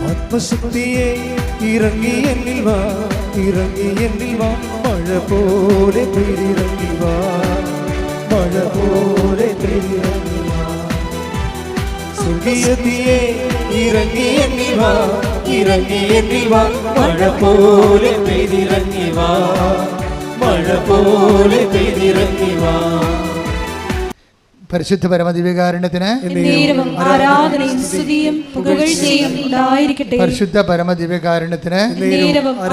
ആത്മശക്തിയെ ഇറങ്ങി എന്നിൽ വാ, ഇറങ്ങി എന്നിൽ വാ, മഴ പോലെ പെയ്തിറങ്ങി വാ, മഴ പോലെ പെയ്തിറങ്ങി വാ. സ്വർഗീയതയെ ഇറങ്ങി എന്നിൽ വാ, ഇറങ്ങി എന്നിൽ വാ, മഴ പോലെ പെയ്തിറങ്ങി വാ, മഴ പോലെ പെയ്തിറങ്ങി വാ. പരിശുദ്ധ പരമദിവ്യകാരുണ്യത്തിന് ആരാധനയും സ്തുതിയും പുകഴ്ചയും ഉണ്ടായിരിക്കട്ടെ. പരിശുദ്ധ പരമദിവ്യകാരുണ്യത്തിന്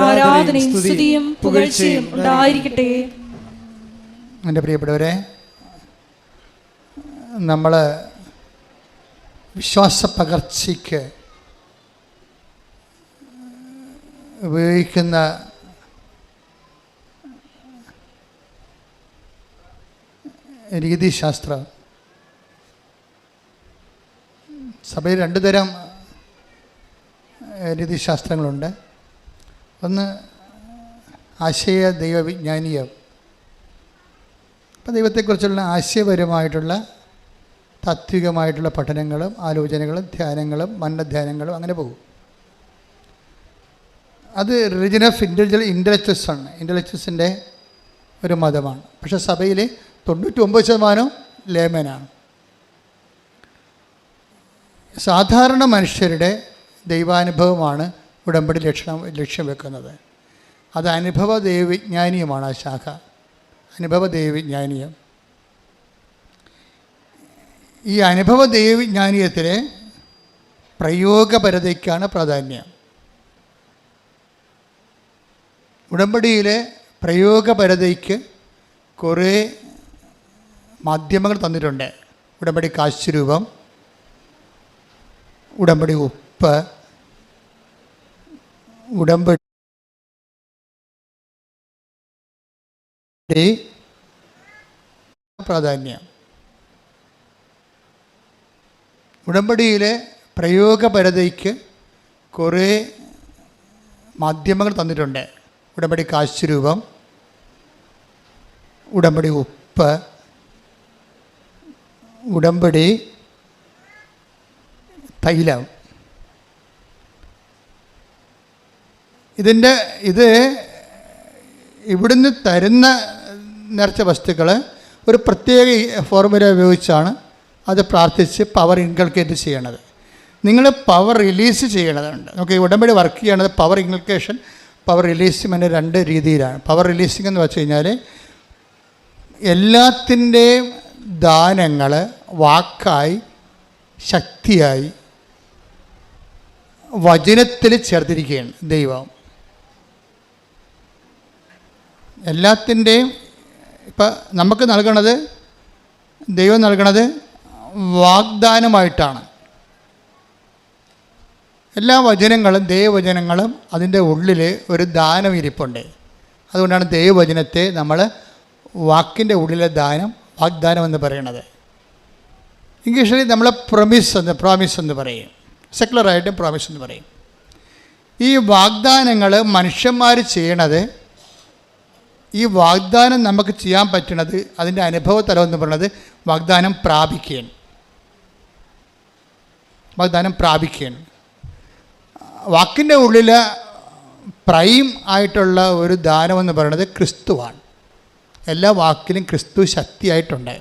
ആരാധനയും സ്തുതിയും പുകഴ്ചയും ഉണ്ടായിരിക്കട്ടെ. എൻ്റെ പ്രിയപ്പെട്ടവരെ, നമ്മൾ വിശ്വാസ പകർച്ചയ്ക്ക് ഉപയോഗിക്കുന്ന രീതിശാസ്ത്രം, സഭയിൽ രണ്ട് തരം രീതിശാസ്ത്രങ്ങളുണ്ട്. ഒന്ന് ആശയ ദൈവവിജ്ഞാനീയം. അപ്പോൾ ദൈവത്തെക്കുറിച്ചുള്ള ആശയപരമായിട്ടുള്ള താത്വികമായിട്ടുള്ള പഠനങ്ങളും ആലോചനകളും ധ്യാനങ്ങളും മനനധ്യാനങ്ങളും അങ്ങനെ പോകും. അത് റിലിജൻ ഓഫ് ഇൻ്റലക്ച്വൽസ് ആണ്, ഇൻ്റലക്ച്വൽസിൻ്റെ ഒരു മതമാണ്. പക്ഷേ സഭയിൽ 99% ലേമനാണ്. സാധാരണ മനുഷ്യരുടെ ദൈവാനുഭവമാണ് ഉടമ്പടി ലക്ഷ്യം വെക്കുന്നത്. അത് അനുഭവ ദൈവവിജ്ഞാനീയമാണ്. ആ ശാഖ അനുഭവ ദൈവവിജ്ഞാനീയം. ഈ അനുഭവ ദൈവവിജ്ഞാനീയത്തിലെ പ്രയോഗപരതയ്ക്കാണ് പ്രാധാന്യം. ഉടമ്പടിയിലെ പ്രയോഗപരതയ്ക്ക് കുറേ മാധ്യമങ്ങൾ തന്നിട്ടുണ്ട്. ഉടമ്പടി കാശുരൂപം, ഉടമ്പടി ഉപ്പ്, ഉടമ്പടി പ്രാധാന്യം. ഉടമ്പടിയിലെ പ്രയോഗപരതയ്ക്ക് കുറേ മാധ്യമങ്ങൾ തന്നിട്ടുണ്ട്. ഉടമ്പടി കാശുരൂപം, ഉടമ്പടി ഉപ്പ്, ഉടമ്പടി തൈലം. ഇത് ഇവിടുന്ന് തരുന്ന നിറച്ച വസ്തുക്കൾ ഒരു പ്രത്യേക ഫോർമുല ഉപയോഗിച്ചാണ് അത് പ്രാർത്ഥിച്ച് പവർ ഇൻകൾക്കേറ്റ് ചെയ്യണത്. നിങ്ങൾ പവർ റിലീസ് ചെയ്യണതുണ്ട്. നമുക്ക് ഈ ഉടമ്പടി വർക്ക് ചെയ്യണത് പവർ ഇൻകൾക്കേഷൻ, പവർ റിലീസിങ്ങിൻ്റെ രണ്ട് രീതിയിലാണ്. പവർ റിലീസിംഗ് എന്ന് വെച്ച് കഴിഞ്ഞാൽ എല്ലാത്തിൻ്റെയും ദാനങ്ങൾ വാക്കായി ശക്തിയായി വചനത്തിൽ ചേർത്തിരിക്കുകയാണ് ദൈവം. എല്ലാത്തിൻ്റെയും ഇപ്പം നമുക്ക് നൽകണത്, ദൈവം നൽകണത് വാഗ്ദാനമായിട്ടാണ്. എല്ലാ വചനങ്ങളും ദൈവവചനങ്ങളും അതിൻ്റെ ഉള്ളിൽ ഒരു ദാനം ഇരിപ്പുണ്ട്. അതുകൊണ്ടാണ് ദൈവവചനത്തെ നമ്മൾ വാക്കിൻ്റെ ഉള്ളിലെ ദാനം, വാഗ്ദാനം എന്ന് പറയണത്. ഇംഗ്ലീഷിൽ നമ്മൾ പ്രോമിസ് എന്ന് പറയും, സെക്കുലറായിട്ടും പ്രോമിസ് എന്ന് പറയും. ഈ വാഗ്ദാനങ്ങൾ മനുഷ്യന്മാർ ചെയ്യണത്, ഈ വാഗ്ദാനം നമുക്ക് ചെയ്യാൻ പറ്റണത്, അതിൻ്റെ അനുഭവതലം എന്ന് പറയുന്നത് വാഗ്ദാനം പ്രാപിക്കുകയാണ്. വാഗ്ദാനം പ്രാപിക്കുകയാണ്. വാക്കിൻ്റെ ഉള്ളിൽ പ്രൈം ആയിട്ടുള്ള ഒരു ദാനമെന്ന് പറയുന്നത് ക്രിസ്തുവാണ്. എല്ലാ വാക്കിലും ക്രിസ്തു ശക്തിയായിട്ടുണ്ട്.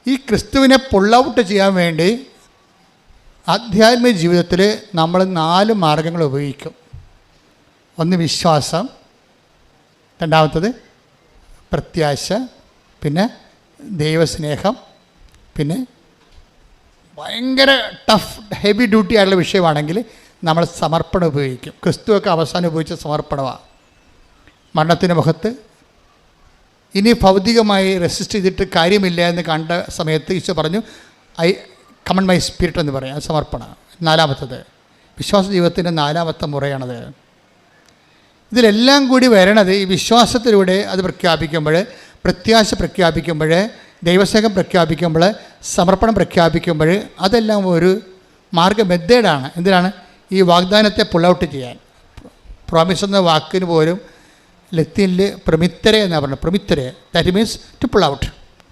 ഈ ക്രിസ്തുവിനെ പുൾ ഔട്ട് ചെയ്യാൻ വേണ്ടി ആധ്യാത്മിക ജീവിതത്തിൽ നമ്മൾ 4 മാർഗങ്ങൾ ഉപയോഗിക്കും. ഒന്ന് വിശ്വാസം, രണ്ടാമത്തത് പ്രത്യാശ, പിന്നെ ദൈവസ്നേഹം, പിന്നെ ഭയങ്കര ടഫ് ഹെവി ഡ്യൂട്ടി ആയിട്ടുള്ള വിഷയമാണെങ്കിൽ നമ്മൾ സമർപ്പണം ഉപയോഗിക്കും. ക്രിസ്തുവൊക്കെ അവസാനം ഉപയോഗിച്ച സമർപ്പണമാണ്. മരണത്തിൻ്റെ മുഖത്ത് ഇനി ഭൗതികമായി റെസിസ്റ്റ് ചെയ്തിട്ട് കാര്യമില്ല എന്ന് കണ്ട സമയത്ത് ഈശോ പറഞ്ഞു, ഐ കമൺ മൈ സ്പിരിറ്റ് എന്ന് പറയും. അത് സമർപ്പണം. 4-മത്തത് വിശ്വാസ ജീവിതത്തിൻ്റെ 4-മത്തെ മുറയാണത്. ഇതിലെല്ലാം കൂടി വരണത് ഈ വിശ്വാസത്തിലൂടെ അത് പ്രഖ്യാപിക്കുമ്പോൾ, പ്രത്യാശ പ്രഖ്യാപിക്കുമ്പോൾ, ദൈവസ്നേഹം പ്രഖ്യാപിക്കുമ്പോൾ, സമർപ്പണം പ്രഖ്യാപിക്കുമ്പോൾ, അതെല്ലാം ഒരു മെത്തേഡാണ്. എന്തിനാണ്? ഈ വാഗ്ദാനത്തെ പുൾ ഔട്ട് ചെയ്യാൻ. പ്രോമിസ് എന്ന വാക്കിന് പോലും ലത്തീനിൽ പ്രമിത്തരെ എന്നാണ് പറഞ്ഞത്. പ്രമിത്തരെ, that means to pull out,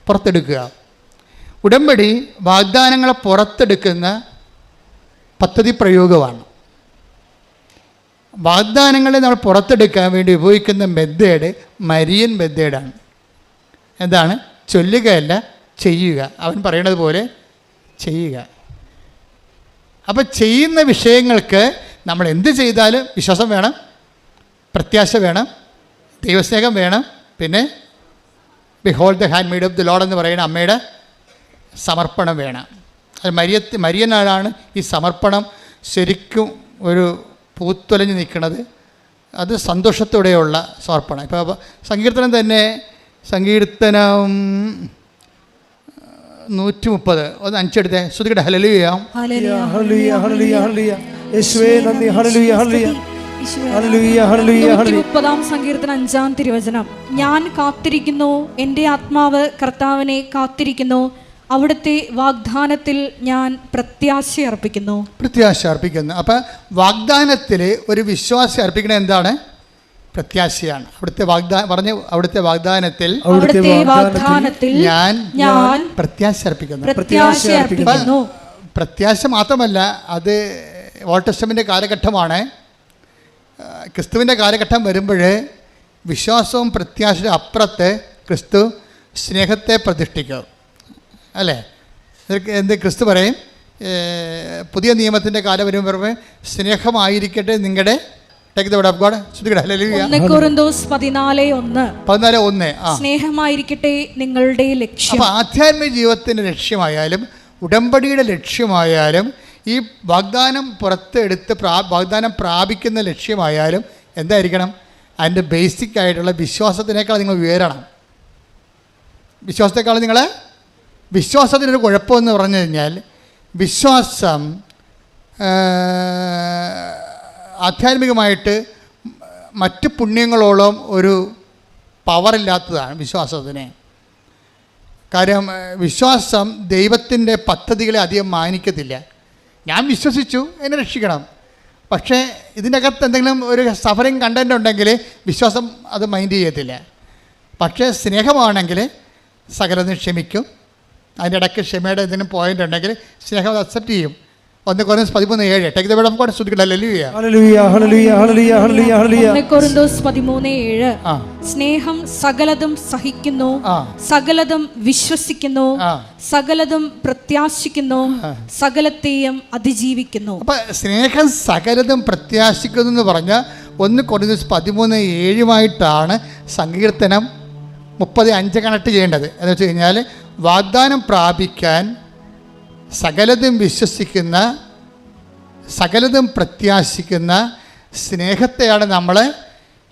പുറത്തെടുക്കുക. ഉടമ്പടി വാഗ്ദാനങ്ങളെ പുറത്തെടുക്കുന്ന പദ്ധതി പ്രയോഗമാണ്. വാഗ്ദാനങ്ങളെ നമ്മൾ പുറത്തെടുക്കാൻ വേണ്ടി ഉപയോഗിക്കുന്ന മെത്തേഡ് മരിയൻ മെത്തേഡാണ്. എന്താണ്? ചൊല്ലുകയല്ല, ചെയ്യുക. അവൻ പറയണത് പോലെ ചെയ്യുക. അപ്പം ചെയ്യുന്ന വിഷയങ്ങൾക്ക് നമ്മൾ എന്ത് ചെയ്താലും വിശ്വാസം വേണം, പ്രത്യാശ വേണം, ദൈവസ്നേഹം വേണം, പിന്നെ behold the hand made of the Lord എന്ന് പറയുന്ന അമ്മയുടെ സമർപ്പണം വേണം. അത് മരിയനാണ് ഈ സമർപ്പണം ശരിക്കും ഒരു പൂത്തൊലഞ്ഞ് നിൽക്കുന്നത്. അത് സന്തോഷത്തോടെയുള്ള സമർപ്പണം. ഇപ്പോൾ സങ്കീർത്തനം തന്നെ, സങ്കീർത്തനം 130 ഒന്ന് 5 എടുത്തേ. ശ്രുതികട്ടെ. ഹല്ലേലൂയ ഹല്ലേലൂയ ഹല്ലേലൂയ ഹല്ലേലൂയ യേശുവേ നന്ദി. ഹല്ലേലൂയ ഹല്ലേലൂയ ഹല്ലേലൂയ ഹല്ലേലൂയ ഹല്ലേലൂയ. 30-ാം സങ്കീർത്തനം 5-ാം തിരുവചനം. ഞാൻ കാത്തിരിക്കുന്നു, എൻ്റെ ആത്മാവ് കർത്താവിനെ കാത്തിരിക്കുന്നു, അവിടുത്തെ വാഗ്ദാനത്തിൽ ഞാൻ പ്രത്യാശ അർപ്പിക്കുന്നു. അപ്പം വാഗ്ദാനത്തിൽ ഒരു വിശ്വാസം അർപ്പിക്കണത് എന്താണ്? പ്രത്യാശയാണ്. അവിടുത്തെ വാഗ്ദാനത്തിൽ ഞാൻ പ്രത്യാശ അർപ്പിക്കുന്നു. പ്രത്യാശ മാത്രമല്ല, അത് ഓൾഡ് ടെസ്റ്റമെൻ്റ് കാലഘട്ടമാണ്. ക്രിസ്തുവിൻ്റെ കാലഘട്ടം വരുമ്പോൾ വിശ്വാസവും പ്രത്യാശയുടെ അപ്പുറത്ത് ക്രിസ്തു സ്നേഹത്തെ പ്രതിഷ്ഠിക്കും. അല്ലേ? എന്ത് ക്രിസ്തു പറയും? പുതിയ നിയമത്തിൻ്റെ കാലം വരുമ്പോൾ സ്നേഹമായിരിക്കട്ടെ നിങ്ങളുടെ സ്നേഹമായിരിക്കട്ടെ നിങ്ങളുടെ ലക്ഷ്യം. അപ്പോൾ ആധ്യാത്മിക ജീവിതത്തിൻ്റെ ലക്ഷ്യമായാലും ഉടമ്പടിയുടെ ലക്ഷ്യമായാലും ഈ വാഗ്ദാനം പുറത്തെടുത്ത് വാഗ്ദാനം പ്രാപിക്കുന്ന ലക്ഷ്യമായാലും എന്തായിരിക്കണം? അതിൻ്റെ ബേസിക് ആയിട്ടുള്ള വിശ്വാസത്തിനേക്കാൾ നിങ്ങൾ ഉയരണം. വിശ്വാസത്തെക്കാൾ നിങ്ങൾ വിശ്വാസത്തിനൊരു കുഴപ്പമെന്ന് പറഞ്ഞു കഴിഞ്ഞാൽ വിശ്വാസം ആധ്യാത്മികമായിട്ട് മറ്റ് പുണ്യങ്ങളോളം ഒരു പവറില്ലാത്തതാണ് വിശ്വാസത്തിന്. കാര്യം വിശ്വാസം ദൈവത്തിൻ്റെ പദ്ധതികളെ അധികം മാനിക്കത്തില്ല. ഞാൻ വിശ്വസിച്ചു, എന്നെ രക്ഷിക്കണം. പക്ഷേ ഇതിൻ്റെ അകത്ത് എന്തെങ്കിലും ഒരു സഫറിങ് കണ്ടൻ്റ് ഉണ്ടെങ്കിൽ വിശ്വാസം അത് മൈൻഡ് ചെയ്യത്തില്ല. പക്ഷേ സ്നേഹമാണെങ്കിൽ സകലതും ക്ഷമിക്കും. അതിൻ്റെ ഇടയ്ക്ക് ക്ഷമയുടെ എന്തെങ്കിലും പോയിൻ്റ് ഉണ്ടെങ്കിൽ സ്നേഹം അത് അക്സെപ്റ്റ് ചെയ്യും. 1 കൊരിന്തോസ് 13:7. Take the word of God. സ്തുതിക്കട്ടെ. ഹല്ലേലൂയ ഹല്ലേലൂയ ഹല്ലേലൂയ ഹല്ലേലൂയ ഹല്ലേലൂയ ഹല്ലേലൂയ. 1 കൊരിന്തോസ് 13:7. സ്നേഹം സകലതും സഹിക്കുന്നു, സകലതും വിശ്വസിക്കുന്നു, സകലതും പ്രത്യാശിക്കുന്നു, സകലത്തെയും അതിജീവിക്കുന്നു. അപ്പം സ്നേഹം സകലതും പ്രത്യാശിക്കുന്നു എന്ന് പറഞ്ഞാൽ 1 കൊരിന്തോസ് 13:7 സങ്കീർത്തനം 30:5 കണക്ട് ചെയ്യേണ്ടത്. എന്ന് വെച്ച് കഴിഞ്ഞാൽ വാഗ്ദാനം പ്രാപിക്കാൻ സകലതും വിശ്വസിക്കുന്ന, സകലതും പ്രത്യാശിക്കുന്ന സ്നേഹത്തെയാണ് നമ്മൾ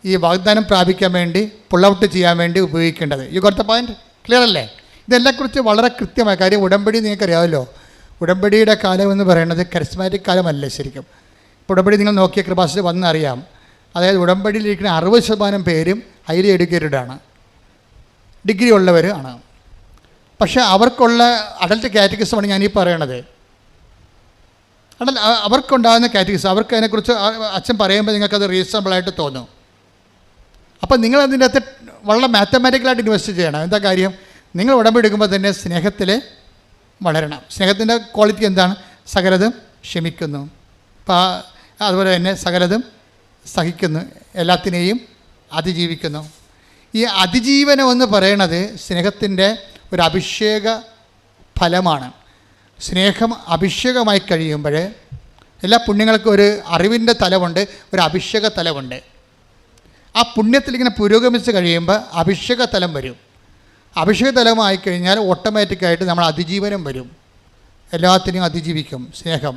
ഈ വാഗ്ദാനം പ്രാപിക്കാൻ വേണ്ടി പുൾ ഔട്ട് ചെയ്യാൻ വേണ്ടി ഉപയോഗിക്കേണ്ടത്. You got the point? Clear അല്ലേ? ഇതെല്ലാക്കുറിച്ച് വളരെ കൃത്യമായ കാര്യം. ഉടമ്പടി നിങ്ങൾക്കറിയാമല്ലോ. ഉടമ്പടിയുടെ കാലം എന്ന് പറയുന്നത് കരിസ്മാറ്റിക് കാലമല്ല ശരിക്കും. ഇപ്പോൾ ഉടമ്പടി നിങ്ങൾ നോക്കിയ കൃപാസനത്തിൽ വന്നറിയാം. അതായത് ഉടമ്പടിയിലിരിക്കുന്ന 60% പേരും ഹൈലി എഡ്യൂക്കേറ്റഡ് ആണ്, ഡിഗ്രി ഉള്ളവർ ആണ്. പക്ഷേ അവർക്കുള്ള അഡൽട്ട് കാറ്റഗറിസമാണ് ഞാനീ പറയണത്. അവർക്കുണ്ടാകുന്ന കാറ്റഗറീസ്, അവർക്ക് അതിനെക്കുറിച്ച് അച്ഛൻ പറയുമ്പോൾ നിങ്ങൾക്കത് റീസണബിളായിട്ട് തോന്നും. അപ്പം നിങ്ങളതിൻ്റെ അകത്ത് വളരെ മാത്തമാറ്റിക്കലായിട്ട് ഇൻവെസ്റ്റ് ചെയ്യണം. എന്താ കാര്യം? നിങ്ങൾ ഉടമ്പടി എടുക്കുമ്പോൾ തന്നെ സ്നേഹത്തിൽ വളരണം. സ്നേഹത്തിൻ്റെ ക്വാളിറ്റി എന്താണ്? സകലതും ക്ഷമിക്കുന്നു, അതുപോലെ തന്നെ സകലതും സഹിക്കുന്നു, എല്ലാത്തിനെയും അതിജീവിക്കുന്നു. ഈ അതിജീവനം എന്ന് പറയണത് സ്നേഹത്തിൻ്റെ ഒരു അഭിഷേക ഫലമാണ്. സ്നേഹം അഭിഷേകമായി കഴിയുമ്പോൾ എല്ലാ പുണ്യങ്ങൾക്കും ഒരു അറിവിൻ്റെ തലമുണ്ട്, ഒരു അഭിഷേക തലമുണ്ട്. ആ പുണ്യത്തിലിങ്ങനെ പുരോഗമിച്ച് കഴിയുമ്പോൾ അഭിഷേക തലം വരും. അഭിഷേക തലമായി കഴിഞ്ഞാൽ ഓട്ടോമാറ്റിക്കായിട്ട് നമ്മൾ അതിജീവനം വരും. എല്ലാത്തിനെയും അതിജീവിക്കും സ്നേഹം.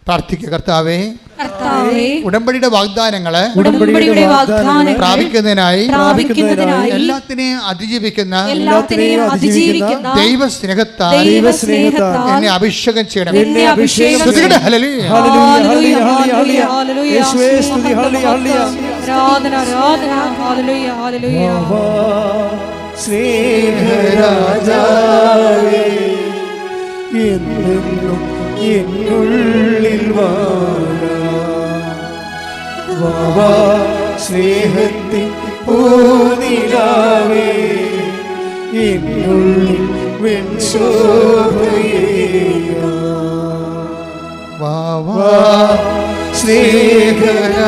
പ്രാർത്ഥിക്കുക. കർത്താവേ, ഉടമ്പടിയുടെ വാഗ്ദാനങ്ങളെ പ്രാപിക്കുന്നതിനായി എല്ലാത്തിനെയും അതിജീവിക്കുന്ന ദൈവസ്നേഹത്താൽ എന്നെ അഭിഷേകം ചെയ്യണം. സ്നേഹരാജാവേ, എന്നെന്നും എന്നുള്ളിൽ വാവാ, സ്നേഹത്തിൻ പൂനിലാവേ, എന്നുള്ളിൽ വെൺശോഭയേ. വാ വാ സ്നേഹരാജാവേ,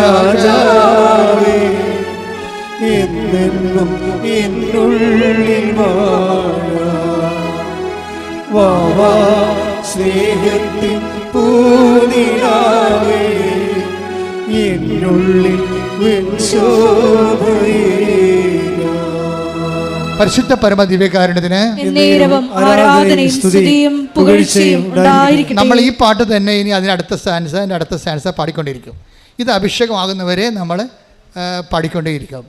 എന്നെന്നും എന്നുള്ളിൽ വാ വാ സ്നേഹത്തിൻ പൂനിലാവേ, എന്നുള്ളിൽ പരിശുദ്ധ പരമ ദിവ്യകാരുണ്യത്തിന് എന്നേരവും ആരാധനയും സ്തുതിയും പുകഴ്ചയും ഉണ്ടായിരിക്കട്ടെ. നമ്മൾ ഈ പാട്ട് തന്നെ ഇനി അതിൻ്റെ അടുത്ത സ്റ്റാൻസ പാടിക്കൊണ്ടിരിക്കും. ഇത് അഭിഷേകമാകുന്നവരെ നമ്മൾ പാടിക്കൊണ്ടേയിരിക്കും.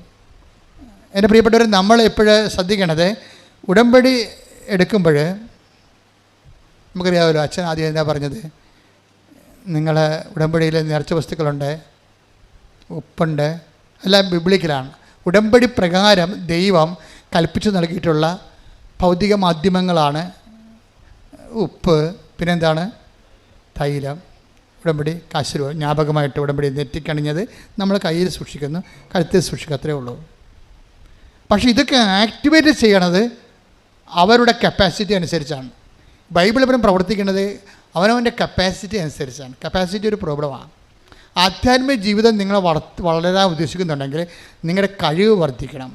എൻ്റെ പ്രിയപ്പെട്ടവർ, നമ്മൾ എപ്പോഴും ശ്രദ്ധിക്കണത്, ഉടമ്പടി എടുക്കുമ്പോൾ നമുക്കറിയാമല്ലോ, അച്ഛൻ ആദ്യം എന്താ പറഞ്ഞത്, നിങ്ങൾ ഉടമ്പടിയിൽ നേർച്ച വസ്തുക്കളുണ്ട്, ഉപ്പുണ്ട്, എല്ലാം ബിബ്ലിക്കലാണ്. ഉടമ്പടി പ്രകാരം ദൈവം കൽപ്പിച്ചു നൽകിയിട്ടുള്ള ഭൗതിക മാധ്യമങ്ങളാണ് ഉപ്പ്, പിന്നെന്താണ്, തൈലം, ഉടമ്പടി കാശുരൂപ, ജ്ഞാപകമായിട്ട് ഉടമ്പടി നെറ്റിക്കണിഞ്ഞത് നമ്മൾ കയ്യിൽ സൂക്ഷിക്കുന്നു, കഴുത്തിൽ സൂക്ഷിക്കുക, അത്രേ ഉള്ളൂ. പക്ഷേ ഇതൊക്കെ ആക്ടിവേറ്റ് ചെയ്യണത് അവരുടെ കപ്പാസിറ്റി അനുസരിച്ചാണ്. ബൈബിൾ ഇവരും പ്രവർത്തിക്കുന്നത് അവനവൻ്റെ കപ്പാസിറ്റി അനുസരിച്ചാണ്. കപ്പാസിറ്റി ഒരു പ്രോബ്ലമാണ്. ആധ്യാത്മിക ജീവിതം നിങ്ങളെ വളരാൻ ഉദ്ദേശിക്കുന്നുണ്ടെങ്കിൽ നിങ്ങളുടെ കഴിവ് വർദ്ധിക്കണം.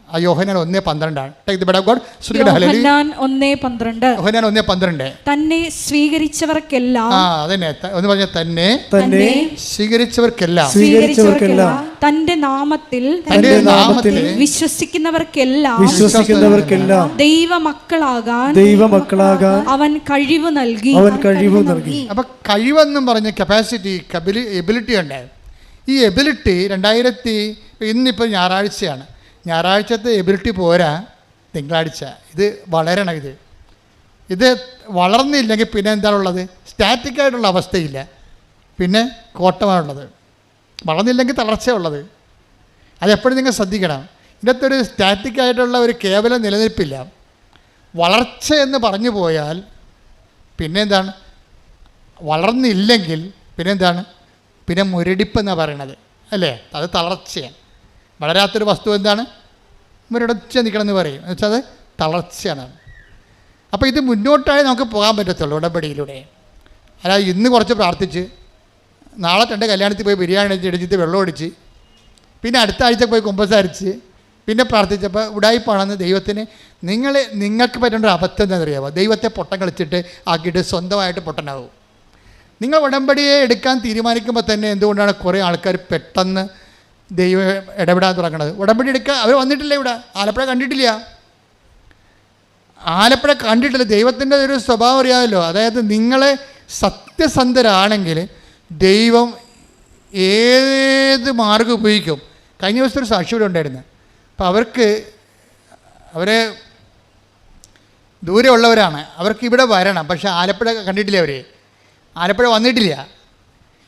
ആ യോഹന്നാൻ 1:12 Take the word of God. യോഹന്നാൻ 1:12. യോഹന്നാൻ 1:12. തന്നെ സ്വീകരിച്ചവർക്കെല്ലാം, അതന്നെ ഒന്ന് പറഞ്ഞ, തന്നെ സ്വീകരിച്ചവർക്കെല്ലാം തന്റെ നാമത്തിൽ വിശ്വസിക്കുന്നവർക്കെല്ലാം ദൈവമക്കളാകാൻ അവൻ കഴിവ് നൽകി. അപ്പൊ കഴിവെന്നും പറഞ്ഞ കപ്പാസിറ്റി, എബിലിറ്റി ഉണ്ട്. ഈ എബിലിറ്റി ഇന്നിപ്പോൾ ഞായറാഴ്ചയാണ്, ഞായറാഴ്ചത്തെ എബിലിറ്റി പോരാ, തിങ്കളാഴ്ച ഇത് വളരണം. ഇത് വളർന്നില്ലെങ്കിൽ പിന്നെ എന്താണുള്ളത്, സ്റ്റാറ്റിക്കായിട്ടുള്ള അവസ്ഥയില്ല, പിന്നെ കോട്ടമാണുള്ളത്. വളർന്നില്ലെങ്കിൽ തളർച്ചയുള്ളത്. അതെപ്പോഴും നിങ്ങൾ ശ്രദ്ധിക്കണം. ഇതിനകത്ത് ഒരു സ്റ്റാറ്റിക്കായിട്ടുള്ള ഒരു കേവലം നിലനിൽപ്പില്ല. വളർച്ച എന്ന് പറഞ്ഞു പോയാൽ പിന്നെ എന്താണ്, വളർന്നില്ലെങ്കിൽ പിന്നെന്താണ്, പിന്നെ മുരടിപ്പെന്നാണ് പറയണത്, അല്ലേ? അത് തളർച്ചയാണ്. വളരാത്തൊരു വസ്തു എന്താണ്, മുരടിച്ച് നിൽക്കണമെന്ന് പറയും. എന്ന് വെച്ചാൽ അത് തളർച്ചയാണ്. അപ്പോൾ ഇത് മുന്നോട്ടായി നമുക്ക് പോകാൻ പറ്റത്തുള്ളൂ ഉടമ്പടിയിലൂടെ. അല്ലാതെ ഇന്ന് കുറച്ച് പ്രാർത്ഥിച്ച് നാളെ 2 കല്യാണത്തിൽ പോയി ബിരിയാണി ഇടിച്ചിട്ട് വെള്ളം ഒടിച്ച് പിന്നെ അടുത്ത ആഴ്ച പോയി കുമ്പസാരിച്ച് പിന്നെ പ്രാർത്ഥിച്ചപ്പോൾ ഉടായിപ്പാണെന്ന് ദൈവത്തിന് നിങ്ങൾക്ക് പറ്റേണ്ട ഒരു അബദ്ധം എന്താണെന്നറിയാമോ? ദൈവത്തെ പൊട്ടം കളിച്ചിട്ട് ആക്കിയിട്ട് സ്വന്തമായിട്ട് പൊട്ടനാവും. നിങ്ങൾ ഉടമ്പടിയെ എടുക്കാൻ തീരുമാനിക്കുമ്പോൾ തന്നെ എന്തുകൊണ്ടാണ് കുറേ ആൾക്കാർ പെട്ടെന്ന് ദൈവം ഇടപെടാൻ തുടങ്ങണത്? ഉടമ്പടി എടുക്കാൻ അവർ വന്നിട്ടില്ല, ഇവിടെ ആലപ്പുഴ കണ്ടിട്ടില്ല. ദൈവത്തിൻ്റെ ഒരു സ്വഭാവം അറിയാമല്ലോ. അതായത് നിങ്ങളെ സത്യസന്ധരാണെങ്കിൽ ദൈവം ഏത് മാർഗം ഉപയോഗിക്കും. കഴിഞ്ഞ ദിവസത്തെ ഒരു സാക്ഷി ഇവിടെ ഉണ്ടായിരുന്നു. അപ്പോൾ അവരെ ദൂരെയുള്ളവരാണ്, അവർക്ക് ഇവിടെ വരണം, പക്ഷേ ആലപ്പുഴ കണ്ടിട്ടില്ല. ആലപ്പുഴ വന്നിട്ടില്ല.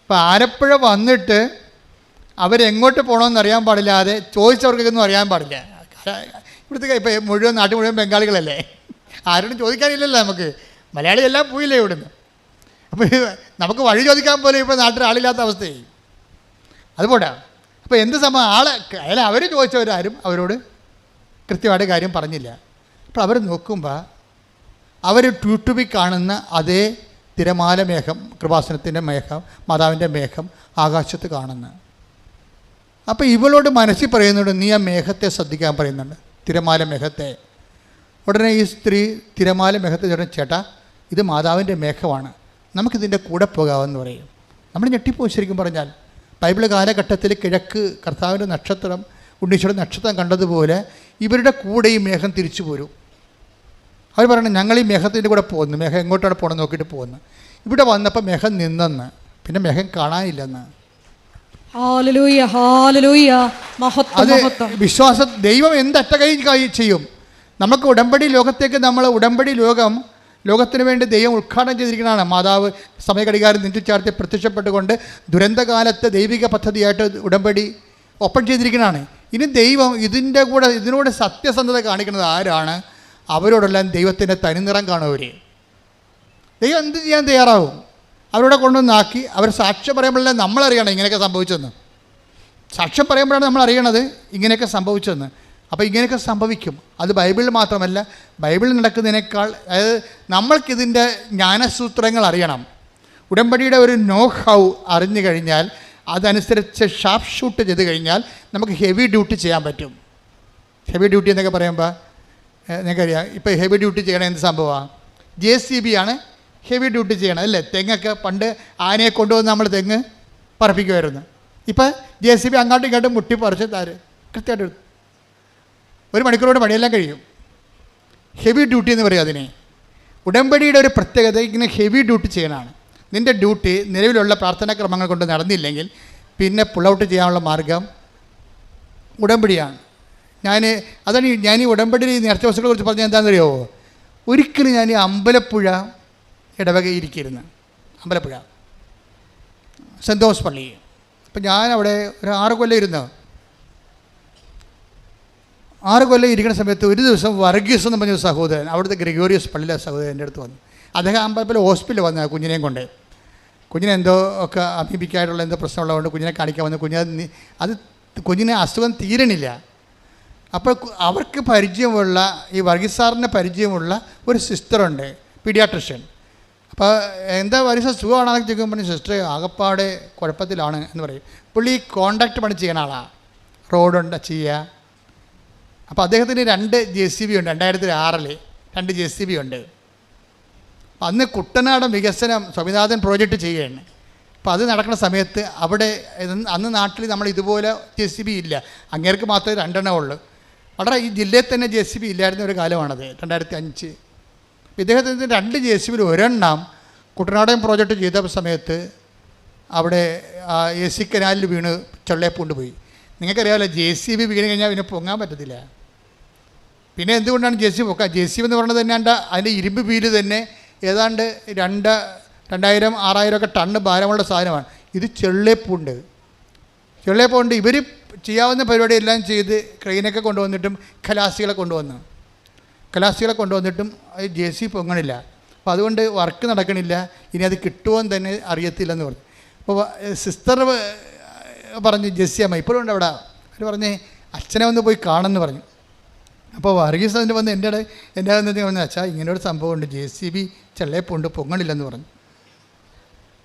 അപ്പോൾ ആലപ്പുഴ വന്നിട്ട് അവരെങ്ങോട്ട് പോകണമെന്ന് അറിയാൻ പാടില്ലാതെ ചോദിച്ചവർക്കൊന്നും അറിയാൻ പാടില്ല. ഇവിടുത്തെ ഇപ്പോൾ നാട്ടിൽ മുഴുവൻ ബംഗാളികളല്ലേ, ആരോടും ചോദിക്കാനില്ലല്ലോ. നമുക്ക് മലയാളി എല്ലാം പോയില്ലേ ഇവിടുന്ന്. അപ്പോൾ നമുക്ക് വഴി ചോദിക്കാൻ പോലും ഇപ്പോൾ നാട്ടിൽ ആളില്ലാത്ത അവസ്ഥയായി. അതുപോട്ടെ. അപ്പോൾ എന്ത് സംഭവം, അയാൾ അവർ ചോദിച്ചവരാരും അവരോട് കൃത്യമായിട്ട് കാര്യം പറഞ്ഞില്ല. അപ്പോൾ അവർ നോക്കുമ്പോൾ അവർ ട്യൂട്യൂബിൽ കാണുന്ന അതേ തിരമാല മേഘം, കൃപാസനത്തിൻ്റെ മേഘം, മാതാവിൻ്റെ മേഘം ആകാശത്ത് കാണുന്നു. അപ്പോൾ ഇവളോട് മനസ്സിൽ പറയുന്നുണ്ട്, നീ ആ മേഘത്തെ ശ്രദ്ധിക്കാൻ പറയുന്നുണ്ട്, തിരമാല മേഘത്തെ. ഉടനെ ഈ സ്ത്രീ തിരമാല മേഘത്തെ ചേട്ടൻ, ചേട്ടാ ഇത് മാതാവിൻ്റെ മേഘമാണ്, നമുക്കിതിൻ്റെ കൂടെ പോകാമെന്ന് പറയും. നമ്മൾ ഞെട്ടിപ്പോയി. ശരിക്കും പറഞ്ഞാൽ ബൈബിൾ കാലഘട്ടത്തിൽ കിഴക്ക് കർത്താവിൻ്റെ നക്ഷത്രം, ഉണ്ണീശ്വരൻ നക്ഷത്രം കണ്ടതുപോലെ ഇവരുടെ കൂടെ ഈ മേഘം തിരിച്ചു പോരും. അവർ പറയണം, ഞങ്ങൾ ഈ മേഘത്തിൻ്റെ കൂടെ പോകുന്നു. മേഘം എങ്ങോട്ടാണ് പോകണമെന്ന് നോക്കിയിട്ട് പോകുന്നു. ഇവിടെ വന്നപ്പോൾ മേഘം നിന്നെന്ന്, പിന്നെ മേഘം കാണാനില്ലെന്ന്. അത് വിശ്വാസം. ദൈവം എന്തറ്റ കൈ ചെയ്യും. നമുക്ക് ഉടമ്പടി ലോകത്തേക്ക് ഉടമ്പടി ലോകത്തിന് വേണ്ടി ദൈവം ഉദ്ഘാടനം ചെയ്തിരിക്കുന്നതാണ്. മാതാവ് സമയഘടികാരം നെറ്റിച്ചാർത്തി പ്രത്യക്ഷപ്പെട്ടുകൊണ്ട് ദുരന്തകാലത്ത് ദൈവിക പദ്ധതിയായിട്ട് ഉടമ്പടി ഒപ്പം ചെയ്തിരിക്കുന്നതാണ്. ഇനി ദൈവം ഇതിനോട് സത്യസന്ധത കാണിക്കുന്നത് ആരാണ്? അവരോടെല്ലാം ദൈവത്തിൻ്റെ തനിനിറം കാണുവർ. ദൈവം എന്ത് ചെയ്യാൻ തയ്യാറാവും? അവരോടെ കൊണ്ടുവന്നാക്കി അവർ സാക്ഷ്യം പറയുമ്പോഴെല്ലാം നമ്മളറിയണം ഇങ്ങനെയൊക്കെ സംഭവിച്ചെന്ന്. സാക്ഷ്യം പറയുമ്പോഴാണ് നമ്മൾ അറിയണത് ഇങ്ങനെയൊക്കെ സംഭവിച്ചെന്ന്. അപ്പോൾ ഇങ്ങനെയൊക്കെ സംഭവിക്കും. അത് ബൈബിളിൽ മാത്രമല്ല, ബൈബിളിൽ നടക്കുന്നതിനേക്കാൾ, അതായത് നമ്മൾക്കിതിൻ്റെ ജ്ഞാനസൂത്രങ്ങൾ അറിയണം. ഉടമ്പടിയുടെ ഒരു നോ ഹൗ അറിഞ്ഞു കഴിഞ്ഞാൽ അതനുസരിച്ച് ഷാർപ്പ് ഷൂട്ട് ചെയ്ത് കഴിഞ്ഞാൽ നമുക്ക് ഹെവി ഡ്യൂട്ടി ചെയ്യാൻ പറ്റും. ഹെവി ഡ്യൂട്ടി എന്നൊക്കെ പറയുമ്പോൾ നിങ്ങൾക്കറിയാം, ഇപ്പോൾ ഹെവി ഡ്യൂട്ടി ചെയ്യണ എന്ത് സംഭവമാണ്? JCB ആണ് ഹെവി ഡ്യൂട്ടി ചെയ്യണം അല്ലേ? തെങ്ങൊക്കെ പണ്ട് ആനയെ കൊണ്ടുവന്ന് നമ്മൾ തെങ്ങ് പറപ്പിക്കുമായിരുന്നു. ഇപ്പം JCB അങ്ങോട്ടും ഇങ്ങോട്ടും മുട്ടി പറിച്ച് കൃത്യമായിട്ട് എടുത്തു. 1 മണിക്കൂറോട് പണിയെല്ലാം കഴിയും. ഹെവി ഡ്യൂട്ടി എന്ന് പറയും അതിനെ. ഉടമ്പടിയുടെ ഒരു പ്രത്യേകത ഇങ്ങനെ ഹെവി ഡ്യൂട്ടി ചെയ്യണമാണ്. നിൻ്റെ ഡ്യൂട്ടി നിലവിലുള്ള പ്രാർത്ഥനാക്രമങ്ങൾ കൊണ്ട് നടന്നില്ലെങ്കിൽ പിന്നെ പുൾ ഔട്ട് ചെയ്യാനുള്ള മാർഗം ഉടമ്പടിയാണ്. അതാണ് ഞാൻ ഈ ഉടമ്പടി നേർച്ച വസ്തുക്കളെ കുറിച്ച് പറഞ്ഞാൽ എന്താണെന്നറിയോ? ഒരിക്കലും ഞാൻ ഈ അമ്പലപ്പുഴ ഇടവകയിരിക്കരുന്നു. അമ്പലപ്പുഴ സെൻറ് തോമസ് പള്ളി. അപ്പം ഞാനവിടെ ഒരു 6 കൊല്ലം ഇരുന്നു. 6 കൊല്ലം ഇരിക്കുന്ന സമയത്ത് ഒരു ദിവസം വർഗീസ് എന്ന് പറഞ്ഞ സഹോദരൻ, അവിടുത്തെ ഗ്രിഗോറിയസ് പള്ളിയിലെ സഹോദരൻ എൻ്റെ അടുത്ത് വന്നു. അദ്ദേഹം അമ്പലപ്പുഴ ഹോസ്പിറ്റലിൽ വന്ന കുഞ്ഞിനെയും കൊണ്ട്. കുഞ്ഞിനെന്തോ ഒക്കെ അമീബിക്കായിട്ടുള്ള എന്തോ പ്രശ്നമുള്ളതുകൊണ്ട് കുഞ്ഞിനെ കാണിക്കാൻ വന്നു. കുഞ്ഞിനെ അസുഖം തീരണില്ല. അപ്പോൾ അവർക്ക് പരിചയമുള്ള, ഈ വർഗീസ് സാറിന് പരിചയമുള്ള ഒരു സിസ്റ്ററുണ്ട്, പീഡിയാട്രിഷ്യൻ. അപ്പോൾ എന്താ വർഗീസ് സുഖമാണെന്ന് ചോദിക്കുമ്പോൾ പറഞ്ഞു, സിസ്റ്റർ ആകപ്പാടെ കുഴപ്പത്തിലാണ് എന്ന് പറയും. പുള്ളി കോൺട്രാക്ട് പണി ചെയ്യുന്ന ആളാണ്, റോഡുണ്ട് ചെയ്യുക. അപ്പോൾ അദ്ദേഹത്തിന് 2 JCB ഉണ്ട്. 2006 2 JCB ഉണ്ട്. അന്ന് കുട്ടനാടൻ വികസനം സ്വാമിനാഥൻ പ്രോജക്റ്റ് ചെയ്യുകയാണ്. അപ്പോൾ അത് നടക്കുന്ന സമയത്ത് അവിടെ അന്ന് നാട്ടിൽ നമ്മൾ ഇതുപോലെ JCB ഇല്ല. അങ്ങേർക്ക് മാത്രമേ 2 എണ്ണം ഉള്ളൂ. വളരെ ഈ ജില്ലയിൽ തന്നെ JCB ഇല്ലായിരുന്ന ഒരു കാലമാണത്, 2005. ഇദ്ദേഹത്തിന് 2 JCB 1 എണ്ണം കുട്ടനാടൻ പ്രോജക്റ്റ് ചെയ്ത സമയത്ത് അവിടെ AC കനാലിൽ വീണ് ചൊള്ളേപ്പൂണ്ട് പോയി. നിങ്ങൾക്കറിയാമല്ലോ, JCB വീണ് കഴിഞ്ഞാൽ പിന്നെ പൊങ്ങാൻ പറ്റത്തില്ല. പിന്നെ എന്തുകൊണ്ടാണ് JCB പൊക്കാൻ? JCB എന്ന് പറയുന്നത് തന്നെ അതിൻ്റെ ഇരുമ്പ് വീല് തന്നെ ഏതാണ്ട് 2000-6000 ഒക്കെ ടണ്ണ് ഭാരമുള്ള സാധനമാണ്. ഇത് ചെള്ളേപ്പൂണ്ട്. ഇവർ ചെയ്യാവുന്ന പരിപാടി എല്ലാം ചെയ്ത് ക്രെയിനൊക്കെ കൊണ്ടുവന്നിട്ടും കലാസികളെ കൊണ്ടുവന്നിട്ടും അത് JCB പൊങ്ങണില്ല. അപ്പോൾ അതുകൊണ്ട് വർക്ക് നടക്കണില്ല. ഇനി അത് കിട്ടുമോയെന്ന് തന്നെ അറിയത്തില്ലെന്ന് പറഞ്ഞു. അപ്പോൾ സിസ്റ്റർ പറഞ്ഞു, ജെസ്സിയമ്മ ഇപ്പോഴും ഉണ്ട് അവിടെ. അവർ പറഞ്ഞ് അച്ഛനെ ഒന്ന് പോയി കാണുമെന്ന് പറഞ്ഞു. അപ്പോൾ വർഗീസ് അതിൻ്റെ വന്ന് എൻ്റെ പറഞ്ഞു, അച്ഛാ ഇങ്ങനെയൊരു സംഭവമുണ്ട്, JCB ചെള്ളേപ്പുണ്ട്, പൊങ്ങണില്ലെന്ന് പറഞ്ഞു.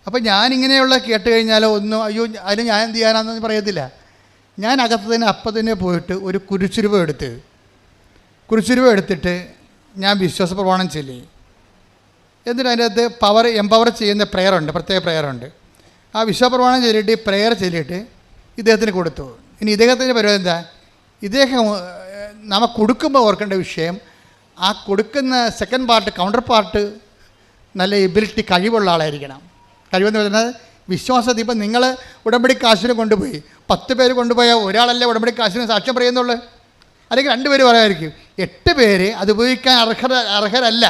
അപ്പോൾ ഞാനിങ്ങനെയുള്ള കേട്ട് കഴിഞ്ഞാലോ ഒന്നും അയ്യോ അതിന് ഞാൻ എന്ത് ചെയ്യാനാണെന്ന് പറയത്തില്ല. ഞാൻ അകത്ത് തന്നെ അപ്പം തന്നെ പോയിട്ട് ഒരു കുരിശുരൂപം എടുത്തിട്ട് ഞാൻ വിശ്വാസ പ്രമാണം ചൊല്ലി. എന്നിട്ട് അതിൻ്റെ അകത്ത് എംപവർ ചെയ്യുന്ന പ്രേയറുണ്ട്, പ്രത്യേക പ്രേയറുണ്ട്. ആ വിശ്വാസ പ്രമാണം ചൊല്ലിയിട്ട് പ്രേയർ ചൊല്ലിയിട്ട് ഇദ്ദേഹത്തിന് കൊടുത്തു. ഇനി ഇദ്ദേഹത്തിൻ്റെ പരിപാടി എന്താ? ഇദ്ദേഹം നമ്മൾ കൊടുക്കുമ്പോൾ ഓർക്കേണ്ട വിഷയം, ആ കൊടുക്കുന്ന സെക്കൻഡ് പാർട്ട്, കൗണ്ടർ പാർട്ട് നല്ല എബിലിറ്റി, കഴിവുള്ള ആളായിരിക്കണം. കഴിവെന്ന് പറയുന്നത് വിശ്വാസത്തിൽ. ഇപ്പം നിങ്ങൾ ഉടമ്പടി കാശിന് കൊണ്ടുപോയി 10 പേര് കൊണ്ടുപോയാൽ ഒരാളല്ലേ ഉടമ്പടി കാശിന് സാക്ഷ്യം പറയുന്നുള്ളൂ, അല്ലെങ്കിൽ 2 പേര് പറയാമായിരിക്കും. 8 പേര് അത് ഉപയോഗിക്കാൻ അർഹരല്ല.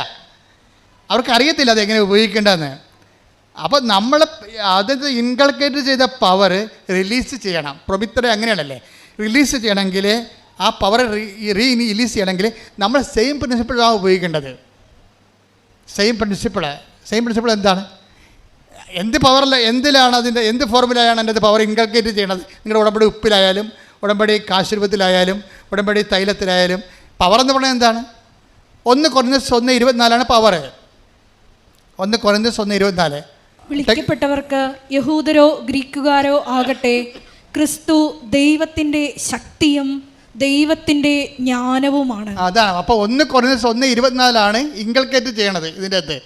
അവർക്കറിയത്തില്ല അതെങ്ങനെ ഉപയോഗിക്കേണ്ടതെന്ന്. അപ്പോൾ നമ്മൾ അത് ഇൻകൾക്കേറ്റ് ചെയ്ത പവർ റിലീസ് ചെയ്യണം. പ്രൊമിത്തറെ അങ്ങനെയാണല്ലേ, റിലീസ് ചെയ്യണമെങ്കിൽ ആ പവർ റിലീസ് ചെയ്യണമെങ്കിൽ നമ്മൾ സെയിം പ്രിൻസിപ്പിളാണ് ഉപയോഗിക്കേണ്ടത്. സെയിം പ്രിൻസിപ്പിൾ എന്താണ്? എന്ത് പവറല്ല, എന്തിലാണ് അതിൻ്റെ എന്ത് ഫോർമുലയാണ് അതിൻ്റെ പവർ ഇൻകൾക്കേറ്റ് ചെയ്യണത്? നിങ്ങളുടെ ഉടമ്പടി ഉപ്പിലായാലും ഉടമ്പടി കാശുരൂപത്തിലായാലും ഉടമ്പടി തൈലത്തിലായാലും പവർ എന്ന് പറയുന്നത് എന്താണ്? 1 പവർ. 1 വിളിക്കപ്പെട്ടവർക്ക് യഹൂദരോ ഗ്രീക്കുകാരോ ആകട്ടെ, ക്രിസ്തു ദൈവത്തിൻ്റെ ശക്തിയും ദൈവത്തിൻ്റെ ജ്ഞാനവുമാണ്. അതാണ്. അപ്പോൾ 1 ഇൻകൾക്കേറ്റ് ചെയ്യണത് ഇതിൻ്റെ അകത്ത്.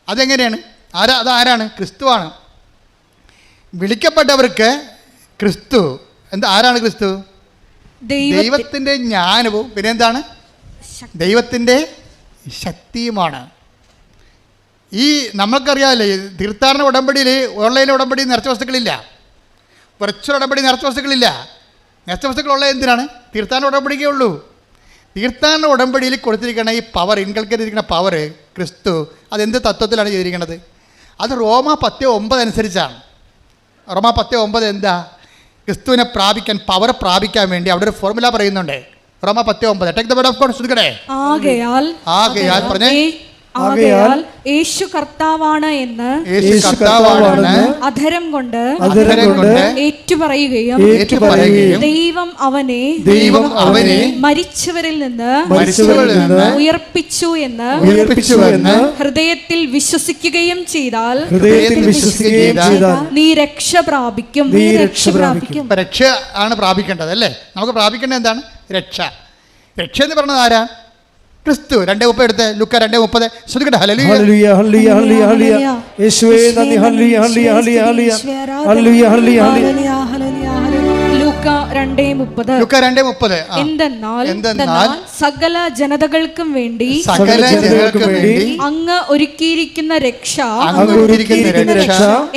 അതെങ്ങനെയാണ്? അതാരാണ്? ക്രിസ്തുവാണ്. വിളിക്കപ്പെട്ടവർക്ക് ക്രിസ്തു ആരാണ്? ക്രിസ്തു ദൈവത്തിൻ്റെ ജ്ഞാനവും പിന്നെ എന്താണ്? ദൈവത്തിൻ്റെ ശക്തിയുമാണ്. ഈ നമ്മൾക്കറിയാമല്ലേ, തീർത്ഥാടന ഉടമ്പടിയിൽ ഓൺലൈൻ ഉടമ്പടി നിറച്ച വസ്തുക്കളില്ല, വെർച്വൽ ഉടമ്പടി നിറച്ച വസ്തുക്കളില്ല. നിറച്ച വസ്തുക്കളുള്ള എന്തിനാണ്? തീർത്ഥാടന ഉടമ്പടിക്കേ ഉള്ളൂ. തീർത്ഥാടന ഉടമ്പടിയിൽ കൊടുത്തിരിക്കുന്ന ഈ പവർ, ഇൻകൾക്കേറ്റിരിക്കുന്ന പവർ ക്രിസ്തു അതെന്ത് തത്വത്തിലാണ് ചെയ്തിരിക്കുന്നത്? അത് റോമ 10:9 അനുസരിച്ചാണ്. റോമ 10:9 എന്താ? ക്രിസ്തുവിനെ പ്രാപിക്കാൻ, പവർ പ്രാപിക്കാൻ വേണ്ടി അവിടെ ഒരു ഫോർമുല പറയുന്നുണ്ട്. റോമ 10:9 take the word of God. ശ്രദ്ധിക്കണേ. ആകയാൽ പറഞ്ഞേ, ആകയാൽ യേശു കർത്താവാണ് എന്ന് അധരം കൊണ്ട് ഏറ്റുപറയുകയും ദൈവം അവനെ മരിച്ചവരിൽ നിന്ന് ഉയർപ്പിച്ചു എന്ന് ഹൃദയത്തിൽ വിശ്വസിക്കുകയും ചെയ്താൽ നീ രക്ഷ പ്രാപിക്കും. രക്ഷ ആണ് പ്രാപിക്കേണ്ടത് അല്ലേ? നമുക്ക് പ്രാപിക്കേണ്ടത് എന്താണ്? രക്ഷ. രക്ഷ എന്ന് പറഞ്ഞത് ആരാ? ക്രിസ്തു. 2:30 എടുത്ത് ലുക്ക 2:30 ശ്രദ്ധിക്കട്ടെ. ഹല്ലേലൂയ ഹല്ലേലൂയ ഹല്ലേലൂയ ഹല്ലേലൂയ യേശുവേ നന്ദി. ഹല്ലേലൂയ ഹല്ലേലൂയ ഹല്ലേലൂയ ഹല്ലേലൂയ ഹല്ലേലൂയ ലൂക്ക 2:30 എന്തെന്നാൽ സകല ജനതകൾക്കും വേണ്ടി അങ്ങ് ഒരുക്കിയിരിക്കുന്ന രക്ഷ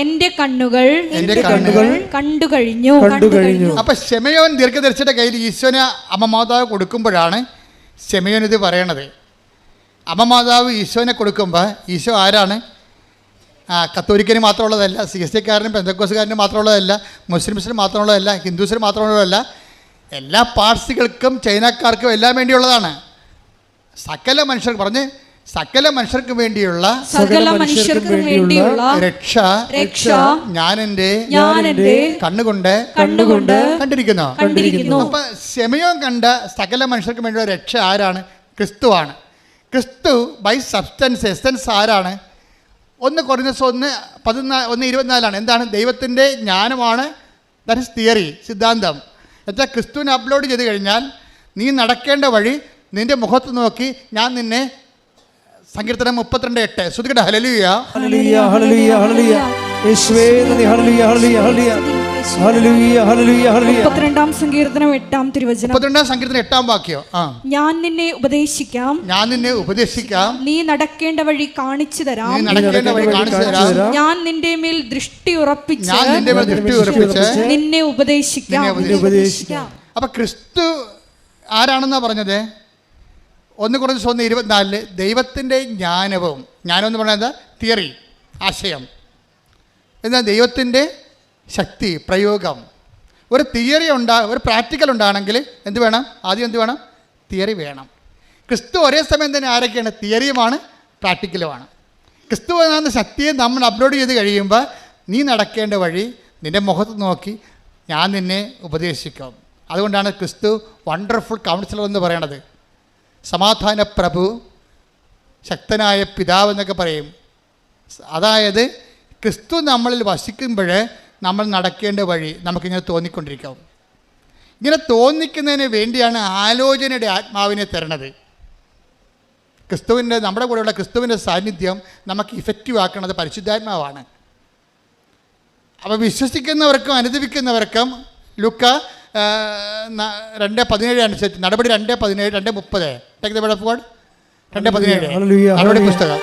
എന്റെ കണ്ണുകൾ കണ്ടു കഴിഞ്ഞു. അപ്പൊ ശിമയോൻ ദീർഘദർശിയുടെ കയ്യിൽ ഈശോനെ അമ്മമാതാവ് കൊടുക്കുമ്പോഴാണ് ശിമയോൻ ഇത് പറയണത്. അമ്മമാതാവ് ഈശോനെ കൊടുക്കുമ്പോൾ ഈശോ ആരാണ്? കത്തോലിക്കന് മാത്രമുള്ളതല്ല, CSCക്കാരനും പെന്തക്കോസുകാരനും മാത്രമുള്ളതല്ല, മുസ്ലിംസിന് മാത്രമുള്ളതല്ല, ഹിന്ദുസിന് മാത്രമുള്ളതല്ല, എല്ലാ പാർസികൾക്കും ചൈനക്കാർക്കും എല്ലാം വേണ്ടിയുള്ളതാണ്. സകല മനുഷ്യർക്ക് പറഞ്ഞ് സകല മനുഷ്യർക്ക് വേണ്ടിയുള്ള രക്ഷ ഞാൻ എൻ്റെ കണ്ണുകൊണ്ട് കണ്ടിരിക്കുന്നു. അപ്പൊ ശിമയോൻ കണ്ട സകല മനുഷ്യർക്ക് വേണ്ടിയുള്ള രക്ഷ ആരാണ്? ക്രിസ്തുവാണ്. ക്രിസ്തു ബൈ സബ്സ്റ്റൻസ് എസൻസ് ആരാണ്? 1 കൊരിന്ത്യസ് 1:24 എന്താണ്? ദൈവത്തിൻ്റെ ജ്ഞാനമാണ്. ദാറ്റ് ഇസ് തിയറി, സിദ്ധാന്തം. എന്നുവെച്ചാൽ ക്രിസ്തുവിനെ അപ്ലോഡ് ചെയ്ത് കഴിഞ്ഞാൽ നീ നടക്കേണ്ട വഴി നിന്റെ മുഖത്ത് നോക്കി ഞാൻ നിന്നെ, സങ്കീർത്തനം 32:8 ശ്രദ്ധിക്കട്ടെ. ഹല്ലേലൂയ ഹല്ലേലൂയ ഹല്ലേലൂയ ഹല്ലേലൂയ യേശുവേ നന്ദി. ഹല്ലേലൂയ ഹല്ലേലൂയ ഹല്ലേലൂയ ഹല്ലേലൂയ ഹല്ലേലൂയ ഹല്ലേലൂയ 32-ാം സങ്കീർത്തനം 8-ാം തിരുവചനം. 32-ാം സങ്കീർത്തനം 8-ാം വാക്യം. ഞാൻ നിന്നെ ഉപദേശിക്കാം, നീ നടക്കേണ്ട വഴി കാണിച്ചു തരാം, ഞാൻ നിന്റെ മേൽ ദൃഷ്ടി ഉറപ്പിച്ച് നിന്നെ ഉപദേശിക്കാം. അപ്പൊ ക്രിസ്തു ആരാണെന്നാ പറഞ്ഞത്? 1 കൊരിന്ത്യസ് 1:24 ദൈവത്തിൻ്റെ ജ്ഞാനവും, ജ്ഞാനം എന്ന് പറഞ്ഞാൽ തിയറി, ആശയം. എന്നാൽ ദൈവത്തിൻ്റെ ശക്തി, പ്രയോഗം. ഒരു തിയറി ഒരു പ്രാക്ടിക്കൽ ഉണ്ടാണെങ്കിൽ എന്ത് വേണം? ആദ്യം എന്ത് വേണം? തിയറി വേണം. ക്രിസ്തു ഒരേ സമയം തന്നെ ആരൊക്കെയാണ്? തിയറിയുമാണ്, പ്രാക്ടിക്കലുമാണ്. ക്രിസ്തു എന്ന ശക്തിയെ നമ്മൾ അപ്ലോഡ് ചെയ്ത് കഴിയുമ്പോൾ നീ നടക്കേണ്ട വഴി നിൻ്റെ മുഖത്ത് നോക്കി ഞാൻ നിന്നെ ഉപദേശിക്കും. അതുകൊണ്ടാണ് ക്രിസ്തു വണ്ടർഫുൾ കൗൺസിലർ എന്ന് പറയണത്. സമാധാന പ്രഭു, ശക്തനായ പിതാവ് എന്നൊക്കെ പറയും. അതായത് ക്രിസ്തു നമ്മളിൽ വസിക്കുമ്പോൾ നമ്മൾ നടക്കേണ്ട വഴി നമുക്കിങ്ങനെ തോന്നിക്കൊണ്ടിരിക്കും. ഇങ്ങനെ തോന്നിക്കുന്നതിന് വേണ്ടിയാണ് ആലോചനയുടെ ആത്മാവിനെ തരണത്. ക്രിസ്തുവിൻ്റെ, നമ്മുടെ കൂടെയുള്ള ക്രിസ്തുവിൻ്റെ സാന്നിധ്യം നമുക്ക് ഇഫക്റ്റീവ് ആക്കുന്നത് പരിശുദ്ധാത്മാവാണ്. അപ്പോൾ വിശ്വസിക്കുന്നവർക്കും അനുദപിക്കുന്നവർക്കും ലുക്ക 2:17 അനുസരിച്ച് നടപടി 2:17 2:30 take the word of God 2:17 നടപടി പുസ്തകം.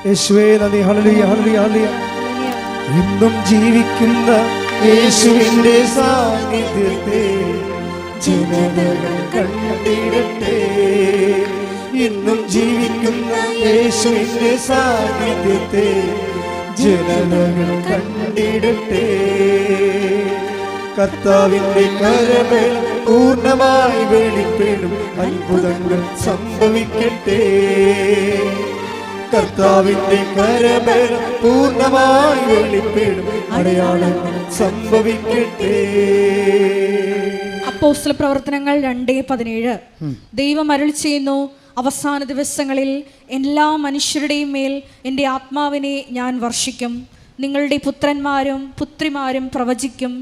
യേശുവേ നന്ദി. ഹല്ലേലൂയ ഹല്ലേലൂയ ഹല്ലേലൂയ ഇന്നും ജീവിക്കുന്ന യേശുവിന്റെ സാന്നിധ്യത്തെ ജനതകൾ കണ്ടിടട്ടെ. ഇന്നും ജീവിക്കുന്ന യേശുവിന്റെ സാന്നിധ്യത്തെ ജനതകൾ കണ്ടിടട്ടെ. കർത്താവിന്റെ കരമേൽ പൂർണ്ണമായി വെളിപ്പെടും അത്ഭുതങ്ങൾ സംഭവിക്കട്ടെ. കർത്താവിന്റെ കരമേൽ പൂർണ്ണമായി വെളിപ്പെടും അടയാളങ്ങൾ സംഭവിക്കട്ടെ. അപ്പോസ്തല പ്രവർത്തനങ്ങൾ 2:17 ദൈവം അരുളി ചെയ്യുന്നു, അവസാന ദിവസങ്ങളിൽ എല്ലാ മനുഷ്യരുടെയും മേൽ എൻ്റെ ആത്മാവിനെ ഞാൻ വർഷിക്കും. നിങ്ങളുടെ പുത്രന്മാരും പുത്രിമാരും പ്രവചിക്കും,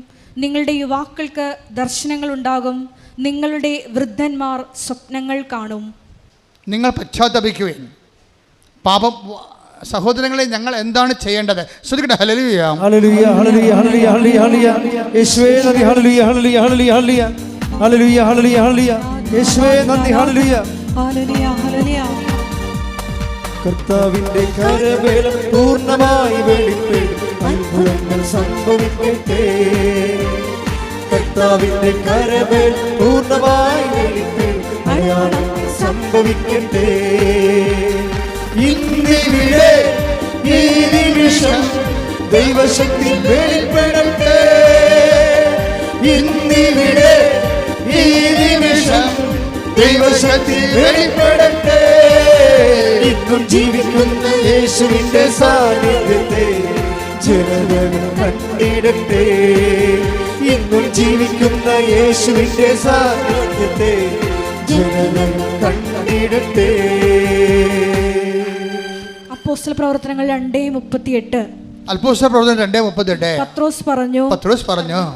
നിങ്ങളുടെ യുവാക്കൾക്ക് ദർശനങ്ങൾ ഉണ്ടാകും, നിങ്ങളുടെ വൃദ്ധന്മാർ സ്വപ്നങ്ങൾ കാണും. നിങ്ങൾ പശ്ചാത്തപിക്കുകയും പാപം. സഹോദരങ്ങളെ, ഞങ്ങൾ എന്താണ് ചെയ്യേണ്ടത്? ശ്രദ്ധിക്കട്ടെ. ഹല്ലേലൂയ ഹല്ലേലൂയ ഹല്ലേലൂയ ഹല്ലേലൂയ ഹല്ലേലൂയ യേശുവേ നന്ദി. ഹല്ലേലൂയ ഹല്ലേലൂയ ഹല്ലേലൂയ ഹല്ലേലൂയ ഹല്ലേലൂയ ഹല്ലേലൂയ യേശുവേ നന്ദി. ഹല്ലേലൂയ ഹല്ലേലൂയ ഹല്ലേലൂയ കർത്താവിന്റെ കരമേൽ പൂർണ്ണമായി വെളിപ്പെടും അത്ഭുതങ്ങൾ സംഭവിക്കട്ടെ. കർത്താവിന്റെ കരമേൽ പൂർണ്ണമായി വെളിപ്പെടും അടയാളങ്ങൾ സംഭവിക്കട്ടെ. ഇന്നിവിടെ ഈ നിമിഷം ദൈവശക്തി വെളിപ്പെടട്ടെ. ഇന്നിവിടെ ഈ നിമിഷം ദൈവശക്തി വെളിപ്പെടട്ടെ. ഇന്നും ജീവിക്കുന്ന യേശുവിന്റെ സാന്നിധ്യത്തെ ജനങ്ങൾ കണ്ടിടട്ടെ. ഇന്നും ജീവിക്കുന്ന യേശുവിന്റെ സാന്നിധ്യത്തെ ജനങ്ങൾ കണ്ടിടട്ടെ. അപ്പോസ്തല പ്രവർത്തനങ്ങൾ 2:38. അപ്പോസ്തല പ്രവർത്തനം 2:38. പത്രോസ് പറഞ്ഞു,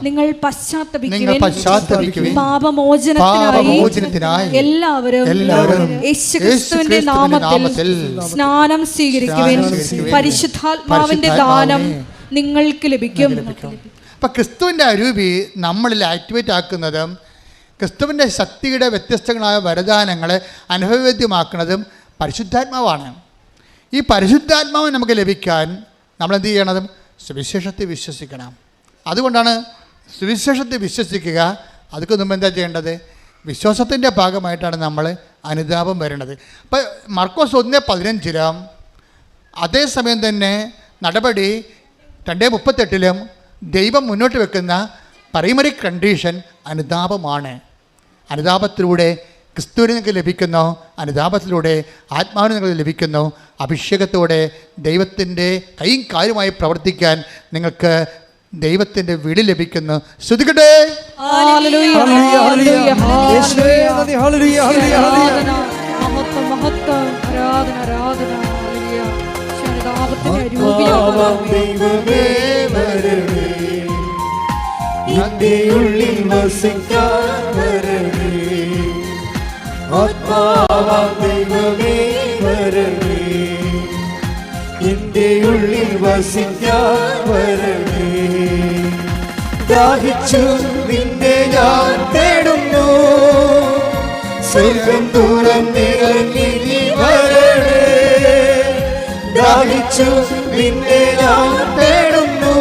നിങ്ങൾ പശ്ചാത്തപിക്കുവിൻ, പാപമോചനത്തിനായി എല്ലാവരും യേശുക്രിസ്തുവിന്റെ നാമത്തിൽ സ്നാനം സ്വീകരിക്കുവിൻ, പരിശുദ്ധാത്മാവിന്റെ ദാനം നിങ്ങൾക്ക് ലഭിക്കും. അപ്പം ക്രിസ്തുവിൻ്റെ അരൂപി നമ്മളിൽ ആക്ടിവേറ്റ് ആക്കുന്നതും ക്രിസ്തുവിൻ്റെ ശക്തിയുടെ വ്യത്യസ്തങ്ങളായ വരദാനങ്ങളെ അനുഭവവേദ്യമാക്കുന്നതും പരിശുദ്ധാത്മാവാണ്. ഈ പരിശുദ്ധാത്മാവ് നമുക്ക് ലഭിക്കാൻ നമ്മൾ എന്ത് ചെയ്യണതും സുവിശേഷത്തെ വിശ്വസിക്കണം. അതുകൊണ്ടാണ് സുവിശേഷത്തെ വിശ്വസിക്കുക. അതൊക്കെ മുമ്പ് എന്താ ചെയ്യേണ്ടത്? വിശ്വാസത്തിൻ്റെ ഭാഗമായിട്ടാണ് നമ്മൾ അനുതാപം വരേണ്ടത്. അപ്പം മർക്കോസ് 1:15 അതേസമയം തന്നെ നടപടി 2:38 ദൈവം മുന്നോട്ട് വെക്കുന്ന പ്രൈമറി കണ്ടീഷൻ അനുതാപമാണ്. അനുതാപത്തിലൂടെ ക്രിസ്തുവിന് നിങ്ങൾക്ക് ലഭിക്കുന്നു, അനുതാപത്തിലൂടെ ആത്മാവിന് നിങ്ങൾക്ക് ലഭിക്കുന്നു. അഭിഷേകത്തോടെ ദൈവത്തിൻ്റെ കൈയും കാര്യമായി പ്രവർത്തിക്കാൻ നിങ്ങൾക്ക് ദൈവത്തിൻ്റെ വിളി ലഭിക്കുന്നു. ശ്രുതികട്ടെ. എന്റെ ഉള്ളിൽ വസിക്കാൻ വരണേ, ആത്മാവാം ദൈവമേ വരണേ. എന്റെ ഉള്ളിൽ വസിക്കാൻ വരണേ. ദാഹിച്ചു നിന്നെ ഞാൻ തേടുന്നു, സ്വർഗം തുറന്നിറങ്ങി നീ വരണേ. ദാഹിച്ചു നിന്നെ ഞാൻ തേടുന്നു,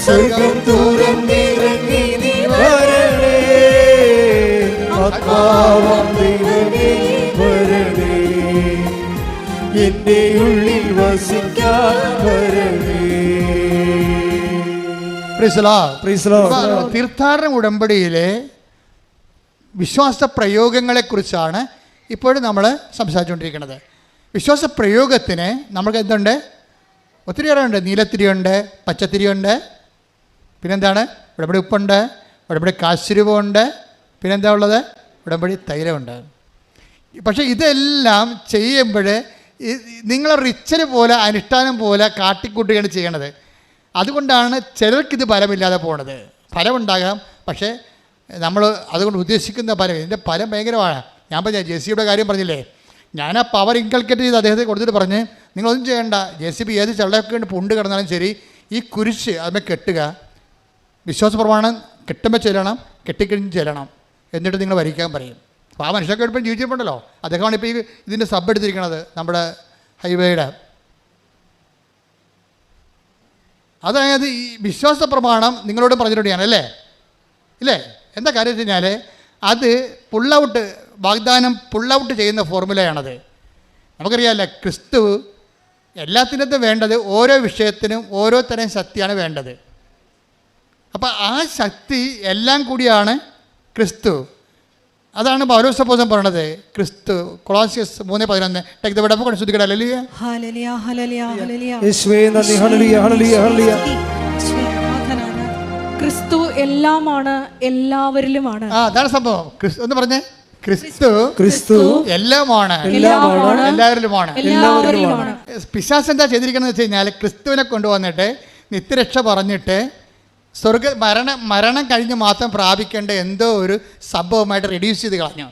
സ്വർഗം തുറന്നിറങ്ങി നീ വരണേ. ആത്മാവാം ദൈവമേ വരണേ, എന്റെ ഉള്ളിൽ വസിക്കാൻ വരണേ. തീർത്ഥാടന ഉടമ്പടിയിലെ വിശ്വാസ പ്രയോഗങ്ങളെക്കുറിച്ചാണ് ഇപ്പോഴും നമ്മൾ സംസാരിച്ചുകൊണ്ടിരിക്കുന്നത്. വിശ്വാസ പ്രയോഗത്തിന് നമുക്ക് എന്തുണ്ട്? ഒത്തിരിയേറെ ഉണ്ട്. നീലത്തിരിയുണ്ട്, പച്ചത്തിരിയുണ്ട്, പിന്നെന്താണ്? ഉടമ്പടി ഉപ്പുണ്ട്, ഉടമ്പടി കാശുരൂപമുണ്ട്, പിന്നെന്താ ഉള്ളത്? ഉടമ്പടി തൈലമുണ്ട്. പക്ഷേ ഇതെല്ലാം ചെയ്യുമ്പോൾ നിങ്ങൾ റിച്വൽ പോലെ അനുഷ്ഠാനം പോലെ കാട്ടിക്കൂട്ടുകയാണ് ചെയ്യണത്. അതുകൊണ്ടാണ് ചിലർക്കിത് ഫലമില്ലാതെ പോണത്. ഫലമുണ്ടാകാം, പക്ഷേ നമ്മൾ അതുകൊണ്ട് ഉദ്ദേശിക്കുന്ന ഫലം, ഇതിൻ്റെ ഫലം ഭയങ്കരമാണ്. ഞാൻ പറഞ്ഞ ജെസിയുടെ കാര്യം പറഞ്ഞില്ലേ, ഞാൻ ആ പവർ ഇൻകൾക്കേറ്റ് ചെയ്ത് അദ്ദേഹത്തെ കൊടുത്തിട്ട് പറഞ്ഞ് നിങ്ങളൊന്നും ചെയ്യേണ്ട, JCB ഏത് ചെള്ളയൊക്കെ കൊണ്ട് പുണ്ട് കിടന്നാലും ശരി, ഈ കുരിശ് അതിനെ കെട്ടുക, വിശ്വാസ പ്രമാണം കെട്ടുമ്പോൾ ചെല്ലണം, കെട്ടിക്കഴിഞ്ഞ് ചെല്ലണം, എന്നിട്ട് നിങ്ങൾ വരിക്കാൻ പറയും. അപ്പോൾ ആ മനുഷ്യർക്ക് എപ്പോഴും ജീവിച്ചിട്ടുണ്ടല്ലോ. അദ്ദേഹമാണ് ഇപ്പോൾ ഈ ഇതിൻ്റെ സബ് എടുത്തിരിക്കുന്നത്, നമ്മുടെ ഹൈവേയുടെ. അതായത് ഈ വിശ്വാസ പ്രമാണം നിങ്ങളോട് പറഞ്ഞിട്ടുണ്ട് ഞാൻ, അല്ലേ? ഇല്ലേ? എന്താ കാര്യം വെച്ച് കഴിഞ്ഞാൽ അത് പുള്ളൗട്ട്, വാഗ്ദാനം പുള്ളൗട്ട് ചെയ്യുന്ന ഫോർമുലയാണത്. നമുക്കറിയാമല്ലേ, ക്രിസ്തു എല്ലാത്തിനകത്തും വേണ്ടത് ഓരോ വിഷയത്തിനും ഓരോ തരം ശക്തിയാണ് വേണ്ടത്. അപ്പോൾ ആ ശക്തി എല്ലാം കൂടിയാണ് ക്രിസ്തു. അതാണ് പൗലോസ് അപ്പോസ്തലൻ പറയണത്. ക്രിസ്തു കൊളോസ്യസ് 3:11 take the word of God. ശ്രുതികട ഹല്ലേലൂയ ഹല്ലേലൂയ ഹല്ലേലൂയ ഹല്ലേലൂയ. യേശുവേ നന്ദി. ഹല്ലേലൂയ ഹല്ലേലൂയ ഹല്ലേലൂയ. ക്രിസ്തു എല്ലാമാണ്, എല്ലാവരിലുമാണ്. അതാണ് സംഭവം. ഒന്ന് പറഞ്ഞേ, ക്രിസ്തു എല്ലാമാണ്, എല്ലാവരിലുമാണ്. പിശാച് എന്താ ചെയ്തിരിക്കണമെന്ന് വെച്ച് കഴിഞ്ഞാൽ ക്രിസ്തുവിനെ കൊണ്ടുവന്നിട്ട് നിത്യരക്ഷ പറഞ്ഞിട്ട് മരണം കഴിഞ്ഞ് മാത്രം പ്രാപിക്കേണ്ട എന്തോ ഒരു സംഭവമായിട്ട് റെഡ്യൂസ് ചെയ്ത് കളഞ്ഞു.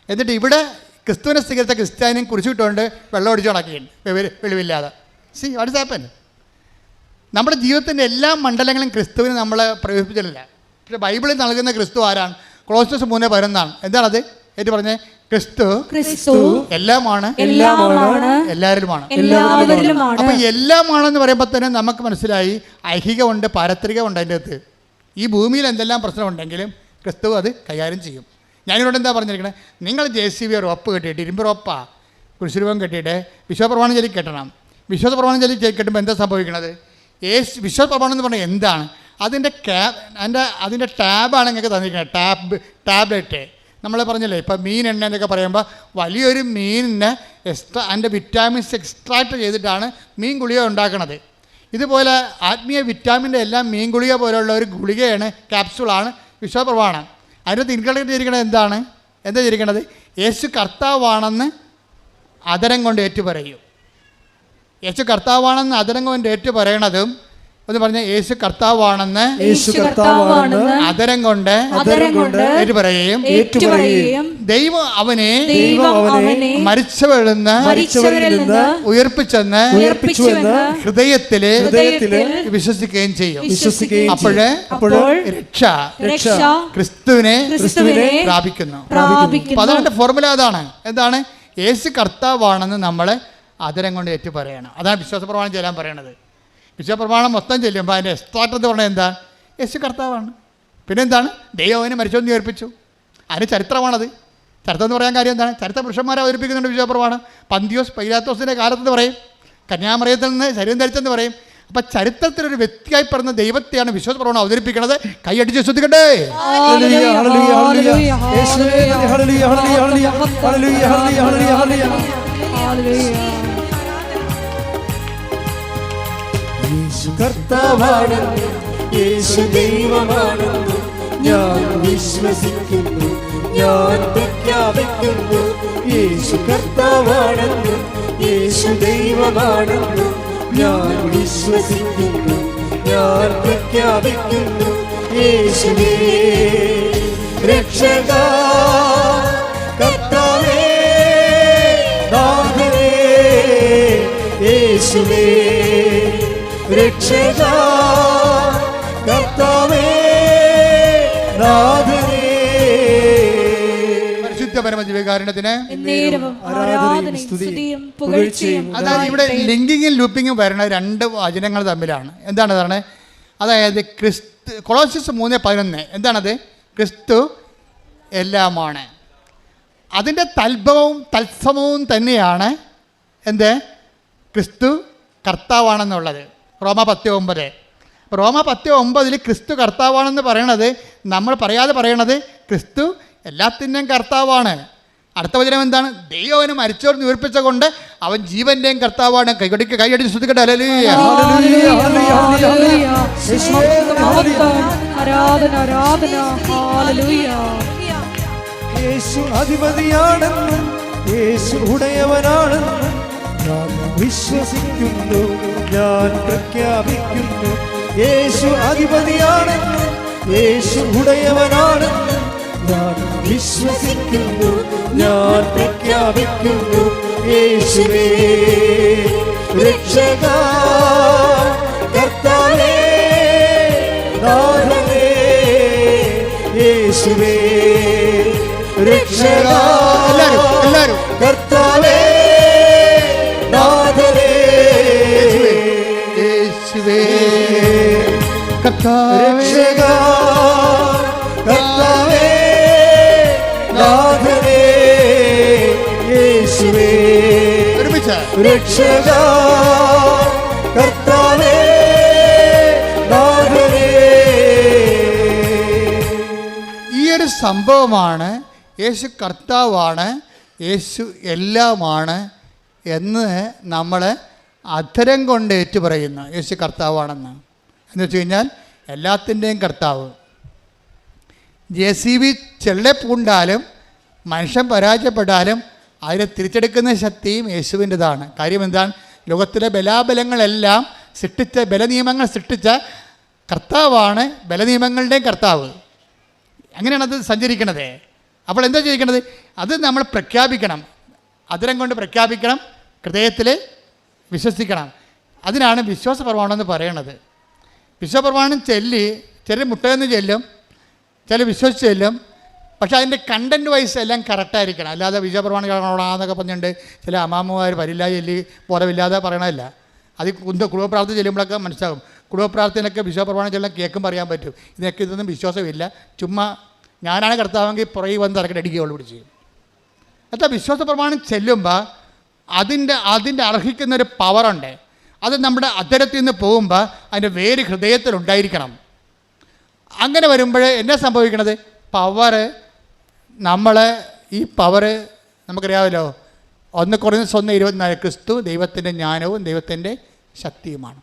എന്നിട്ട് ഇവിടെ ക്രിസ്തുവിനെ സ്വീകരിച്ച ക്രിസ്ത്യാനിയും കുറിച്ചിട്ടുകൊണ്ട് വെള്ളം ഒടിച്ചു നടക്കുകയാണ് വെളിവില്ലാതെ. See what is happen? നമ്മുടെ ജീവിതത്തിൻ്റെ എല്ലാ മണ്ഡലങ്ങളും ക്രിസ്തുവിന് നമ്മൾ പ്രയോഗിപ്പിച്ചിട്ടില്ല. പക്ഷേ ബൈബിളിൽ നൽകുന്ന ക്രിസ്തു ആരാണ്? കൊളോസ്യസ് 3:11 എന്താണത്? ഏറ്റു പറഞ്ഞേ, ക്രിസ്തു എല്ലാമാണ്, എല്ലാവരിലുമാണ്. അപ്പൊ എല്ലാമാണെന്ന് പറയുമ്പോൾ തന്നെ നമുക്ക് മനസ്സിലായി ഐഹികമുണ്ട്, പാരത്രികമുണ്ട്. അതിൻ്റെ അകത്ത് ഈ ഭൂമിയിൽ എന്തെല്ലാം പ്രശ്നമുണ്ടെങ്കിലും ക്രിസ്തു അത് കൈകാര്യം ചെയ്യും. ഞാനിവിടെ എന്താ പറഞ്ഞിരിക്കണേ, നിങ്ങൾ JCB റോപ്പ് കെട്ടിയിട്ട്, ഇരുമ്പ് റോപ്പാ കുരിശുരൂപം കെട്ടിയിട്ട് വിശ്വപ്രമാണം ചൊല്ലി കെട്ടണം. വിശ്വാസപ്രമാണം ചൊല്ലി കെട്ടുമ്പോൾ എന്താ സംഭവിക്കണത്? വിശ്വാസപ്രമാണം എന്ന് പറഞ്ഞാൽ എന്താണ്? അതിൻ്റെ ടാബാണ് നിങ്ങൾക്ക് തന്നിരിക്കുന്നത്. ടാബ്ലറ്റ് നമ്മൾ പറഞ്ഞില്ലേ, ഇപ്പോൾ മീൻ എണ്ണ എന്നൊക്കെ പറയുമ്പോൾ വലിയൊരു മീനിനെ അതിൻ്റെ വിറ്റാമിൻസ് എക്സ്ട്രാക്ട് ചെയ്തിട്ടാണ് മീൻ ഗുളിക ഉണ്ടാക്കുന്നത്. ഇതുപോലെ ആത്മീയ വിറ്റാമിൻ്റെ എല്ലാം മീൻ ഗുളിക പോലുള്ള ഒരു ഗുളികയാണ്, ക്യാപ്സൂളാണ് വിശ്വപ്രമാണം. അതിനകത്ത് ഇൻക്ലൂഡ് ചെയ്തിരിക്കുന്നത് എന്താ ചെയ്തിരിക്കുന്നത്? യേശു കർത്താവാണെന്ന് അതരം കൊണ്ട് ഏറ്റുപറയും. യേശു കർത്താവാണെന്ന് അതരം കൊണ്ട് ഏറ്റുപറയണതും എന്ന് പറഞ്ഞാൽ യേശു കർത്താവാണെന്ന് അതരം കൊണ്ട് ഏറ്റുപറയുകയും ദൈവം അവനെ മരിച്ചവരിൽ ഉയർപ്പിച്ചെന്ന് ഹൃദയത്തില് വിശ്വസിക്കുകയും ചെയ്യും. അപ്പോൾ രക്ഷ ക്രിസ്തുവിനെ പ്രാപിക്കുന്നു. അപ്പൊ അതിന്റെ ഫോർമുല അതാണ്. എന്താണ്? യേശു കർത്താവാണെന്ന് നമ്മൾ അതരം കൊണ്ട് ഏറ്റു പറയണം. അതാണ് വിശ്വാസ പ്രമാണം ചെല്ലാൻ പറയണത്. വിശ്വപ്രമാണം മൊത്തം ചെല്ലുമ്പോൾ അതിൻ്റെ എക്സ്ട്രാക്ട് എന്ന് പറഞ്ഞാൽ എന്താ? യേശു കർത്താവാണ്. പിന്നെന്താണ്? ദൈവം അവനെ മരിച്ചോന്ന് ഉയർപ്പിച്ചു. അതിന് ചരിത്രമാണത്. ചരിത്രം എന്ന് പറയാൻ കാര്യം എന്താണ്? ചരിത്ര പുരുഷന്മാരെ അവതരിപ്പിക്കുന്നുണ്ട് വിശ്വപ്രമാണം. പന്തിയോസ് പൈലാത്തോസിൻ്റെ കാലത്തെന്ന് പറയും, കന്യാമറിയത്തിൽ നിന്ന് ശരീരം ധരിച്ചെന്ന് പറയും. അപ്പം ചരിത്രത്തിലൊരു വ്യക്തിയായി പറഞ്ഞ ദൈവത്തെയാണ് വിശ്വാസപ്രമാണം അവതരിപ്പിക്കുന്നത്. കൈയടിച്ച് ശ്രദ്ധിക്കട്ടെ. യേശു കർത്താവാണെന്ന്, യേശു ദൈവമാണെന്ന് ഞാൻ വിശ്വസിക്കുന്നു, ഞാൻ പ്രഖ്യാപിക്കുന്നു. യേശു കർത്താവാണെന്ന്, യേശു ദൈവമാണെന്ന് ഞാൻ വിശ്വസിക്കുന്നു, ഞാൻ പ്രഖ്യാപിക്കുന്നു. യേശുവേ രക്ഷക, കർത്താവേ നാഥനേ, യേശുവേ രക്ഷക, കർത്താവേ നാഥനേ. പരിശുദ്ധ പരമദിവ്യകാരുണ്യത്തിന് അതായത് ഇവിടെ ലിങ്കിങ്ങും ലൂപ്പിങ്ങും വരുന്ന രണ്ട് വചനങ്ങൾ തമ്മിലാണ്. എന്താണ്? അതായത് കൊളോസ്യസ് 3:11 എന്താണത്? ക്രിസ്തു എല്ലാമാണ്. അതിൻ്റെ തൽഭവവും തത്സമവും തന്നെയാണ് എന്ത്? ക്രിസ്തു കർത്താവാണെന്നുള്ളത്. റോമ 10:9. റോമ 10:9 ക്രിസ്തു കർത്താവാണെന്ന് പറയണത് നമ്മൾ പറയാതെ പറയണത് ക്രിസ്തു എല്ലാത്തിൻ്റെയും കർത്താവാണ്. അടുത്ത വചനം എന്താണ്? ദൈവം അവന് മരിച്ചവർ ഉയർപ്പിച്ച കൊണ്ട് അവൻ ജീവന്റെയും കർത്താവാണ്. കൈയടിച്ച് ശ്രദ്ധിക്കട്ടെ. യേശു അധിപതിയാണെന്ന്, യേശു ഉടയവനാണെന്ന് ഞാൻ വിശ്വസിക്കുന്നു, ഞാൻ പ്രഖ്യാപിക്കുന്നു. യേശു അധിപതിയാണെന്ന്, യേശു ഉടയവനാണെന്ന് ഞാൻ വിശ്വസിക്കുന്നു, ഞാൻ പ്രഖ്യാപിക്കുന്നു. യേശുവേ രക്ഷക, കർത്താവേ നാഥനേ, യേശുവേ രക്ഷക, കർത്താവേ നാഥനേ, യേശുവേ രക്ഷക, കർത്താവേ നാഥനേ, യേശുവേ രക്ഷക, കർത്താവേ നാഥനേ. ഈ ഒരു സംഭവമാണ് യേശു കർത്താവാണ്, യേശു എല്ലാമാണ് എന്ന് നമ്മൾ അധരം കൊണ്ട് ഏറ്റുപറയുന്നു. യേശു കർത്താവാണെന്ന് എന്ന് വെച്ച് കഴിഞ്ഞാൽ എല്ലാത്തിൻ്റെയും കർത്താവ്. JCB ചെള്ളപ്പൂണ്ടാലും മനുഷ്യൻ പരാജയപ്പെട്ടാലും അതിനെ തിരിച്ചെടുക്കുന്ന ശക്തിയും യേശുവിൻ്റെതാണ്. കാര്യം എന്താണ്? ലോകത്തിലെ ബലാബലങ്ങളെല്ലാം സൃഷ്ടിച്ച, ബലനിയമങ്ങൾ സൃഷ്ടിച്ച കർത്താവാണ് ബലനിയമങ്ങളുടെയും കർത്താവ്. അങ്ങനെയാണ് അത് സഞ്ചരിക്കണത്. അപ്പോൾ എന്താ ചെയ്യിക്കണത്? അത് നമ്മൾ പ്രഖ്യാപിക്കണം, അതിരം കൊണ്ട് പ്രഖ്യാപിക്കണം, ഹൃദയത്തിൽ വിശ്വസിക്കണം. അതിനാണ് വിശ്വാസ പ്രമാണം എന്ന് പറയണത്. വിശ്വപ്രമാണം ചില മുട്ടയെന്ന് ചെല്ലും, ചില വിശ്വസിച്ച് ചെല്ലും. പക്ഷേ അതിൻ്റെ കണ്ടൻറ്റ് വൈസ് എല്ലാം കറക്റ്റായിരിക്കണം. അല്ലാതെ വിശ്വപ്രമാണം കാണണമെന്നൊക്കെ പറഞ്ഞിട്ടുണ്ട് ചില അമ്മാമ്മമാർ വരില്ല ചൊല്ലി ബോധമില്ലാതെ പറയണമല്ല. അത് കുടുംബപ്രാർത്ഥന ചെല്ലുമ്പോഴൊക്കെ മനസ്സിലാകും. കുടുംബപ്രാർത്ഥനയൊക്കെ വിശ്വപ്രമാണം ചെല്ലാൻ കേൾക്കുമ്പോൾ അറിയാൻ പറ്റും ഇതൊന്നും വിശ്വാസമില്ല, ചുമ്മാ ഞാനാണ് കർത്താവെങ്കിൽ പുറകെ വന്ന് ഇറക്കി അടിക്കുകയുള്ളൂ പിടിച്ച്. എന്നിട്ട് വിശ്വാസ പ്രമാണം ചെല്ലുമ്പോൾ അതിൻ്റെ അർഹിക്കുന്നൊരു പവറുണ്ട്. അത് നമ്മുടെ അധരത്തിൽ നിന്ന് പോകുമ്പോൾ അതിൻ്റെ വേര് ഹൃദയത്തിലുണ്ടായിരിക്കണം. അങ്ങനെ വരുമ്പോൾ എന്നാ സംഭവിക്കണത്? പവർ നമ്മളെ ഈ പവറ് നമുക്കറിയാമല്ലോ, 1 Corinthians 1:24 ക്രിസ്തു ദൈവത്തിൻ്റെ ജ്ഞാനവും ദൈവത്തിൻ്റെ ശക്തിയുമാണ്.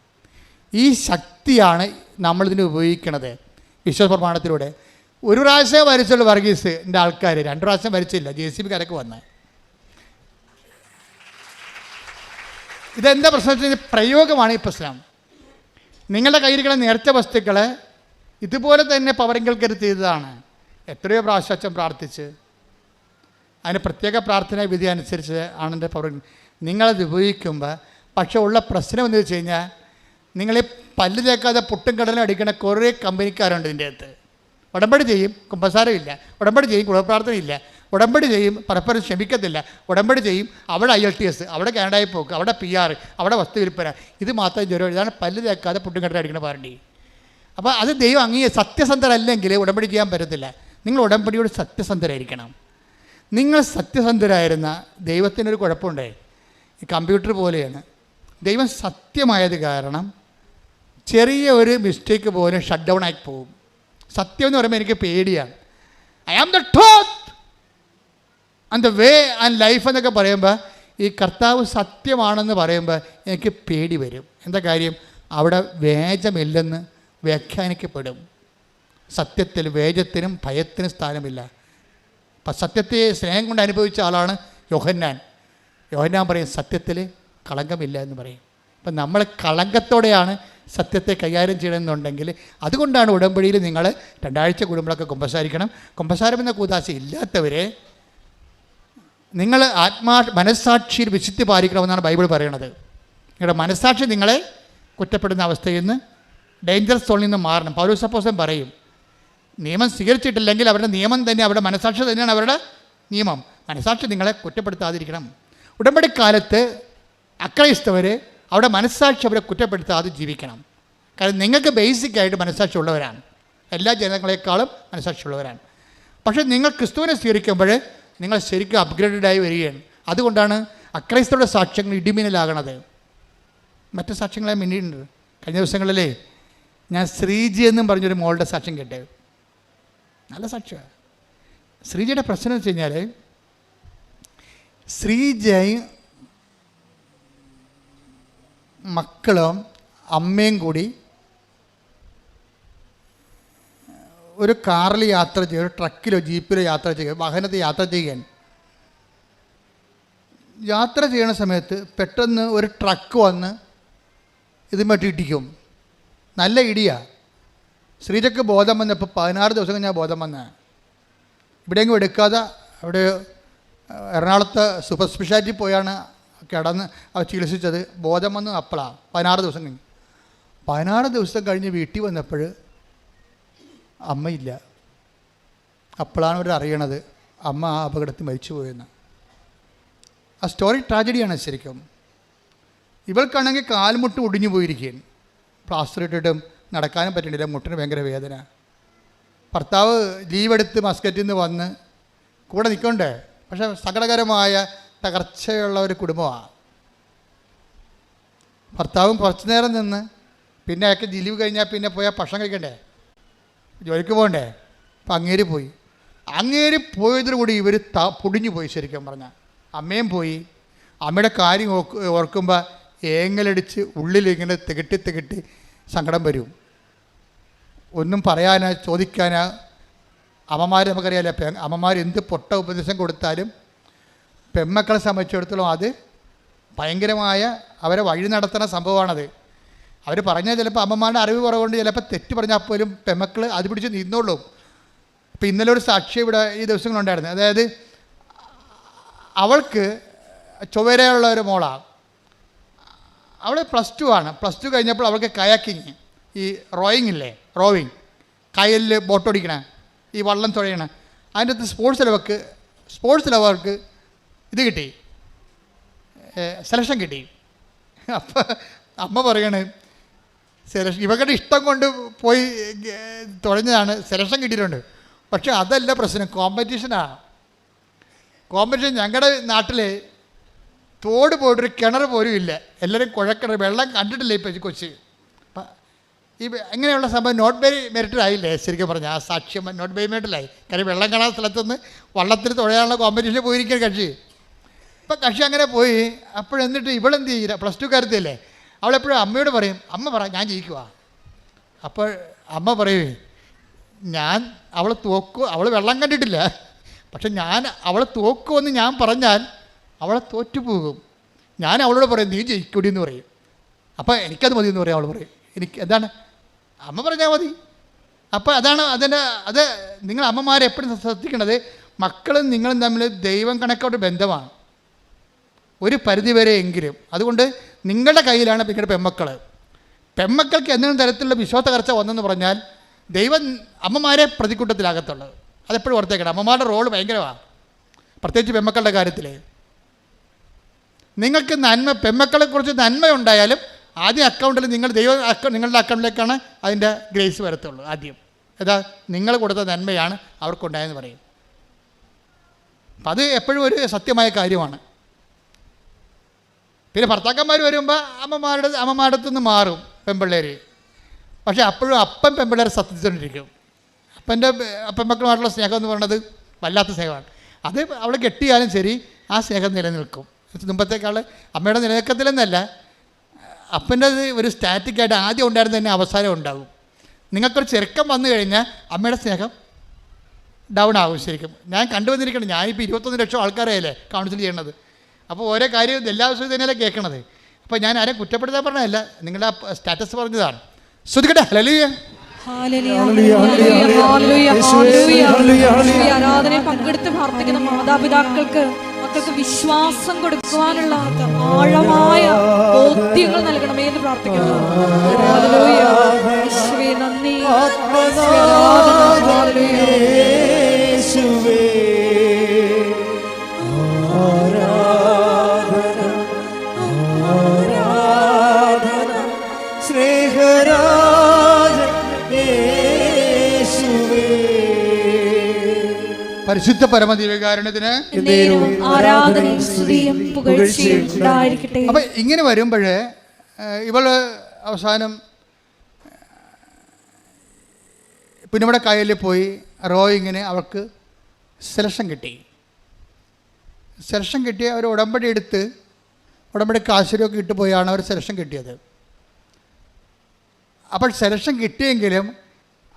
ഈ ശക്തിയാണ് നമ്മളിതിന് ഉപയോഗിക്കണത് വിശ്വപ്രമാണത്തിലൂടെ. ഒരു പ്രാവശ്യം വരച്ചുള്ള വർഗീസിൻ്റെ ആൾക്കാർ 2 പ്രാവശ്യം വരച്ചില്ല, JCB കരക്ക് വന്നത്. ഇതെന്താ പ്രശ്നം? പ്രയോഗമാണ് ഈ പ്രശ്നം. നിങ്ങളുടെ കയ്യിരിക്കുന്ന നേർച്ച വസ്തുക്കളെ ഇതുപോലെ തന്നെ പവറിങ്കൽ കരുത്ത് ചെയ്തതാണ്. എത്രയോ പ്രാവശ്യം അച്ഛൻ പ്രാർത്ഥിച്ച് അതിന് പ്രത്യേക പ്രാർത്ഥനാ വിധി അനുസരിച്ച് ആണ് എൻ്റെ പവർ. നിങ്ങളത് ഉപയോഗിക്കുമ്പോൾ പക്ഷെ ഉള്ള പ്രശ്നം എന്ന് വെച്ച് കഴിഞ്ഞാൽ, നിങ്ങൾ പല്ല് തേക്കാതെ പുട്ടും കടലും അടിക്കുന്ന കുറേ കമ്പനിക്കാരുണ്ട് ഇതിൻ്റെ അകത്ത്. ഉടമ്പടി ചെയ്യും, കുമ്പസാരമില്ല. ഉടമ്പടി ചെയ്യും, കുളപ്രാർത്ഥനയില്ല. ഉടമ്പടി ചെയ്യും, പരസ്പരം ക്ഷമിക്കത്തില്ല. ഉടമ്പടി ചെയ്യും, അവിടെ IELTS, അവിടെ കാനഡയിൽ പോക്ക്, അവിടെ PR, അവിടെ വസ്തു വിൽപ്പന. ഇത് മാത്രം ജ്വരം. ഇതാണ് പല്ല് തേക്കാതെ പുട്ടും കടലും അടിക്കുന്ന പാർട്ടി. അപ്പോൾ അത് ദൈവം സത്യസന്ധരല്ലെങ്കിൽ ഉടമ്പടി ചെയ്യാൻ പറ്റത്തില്ല. നിങ്ങൾ ഉടമ്പടിയോട് സത്യസന്ധരായിരിക്കണം. നിങ്ങൾ സത്യസന്ധരായിരുന്ന ദൈവത്തിനൊരു കുഴപ്പമുണ്ടേ. ഈ കമ്പ്യൂട്ടർ പോലെയാണ്. ദൈവം സത്യമായത് കാരണം ചെറിയ ഒരു മിസ്റ്റേക്ക് പോലും ഷട്ട് ഡൗൺ ആയി പോകും. സത്യം എന്ന് പറയുമ്പോൾ എനിക്ക് പേടിയാണ്. I am the truth and the way and life എന്നൊക്കെ പറയുമ്പോൾ, ഈ കർത്താവ് സത്യമാണെന്ന് പറയുമ്പോൾ എനിക്ക് പേടി വരും. എന്താ കാര്യം? അവിടെ വേജമില്ലെന്ന് വ്യാഖ്യാനിക്കപ്പെടും. സത്യത്തിൽ വേജത്തിനും ഭയത്തിനും സ്ഥാനമില്ല. അപ്പം സത്യത്തെ സ്നേഹം കൊണ്ട് അനുഭവിച്ച ആളാണ് യോഹന്നാൻ. യോഹന്നാൻ പറയും സത്യത്തിൽ കളങ്കമില്ല എന്ന് പറയും. അപ്പം നമ്മൾ കളങ്കത്തോടെയാണ് സത്യത്തെ കൈകാര്യം ചെയ്യണമെന്നുണ്ടെങ്കിൽ, അതുകൊണ്ടാണ് ഉടമ്പടിയിൽ നിങ്ങൾ 2 ആഴ്ച കൂടുമ്പോഴൊക്കെ കുമ്പസാരിക്കണം. കുമ്പസാരം എന്ന കൂതാശ ഇല്ലാത്തവരെ നിങ്ങൾ മനസ്സാക്ഷിയിൽ വിശുദ്ധി പാലിക്കണമെന്നാണ് ബൈബിൾ പറയണത്. നിങ്ങളുടെ മനസ്സാക്ഷി നിങ്ങളെ കുറ്റപ്പെടുന്ന അവസ്ഥയിൽ നിന്ന്, ഡേഞ്ചറസ് സോണിൽ നിന്ന് മാറണം. പൗലോസ് അപ്പോസ്തലൻ പറയും, നിയമം സ്വീകരിച്ചിട്ടില്ലെങ്കിൽ അവരുടെ നിയമം തന്നെ, അവരുടെ മനസ്സാക്ഷി തന്നെയാണ് അവരുടെ നിയമം. മനസ്സാക്ഷി നിങ്ങളെ കുറ്റപ്പെടുത്താതിരിക്കണം. ഉടമ്പടിക്കാലത്ത് അക്രൈസ്തവർ അവിടെ മനസ്സാക്ഷി അവരെ കുറ്റപ്പെടുത്താതെ ജീവിക്കണം. കാരണം നിങ്ങൾക്ക് ബേസിക്കായിട്ട് മനസ്സാക്ഷി ഉള്ളവരാണ്, എല്ലാ ജനങ്ങളെക്കാളും മനസ്സാക്ഷി ഉള്ളവരാണ്. പക്ഷേ നിങ്ങൾ ക്രിസ്തുവിനെ സ്വീകരിക്കുമ്പോൾ നിങ്ങൾ ശരിക്കും അപ്ഗ്രേഡഡായി വരികയാണ്. അതുകൊണ്ടാണ് അക്രൈസ്തവരുടെ സാക്ഷ്യങ്ങൾ ഇടിമിന്നലാകണത്. മറ്റു സാക്ഷ്യങ്ങളെ മിന്നിയിട്ടുണ്ട്. കഴിഞ്ഞ ദിവസങ്ങളിലേ ഞാൻ ശ്രീജി എന്നും പറഞ്ഞൊരു മോളുടെ സാക്ഷ്യം കേട്ടേ. നല്ല സാക്ഷ്യമാണ്. ശ്രീജയുടെ പ്രശ്നം എന്ന് വെച്ച് കഴിഞ്ഞാൽ, ശ്രീജയും മക്കളും അമ്മയും കൂടി ഒരു കാറിൽ യാത്ര ചെയ്യുക, ഒരു ട്രക്കിലോ ജീപ്പിലോ യാത്ര ചെയ്യുക, വാഹനത്തിൽ യാത്ര ചെയ്യാൻ. യാത്ര ചെയ്യണ സമയത്ത് പെട്ടെന്ന് ഒരു ട്രക്ക് വന്ന് ഇതുമായിട്ട് ഇടിക്കും. നല്ല ഇടിയാണ്. ശ്രീജയ്ക്ക് ബോധം വന്നപ്പോൾ 16 ദിവസം കഴിഞ്ഞാൽ ബോധം വന്ന. ഇവിടെയെങ്കിലും എടുക്കാതെ അവിടെ എറണാകുളത്ത് സൂപ്പർ സ്പെഷ്യാലിറ്റി പോയാണ് കിടന്ന് അവർ ചികിത്സിച്ചത്. ബോധം വന്ന് അപ്പോഴാണ് 16 ദിവസം കഴിഞ്ഞ്. 16 ദിവസം കഴിഞ്ഞ് വീട്ടിൽ വന്നപ്പോൾ അമ്മയില്ല. അപ്പോഴാണ് അവർ അറിയണത് അമ്മ ആ അപകടത്തിൽ മരിച്ചു പോയെന്ന്. ആ സ്റ്റോറി ട്രാജഡിയാണ് ശരിക്കും. ഇവൾക്കാണെങ്കിൽ കാൽമുട്ട് ഒടിഞ്ഞു പോയിരിക്കുകയാണ്. പ്ലാസ്റ്റർ ഇട്ടിട്ടും നടക്കാനും പറ്റുന്നില്ല, മുട്ടിന് ഭയങ്കര വേദന. ഭർത്താവ് ലീവെടുത്ത് മസ്കറ്റിൽ നിന്ന് വന്ന് കൂടെ നിൽക്കണ്ടേ. പക്ഷേ സകടകരമായ തകർച്ചയുള്ള ഒരു കുടുംബമാണ്. ഭർത്താവും കുറച്ച് നേരം നിന്ന്, പിന്നെ അയാൾക്ക് ലീവ് കഴിഞ്ഞാൽ പിന്നെ പോയാൽ ഭക്ഷണം കഴിക്കണ്ടേ, ജോലിക്ക് പോകണ്ടേ. അപ്പം അങ്ങേര് പോയി. അങ്ങേര് പോയതോടുകൂടി ഇവർ പൊടിഞ്ഞു പോയി. ശരിക്കും പറഞ്ഞാൽ അമ്മയും പോയി. അമ്മയുടെ കാര്യം ഓർക്കുമ്പോൾ ഏങ്ങലടിച്ച് ഉള്ളിലിങ്ങനെ തികട്ടി സങ്കടം വരും. ഒന്നും പറയാനോ ചോദിക്കാനോ. അമ്മമാർ നമുക്കറിയാമല്ലോ, അമ്മമാർ എന്ത് പൊട്ട ഉപദേശം കൊടുത്താലും പെമ്മക്കളെ സംബന്ധിച്ചിടത്തോളം അത് ഭയങ്കരമായ അവരെ വഴി നടത്തുന്ന സംഭവമാണത്. അവർ പറഞ്ഞാൽ ചിലപ്പോൾ അമ്മമാരുടെ അറിവ് കുറവുകൊണ്ട് ചിലപ്പോൾ തെറ്റ് പറഞ്ഞാൽ പോലും പെമ്മക്കൾ അത് പിടിച്ച് നിന്നോളും. അപ്പോൾ ഇന്നലെ ഒരു സാക്ഷി ഇവിടെ ഈ ദിവസങ്ങളുണ്ടായിരുന്നു. അതായത് അവൾക്ക് ചൊവ്വരയുള്ള ഒരു മോളാണ്. അവൾ +2 ആണ്. +2 കഴിഞ്ഞപ്പോൾ അവൾക്ക് കയാക്കിങ്, ഈ റോവിങ് കയലിൽ ബോട്ടോടിക്കണ, ഈ വള്ളം തുഴയണ, അതിൻ്റെ അകത്ത് സ്പോർട്സിൽ അവർക്ക് ഇത് കിട്ടി, സെലക്ഷൻ കിട്ടി. അപ്പോൾ അമ്മ പറയണേ, സെലക്ഷൻ ഇവരുടെ ഇഷ്ടം കൊണ്ട് പോയി തുഴഞ്ഞതാണ്, സെലക്ഷൻ കിട്ടിയിട്ടുണ്ട്. പക്ഷേ അതല്ല പ്രശ്നം, കോമ്പറ്റീഷനാണ്. കോമ്പറ്റീഷൻ ഞങ്ങളുടെ നാട്ടിൽ തോട് പോയിട്ടൊരു കിണർ പോലും ഇല്ല. എല്ലാവരും കുഴക്കിണർ, വെള്ളം കണ്ടിട്ടില്ല ഇപ്പോൾ കൊച്ചി. ഇങ്ങനെയുള്ള സംഭവം നോട്ട് ബൈ മെറിറ്റിലായില്ലേ ശരിക്കും പറഞ്ഞാൽ. ആ സാക്ഷ്യം നോട്ട് ബൈ മെറിറ്റിലായി. കാര്യം വെള്ളം കാണാൻ സ്ഥലത്തുനിന്ന് വള്ളത്തിൽ തുഴയാനുള്ള കോമ്പറ്റീഷനിൽ പോയിരിക്കുക കക്ഷി. ഇപ്പം കക്ഷി അങ്ങനെ പോയി. അപ്പോഴെന്നിട്ട് ഇവളെന്ത് ചെയ്യില്ല, +2 കാര്യത്തില്ലേ, അവളെപ്പോഴും അമ്മയോട് പറയും, അമ്മ പറ ഞാൻ ജയിക്കുക. അപ്പോൾ അമ്മ പറയേ, അവൾ തോക്കും, അവൾ വെള്ളം കണ്ടിട്ടില്ല, പക്ഷെ അവൾ തോക്കുമെന്ന് ഞാൻ പറഞ്ഞാൽ അവളെ തോറ്റുപോകും. ഞാൻ അവളോട് പറയും നീ ജയിക്കൂടി എന്ന് പറയും. അപ്പോൾ എനിക്കത് മതി എന്ന് പറയും. അവൾ പറയും എനിക്ക് എന്താണ് അമ്മ പറഞ്ഞാൽ മതി. അപ്പോൾ അതാണ് അത് നിങ്ങൾ അമ്മമാരെ എപ്പോഴും ശ്രദ്ധിക്കേണ്ടത്. മക്കളും നിങ്ങളും തമ്മിൽ ദൈവം കണക്കോട്ട് ബന്ധമാണ് ഒരു പരിധിവരെ എങ്കിലും. അതുകൊണ്ട് നിങ്ങളുടെ കയ്യിലാണ് പിന്നീട് പെമ്മക്കൾക്ക് എന്തെങ്കിലും തരത്തിലുള്ള വിശ്വാസ തകർച്ച വന്നെന്ന് പറഞ്ഞാൽ ദൈവം അമ്മമാരെ പ്രതിക്കൂട്ടത്തിലാകത്തുള്ളത്. അതെപ്പോഴും ഓർത്തേക്കണം. അമ്മമാരുടെ റോള് ഭയങ്കരമാണ്, പ്രത്യേകിച്ച് പെമ്മക്കളുടെ കാര്യത്തിൽ. നിങ്ങൾക്ക് പെമ്മക്കളെക്കുറിച്ച് നന്മ ഉണ്ടായാലും ആദ്യം അക്കൗണ്ടിൽ നിങ്ങളുടെ അക്കൗണ്ടിലേക്കാണ് അതിൻ്റെ ഗ്രേസ് വരത്തുള്ളൂ. ആദ്യം നിങ്ങൾ കൊടുത്ത നന്മയാണ് അവർക്കുണ്ടായെന്ന് പറയും. അപ്പം അത് എപ്പോഴും ഒരു സത്യമായ കാര്യമാണ്. പിന്നെ ഭർത്താക്കന്മാർ വരുമ്പോൾ അമ്മമാരുടെ അടുത്ത് നിന്ന് മാറും പെൺപിള്ളേർ. പക്ഷേ അപ്പോഴും പെൺപിള്ളേർ സത്യത്തിക്കൊണ്ടിരിക്കും. പെൺമക്കളുമായിട്ടുള്ള സ്നേഹം എന്ന് പറയുന്നത് വല്ലാത്ത സ്നേഹമാണ്. അത് അവൾ കെട്ടിയാലും ശരി ആ സ്നേഹം നിലനിൽക്കും. മുമ്പത്തേക്കാൾ അമ്മയുടെ നിലനിൽക്കത്തില്ലെന്നല്ല, അപ്പൻ്റെ ഒരു സ്റ്റാറ്റിക്കായിട്ട് ആദ്യം ഉണ്ടായിരുന്ന തന്നെ അവസാനം ഉണ്ടാകും. നിങ്ങൾക്കൊരു ചെറുക്കം വന്നു കഴിഞ്ഞാൽ അമ്മയുടെ സ്നേഹം ഡൗൺ ആകും. ശരിക്കും ഞാൻ കണ്ടുവന്നിരിക്കണം. ഞാനിപ്പോൾ 21 ലക്ഷം ആൾക്കാരെയല്ലേ കൗൺസിൽ ചെയ്യണത്. അപ്പോൾ ഓരോ കാര്യം എല്ലാ ദിവസവും തന്നെയല്ലേ കേൾക്കണത്. അപ്പോൾ ഞാൻ ആരെയും കുറ്റപ്പെടുത്താൻ പറഞ്ഞതല്ല, നിങ്ങളുടെ ആ സ്റ്റാറ്റസ് പറഞ്ഞതാണ്. ശ്രദ്ധിക്കട്ടെ. ഹല്ലേലൂയ. ആരാധനയെ പങ്കെടുത്ത് പ്രാർത്ഥിക്കുന്ന മാതാപിതാക്കൾക്ക് മക്കൾക്ക് വിശ്വാസം കൊടുക്കുവാനുള്ള ആഴമായ ബോധ്യങ്ങൾ നൽകണമേ എന്ന് പ്രാർത്ഥിക്കുന്നു. നന്ദി. പരിശുദ്ധ പരമദിവ്യകാരുണ്യത്തിന് ആരാധനയും സ്തുതിയും പുകഴ്ചയും ഉണ്ടായിരിക്കട്ടെ. അപ്പൊ ഇങ്ങനെ വരുമ്പോൾ ഇവള് അവസാനം പിന്നെ ഇവിടെ കായലിൽ പോയി റോയിങ്ങിന് അവൾക്ക് സെലക്ഷൻ കിട്ടി. അവർ ഉടമ്പടി എടുത്ത് ഉടമ്പടി കാശിലൊക്കെ ഇട്ട് പോയാണ് അവർ സെലക്ഷൻ കിട്ടിയത്. അപ്പോൾ സെലക്ഷൻ കിട്ടിയെങ്കിലും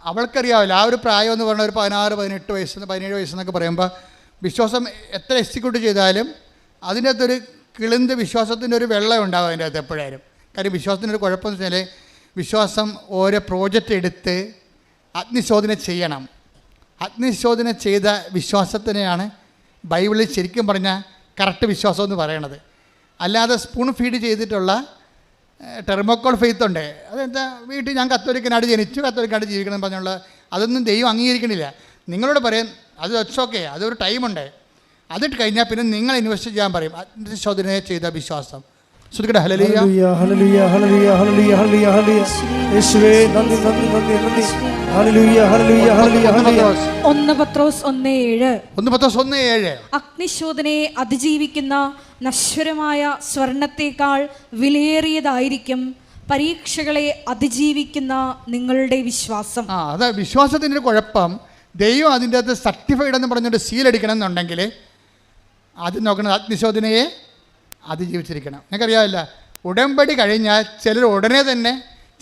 അവൾക്കറിയാവില്ല ആ ഒരു പ്രായം എന്ന് പറഞ്ഞാൽ ഒരു 16-18 വയസ്സ് 17 വയസ്സെന്നൊക്കെ പറയുമ്പോൾ വിശ്വാസം എത്ര എക്സിക്യൂട്ട് ചെയ്താലും അതിൻ്റെ അകത്തൊരു കിളിന്ത് വിശ്വാസത്തിൻ്റെ ഒരു വെള്ളം ഉണ്ടാകും അതിൻ്റെ അകത്ത് എപ്പോഴായാലും. കാര്യം വിശ്വാസത്തിനൊരു കുഴപ്പമെന്ന് വെച്ചാൽ വിശ്വാസം ഓരോ പ്രോജക്റ്റ് എടുത്ത് അഗ്നിശോധന ചെയ്യണം. അഗ്നിശോധന ചെയ്ത വിശ്വാസത്തിനെയാണ് ബൈബിളിൽ ശരിക്കും പറഞ്ഞാൽ കറക്റ്റ് വിശ്വാസം എന്ന് പറയണത്. അല്ലാതെ സ്പൂൺ ഫീഡ് ചെയ്തിട്ടുള്ള ടെർമോക്കോൾ ഫെയ്ത്ത് ഉണ്ട്. അതെന്താ വീട്ടിൽ ഞാൻ കത്തോലിക്കനായിട്ട് ജനിച്ചു കത്തോലിക്കായിട്ട് ജീവിക്കണം പറഞ്ഞുള്ള അതൊന്നും ദൈവം അംഗീകരിക്കണില്ല. നിങ്ങളോട് പറയും അത് ഇറ്റ്സ് ഓക്കെ, അതൊരു ടൈമുണ്ട്. അതിട്ട് കഴിഞ്ഞാൽ പിന്നെ നിങ്ങൾ ഇൻവെസ്റ്റ് ചെയ്യാൻ പറയും അഗ്നിശോധന ചെയ്ത വിശ്വാസം. ശ്രദ്ധിക്കട്ടെ. ഹല്ലേലൂയ ഹല്ലേലൂയ ഹല്ലേലൂയ ഹല്ലേലൂയ ഹല്ലേലൂയ ഹല്ലേലൂയ യേശുവേ നന്ദി നന്ദി നന്ദി നന്ദി. ഹല്ലേലൂയ ഹല്ലേലൂയ ഹല്ലേലൂയ ഹല്ലേലൂയ. 1 പത്രോസ് 1:7 അഗ്നിശോധനയെ അതിജീവിക്കുന്ന നശ്വരമായ സ്വർണത്തേക്കാൾ വിലയേറിയതായിരിക്കും പരീക്ഷകളെ അതിജീവിക്കുന്ന നിങ്ങളുടെ വിശ്വാസം. അതാ വിശ്വാസത്തിൻ്റെ ഒരു കുഴപ്പം. ദൈവം അതിൻ്റെ അകത്ത് സർട്ടിഫൈഡ് എന്ന് പറഞ്ഞിട്ട് സീലടിക്കണം എന്നുണ്ടെങ്കിൽ അത് നോക്കണം അഗ്നിശോധനയെ അതിജീവിച്ചിരിക്കണം. നിങ്ങൾക്കറിയാമല്ല, ഉടമ്പടി കഴിഞ്ഞാൽ ചിലർ ഉടനെ തന്നെ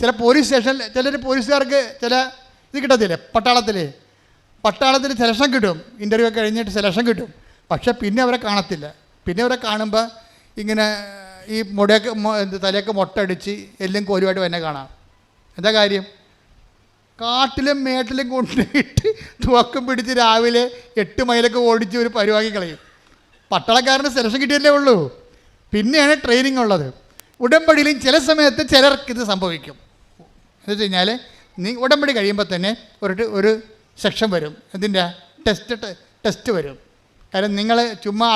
ചില പോലീസ് സ്റ്റേഷനിൽ ചിലർ പോലീസുകാർക്ക് ചില ഇത് കിട്ടത്തില്ലേ, പട്ടാളത്തിൽ സെലക്ഷൻ കിട്ടും. ഇൻ്റർവ്യൂ ഒക്കെ കഴിഞ്ഞിട്ട് സെലക്ഷൻ കിട്ടും. പക്ഷെ പിന്നെ അവരെ കാണത്തില്ല. പിന്നെ അവരെ കാണുമ്പോൾ ഇങ്ങനെ ഈ തലയൊക്കെ മൊട്ടടിച്ച് എല്ലാം കോലുമായിട്ട് തന്നെ കാണാം. എന്താ കാര്യം? കാട്ടിലും മേട്ടിലും കൊണ്ടിട്ട് തുവക്കം പിടിച്ച് രാവിലെ 8 മൈലൊക്കെ ഓടിച്ച് ഒരു പരിവാക്കി കളയും. പട്ടാളക്കാരന് സെലക്ഷൻ കിട്ടിയല്ലേ ഉള്ളൂ. പിന്നെയാണ് ട്രെയിനിങ് ഉള്ളത്. ഉടമ്പടിയിലും ചില സമയത്ത് ചിലർക്ക് ഇത് സംഭവിക്കും. എന്ന് വെച്ച് കഴിഞ്ഞാൽ ഉടമ്പടി കഴിയുമ്പോൾ തന്നെ ഒരു സെക്ഷൻ വരും. എന്തിൻ്റെ ടെസ്റ്റ് വരും. കാരണം നിങ്ങൾ ചുമ്മാ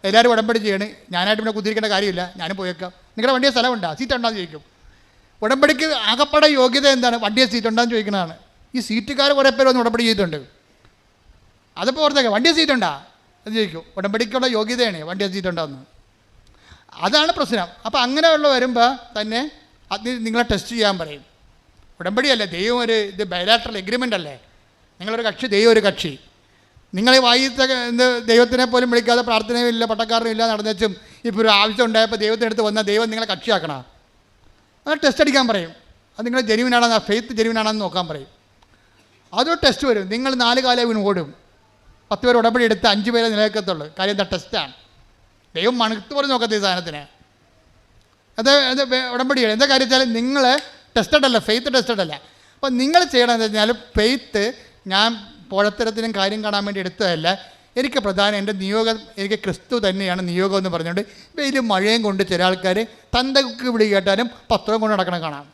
എല്ലാവരും ഉടമ്പടി ചെയ്യണേ, ഞാനായിട്ട് പിന്നെ കുത്തിരിക്കേണ്ട കാര്യമില്ല, ഞാനും പോയേക്കാം. നിങ്ങളുടെ വണ്ടിയെ സ്ഥലമുണ്ടോ, സീറ്റ് ഉണ്ടോയെന്ന് ചോദിക്കും. ഉടമ്പടിക്ക് ആകപ്പാടെ യോഗ്യത എന്താണ്? വണ്ടിയെ സീറ്റ് ഉണ്ടോയെന്ന് ചോദിക്കുന്നതാണ്. ഈ സീറ്റുകാർ കുറേ പേര് വന്ന് ഉടമ്പടി ചെയ്തിട്ടുണ്ട്. അതിപ്പോൾ ഓർത്തേക്കാം, വണ്ടിയെ സീറ്റ് ഉണ്ടോ എന്ന് ചോദിക്കും. ഉടമ്പടിക്കുള്ള യോഗ്യതയാണ് വണ്ടിയെ സീറ്റ് ഉണ്ടോയെന്ന്. അതാണ് പ്രശ്നം. അപ്പോൾ അങ്ങനെയുള്ള വരുമ്പോൾ തന്നെ നിങ്ങളെ ടെസ്റ്റ് ചെയ്യാൻ പറയും. ഉടമ്പടിയല്ലേ, ദൈവം ഒരു ഇത് ബയലാട്രൽ എഗ്രിമെൻ്റ് അല്ലേ. നിങ്ങളൊരു കക്ഷി, ദൈവം ഒരു കക്ഷി. നിങ്ങൾ വായിച്ച ദൈവത്തിനെ പോലും വിളിക്കാതെ പ്രാർത്ഥനയും ഇല്ല പട്ടക്കാരനും ഇല്ല നടന്നുവെച്ചും ഇപ്പോൾ ഒരു ആവശ്യം ഉണ്ടായപ്പോൾ ദൈവത്തിനടുത്ത് വന്നാൽ ദൈവം നിങ്ങളെ കക്ഷിയാക്കണം. അത് ടെസ്റ്റ് അടിക്കാൻ പറയും. അത് നിങ്ങൾ ജെനുവിനാണെന്ന്, ഫെയ്ത്ത് ജെനുവിനാണെന്ന് നോക്കാൻ പറയും. അതൊരു ടെസ്റ്റ് വരും. നിങ്ങൾ 4 കാലം വീണ് ഓടും. 10 പേർ ഉടമ്പടി എടുത്ത് 5 പേരെ നിലനിൽക്കത്തുള്ളൂ. കാര്യം എന്താ? ടെസ്റ്റാണ്. ദൈവം മണുത്ത് പോലും നോക്കത്ത ഈ സാധനത്തിന്. അത് ഉടമ്പടിയാണ്. എന്താ കാര്യം വെച്ചാൽ നിങ്ങൾ ടെസ്റ്റഡ് അല്ല, ഫെയ്ത്ത് ടെസ്റ്റഡ് അല്ല. അപ്പോൾ നിങ്ങൾ ചെയ്യണമെന്ന് വെച്ചാൽ ഫെയ്ത്ത് ഞാൻ പോഴത്തരത്തിനും കാര്യം കാണാൻ വേണ്ടി എടുത്തതല്ല. എനിക്ക് പ്രധാനം എൻ്റെ നിയോഗം, എനിക്ക് ക്രിസ്തു തന്നെയാണ് നിയോഗം എന്ന് പറഞ്ഞുകൊണ്ട് വെയിലും മഴയും കൊണ്ട് ചില ആൾക്കാർ തന്തക്ക് വിളി കേട്ടാലും പത്രം കൊണ്ട് നടക്കണം കാണാം.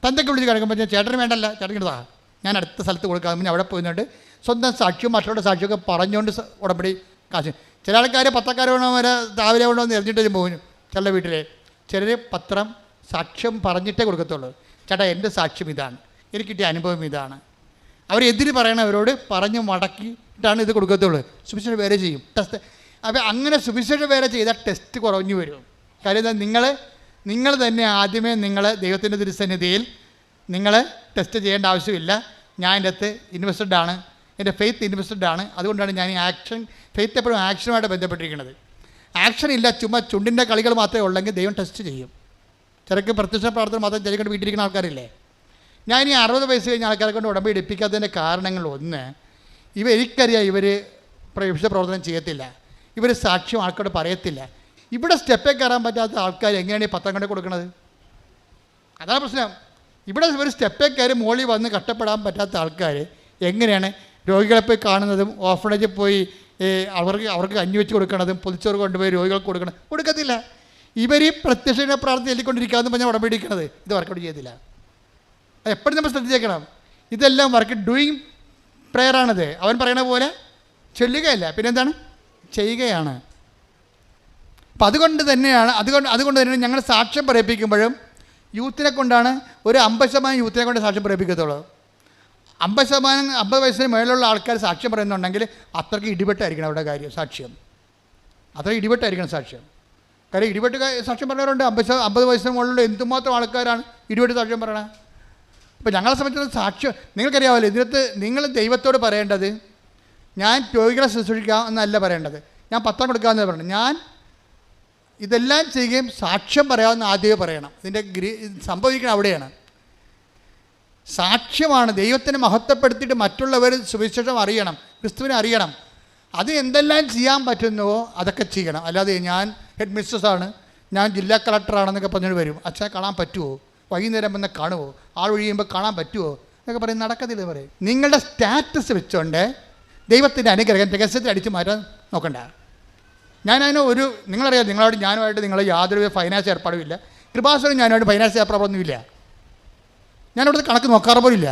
തന്തക്ക് വിളിച്ച് കിടക്കുമ്പോൾ ചേട്ടന് വേണ്ടല്ല, ചേട്ടനിതാ ഞാൻ അടുത്ത സ്ഥലത്ത് കൊടുക്കാൻ മുന്നേ അവിടെ പോയിട്ടുണ്ട് സ്വന്തം സാക്ഷ്യവും മറ്റുള്ള സാക്ഷിയൊക്കെ പറഞ്ഞുകൊണ്ട് ഉടമ്പടി കാശ്. ചില ആൾക്കാർ പത്രക്കാർ വേണോ വരെ രാവിലെ വേണോ എന്ന് എറിഞ്ഞിട്ട് പോകും. ചില വീട്ടിലെ ചിലർ പത്രം സാക്ഷ്യം പറഞ്ഞിട്ടേ കൊടുക്കത്തുള്ളൂ. ചേട്ടാ എൻ്റെ സാക്ഷ്യം ഇതാണ്, എനിക്ക് കിട്ടിയ അനുഭവം ഇതാണ്. അവരെതിര് പറയണവരോട് പറഞ്ഞ് മടക്കിയിട്ടാണ് ഇത് കൊടുക്കത്തുള്ളൂ. സുവിശേഷ വേറെ ചെയ്യും ടെസ്റ്റ്. അപ്പോൾ അങ്ങനെ സുവിശേഷ വേറെ ചെയ്താൽ ടെസ്റ്റ് കുറഞ്ഞു വരും. കാര്യം എന്താ? നിങ്ങൾ തന്നെ ആദ്യമേ നിങ്ങൾ ദൈവത്തിൻ്റെ തിരുസന്നിധിയിൽ നിങ്ങൾ ടെസ്റ്റ് ചെയ്യേണ്ട ആവശ്യമില്ല. ഞാൻ എൻ്റെ അകത്ത് ഇൻവെസ്റ്റഡ് ആണ്, എൻ്റെ ഫെയ്ത്ത് ഇൻവെസ്റ്റഡ് ആണ്. അതുകൊണ്ടാണ് ഞാൻ ഈ ആക്ഷൻ, ഫെയ്ത്ത് എപ്പോഴും ആക്ഷനുമായിട്ട് ബന്ധപ്പെട്ടിരിക്കുന്നത്. ആക്ഷൻ ഇല്ല, ചുമ്മാ ചുണ്ടിൻ്റെ കളികൾ മാത്രമേ ഉള്ളെങ്കിൽ ദൈവം ടെസ്റ്റ് ചെയ്യും. ചിലക്ക് പ്രത്യക്ഷ പ്രാർത്ഥന മാത്രം ചിലക്കൊണ്ട് വീട്ടിലിരിക്കുന്ന ആൾക്കാരില്ലേ. ഞാൻ ഈ 60 വയസ്സ് കഴിഞ്ഞ ആൾക്കാരെ കൊണ്ട് ഉടമ്പടി എടുപ്പിക്കാത്തതിൻ്റെ കാരണങ്ങൾ ഒന്ന്, എനിക്കറിയാം ഇവർ വിശുദ്ധ പ്രവർത്തനം ചെയ്യത്തില്ല, ഇവർ സാക്ഷ്യം ആൾക്കാരോട് പറയത്തില്ല. ഇവിടെ സ്റ്റെപ്പേ കയറാൻ പറ്റാത്ത ആൾക്കാർ എങ്ങനെയാണ് ഈ പത്രം കൊണ്ട് കൊടുക്കുന്നത്? അതാണ് പ്രശ്നം. ഇവിടെ ഒരു സ്റ്റെപ്പേ കയറി മുകളിൽ വന്ന് കഷ്ടപ്പെടാൻ പറ്റാത്ത ആൾക്കാർ എങ്ങനെയാണ് രോഗികളെ പോയി കാണുന്നതും ഓർഫണേജിൽ പോയി അവർക്ക് കഞ്ഞി വെച്ച് കൊടുക്കണതും പൊതിച്ചോറ് കൊണ്ടുപോയി രോഗികൾക്ക് കൊടുക്കത്തില്ല. ഇവർ ഈ പ്രത്യക്ഷ പ്രാർത്ഥന എല്ലിക്കൊണ്ടിരിക്കാമെന്ന് പറഞ്ഞാൽ ഉടമ്പടിക്കുന്നത് ഇത് വർക്കൗട്ട് ചെയ്തില്ല. അത് എപ്പോഴും നമ്മൾ ശ്രദ്ധിച്ചേക്കണം. ഇതെല്ലാം വർക്ക് ഡൂയിങ് പ്രെയറാണിത്. അവൻ പറയണ പോലെ ചൊല്ലുകയല്ല, പിന്നെന്താണ്? ചെയ്യുകയാണ്. അപ്പം അതുകൊണ്ട് തന്നെ ഞങ്ങൾ സാക്ഷ്യം പറയിപ്പിക്കുമ്പോഴും യൂത്തിനെ കൊണ്ടാണ്. ഒരു 50% യൂത്തിനെ കൊണ്ട് സാക്ഷ്യം പറയിപ്പിക്കത്തുള്ളൂ. 50 വയസ്സിന് മേലുള്ള ആൾക്കാർ സാക്ഷ്യം പറയുന്നുണ്ടെങ്കിൽ അത്രയ്ക്ക് ഇടിപെട്ടായിരിക്കണം അവിടെ കാര്യം. സാക്ഷ്യം അത്ര ഇടിപെട്ടായിരിക്കണം സാക്ഷ്യം. കാര്യം ഇടിപെട്ട് സാക്ഷ്യം പറഞ്ഞവരുണ്ട്. 50 വയസ്സിന് മുകളിലുള്ള എന്തുമാത്രം ആൾക്കാരാണ് ഇടിപെട്ട് സാക്ഷ്യം പറയണത്. അപ്പോൾ ഞങ്ങളെ സംബന്ധിച്ചിടത്തോളം സാക്ഷ്യം നിങ്ങൾക്കറിയാമല്ലോ. ഇതിനകത്ത് നിങ്ങൾ ദൈവത്തോട് പറയേണ്ടത് ഞാൻ രോഗികളെ ശുശ്രൂഷിക്കാം എന്നല്ല പറയേണ്ടത്, ഞാൻ പത്രം കൊടുക്കാമെന്ന് പറയണം. ഞാൻ ഇതെല്ലാം ചെയ്യുകയും സാക്ഷ്യം പറയാമെന്ന് ആദ്യമേ പറയണം. ഇതിൻ്റെ സംഭവിക്കണം അവിടെയാണ്. സാക്ഷ്യമാണ്. ദൈവത്തിനെ മഹത്വപ്പെടുത്തിയിട്ട് മറ്റുള്ളവർ സുവിശേഷം അറിയണം, ക്രിസ്തുവിനെ അറിയണം. അത് എന്തെല്ലാം ചെയ്യാൻ പറ്റുന്നുവോ അതൊക്കെ ചെയ്യണം. അല്ലാതെ ഞാൻ ഹെഡ് മിസ്ട്രസ്സാണ്, ഞാൻ ജില്ലാ കളക്ടറാണെന്നൊക്കെ പറഞ്ഞിട്ട് വരും. അച്ഛനെ കാണാൻ പറ്റുമോ? വൈകുന്നേരം വന്ന് കാണുമോ? ആൾ ഒഴിയുമ്പോൾ കാണാൻ പറ്റുമോ എന്നൊക്കെ പറയും. നടക്കത്തില്ല പറയും. നിങ്ങളുടെ സ്റ്റാറ്റസ് വെച്ചുകൊണ്ട് ദൈവത്തിൻ്റെ അനുഗ്രഹം രഹസ്യത്തിൽ അടിച്ചു മാറ്റാൻ നോക്കണ്ട. ഞാനതിന് നിങ്ങളറിയാം, ഞാനുമായിട്ട് നിങ്ങൾ യാതൊരു ഫൈനാൻസ് ഏർപ്പാടുമില്ല. കൃപാസനം ഞാനുമായിട്ട് ഫൈനാൻസ് ഏർപ്പാടൊന്നുമില്ല. ഞാനിവിടുത്തെ കണക്ക് നോക്കാറ് പോലില്ല.